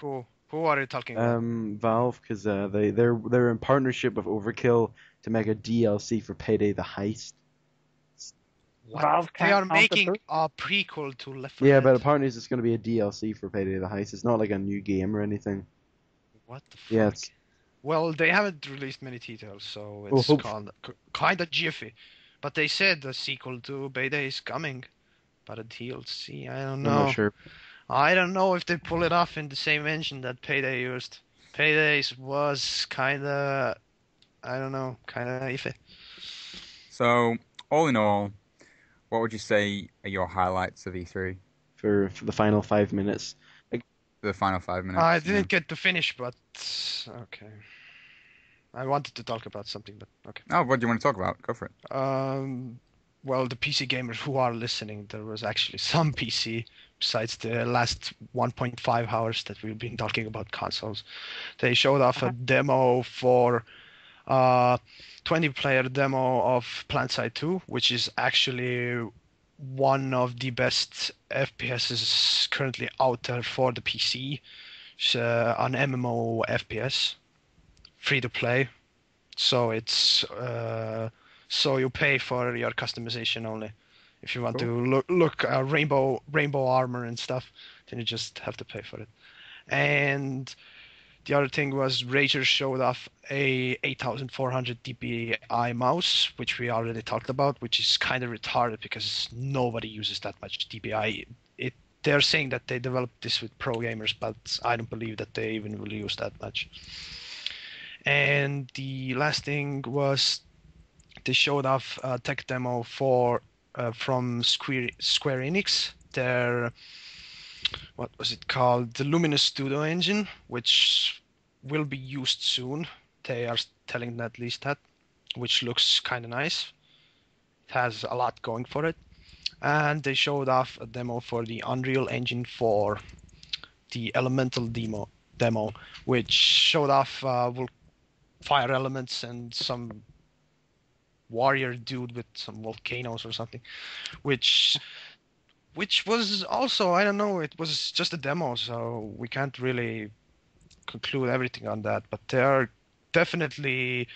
Who are you talking about?
Valve, because they're in partnership with Overkill to make a DLC for Payday the Heist.
Valve
They are
can't
making a prequel to Left 4
Yeah,
Dead.
but apparently it's just going to be a DLC for Payday the Heist. It's not like a new game or anything.
What the fuck?
Yeah,
Well, they haven't released many details, so
Well,
it's kind of jiffy. But they said the sequel to Payday is coming, but a DLC, I don't
I'm
know.
not sure.
I don't know if they pull it off in the same engine that Payday used. Payday's was kind of, I don't know, kind of iffy.
So, all in all, what would you say are your highlights of E3?
For the final 5 minutes.
The final 5 minutes.
I didn't get to finish, but okay. I wanted to talk about something, but okay.
Oh, what do you want to talk about? Go for it.
well, the PC gamers who are listening, there was actually some PC besides the last 1.5 hours that we've been talking about consoles. They showed off a demo for 20-player demo of PlanetSide 2, which is actually one of the best FPSs currently out there for the PC. It's an MMO FPS, free to play. So it's so you pay for your customization only. If you want to look rainbow armor and stuff, then you just have to pay for it. And the other thing was Razer showed off a 8400 dpi mouse, which we already talked about, which is kind of retarded because nobody uses that much dpi. They're saying that they developed this with pro gamers, but I don't believe that they even will use that much. And the last thing was they showed off a tech demo for from Square Enix. Their, what was it called? The Luminous Studio engine, which will be used soon. They are telling at least that, which looks kind of nice. It has a lot going for it. And they showed off a demo for the Unreal Engine 4, the Elemental demo, which showed off fire elements and some warrior dude with some volcanoes or something, which was also, I don't know, it was just a demo, so we can't really conclude everything on that, but they are definitely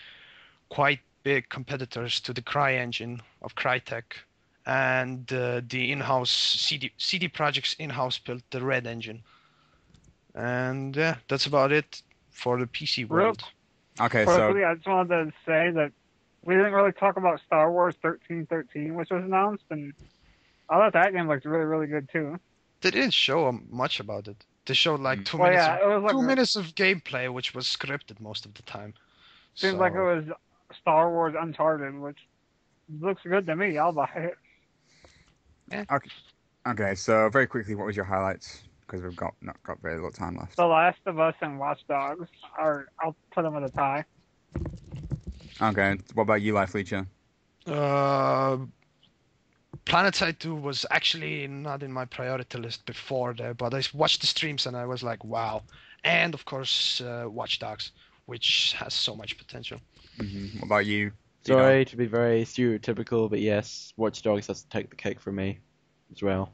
quite big competitors to the CryEngine of Crytek, and the in-house CD Projekt's in-house built the Red Engine. And yeah, that's about it for the PC world.
Okay,
Quickly, I just wanted to say that we didn't really talk about Star Wars 1313, which was announced, and I thought that game looked really, really good too.
They didn't show much about it. They showed like 2
Well,
minutes.
yeah, it was like
2 minutes of gameplay, which was scripted most of the time.
Seems like it was Star Wars Uncharted, which looks good to me. I'll buy it.
Yeah.
Okay, so very quickly, what was your highlights? Because we've not got very little time left.
The Last of Us and Watch Dogs I'll put them in a tie.
Okay, what about you, LifeLeecher?
PlanetSide 2 was actually not in my priority list before there, but I watched the streams and I was like, wow. And of course, Watch Dogs, which has so much potential.
Mm-hmm. What about you?
Sorry to be very stereotypical, but yes, Watch Dogs has to take the cake for me as well.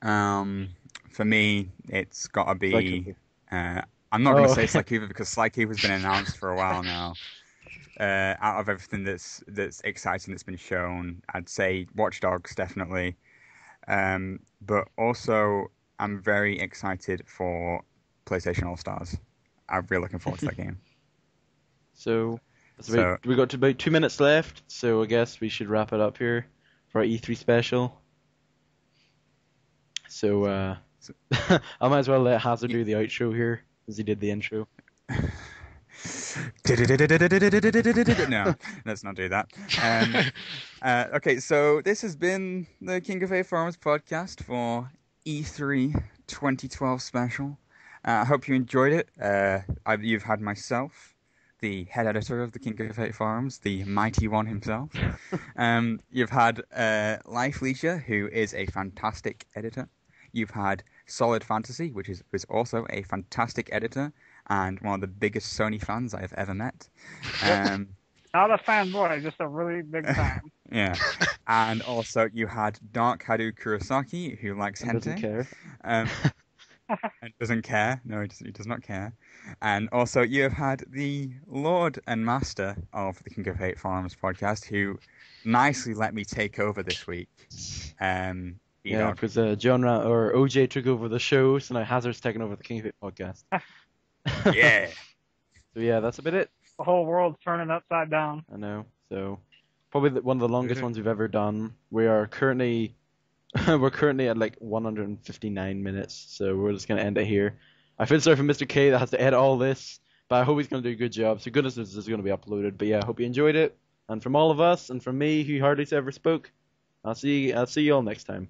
For me, it's got to be. I'm not going to say Slykeeper because Slykeeper's been announced for a while now. Out of everything that's exciting that's been shown, I'd say Watch Dogs definitely. But also, I'm very excited for PlayStation All Stars. I'm really looking forward to that game.
So we got to about 2 minutes left, so I guess we should wrap it up here for our E3 special. So I might as well let Hazard do the outro here, as he did the intro.
No, let's not do that. Okay, so this has been the King of A Farms podcast for E3 2012 special. I hope you enjoyed it. You've had myself, the head editor of the King of Eight Farms, the mighty one himself. You've had LifeLeecher, who is a fantastic editor. You've had Solid Fantasy, which is also a fantastic editor and one of the biggest Sony fans I have ever met.
Not a fanboy, just a really big fan.
Yeah. And also you had DarkHadouKurosaki, who likes hentai.
Doesn't care.
And doesn't care. No, he does not care. And also you have had the Lord and Master of the King of Eight Farms podcast, who nicely let me take over this week.
Yeah, because John or OJ took over the show, so now Hazard's taking over the King of Eight podcast.
Yeah.
So yeah, that's about it.
The whole world's turning upside down.
I know. So probably one of the longest ones we've ever done. We're currently at like 159 minutes, so we're just gonna end it here. I feel sorry for Mr. K that has to edit all this, but I hope he's gonna do a good job. So goodness knows this is gonna be uploaded. But yeah, I hope you enjoyed it. And from all of us, and from me, who hardly ever spoke, I'll see you all next time.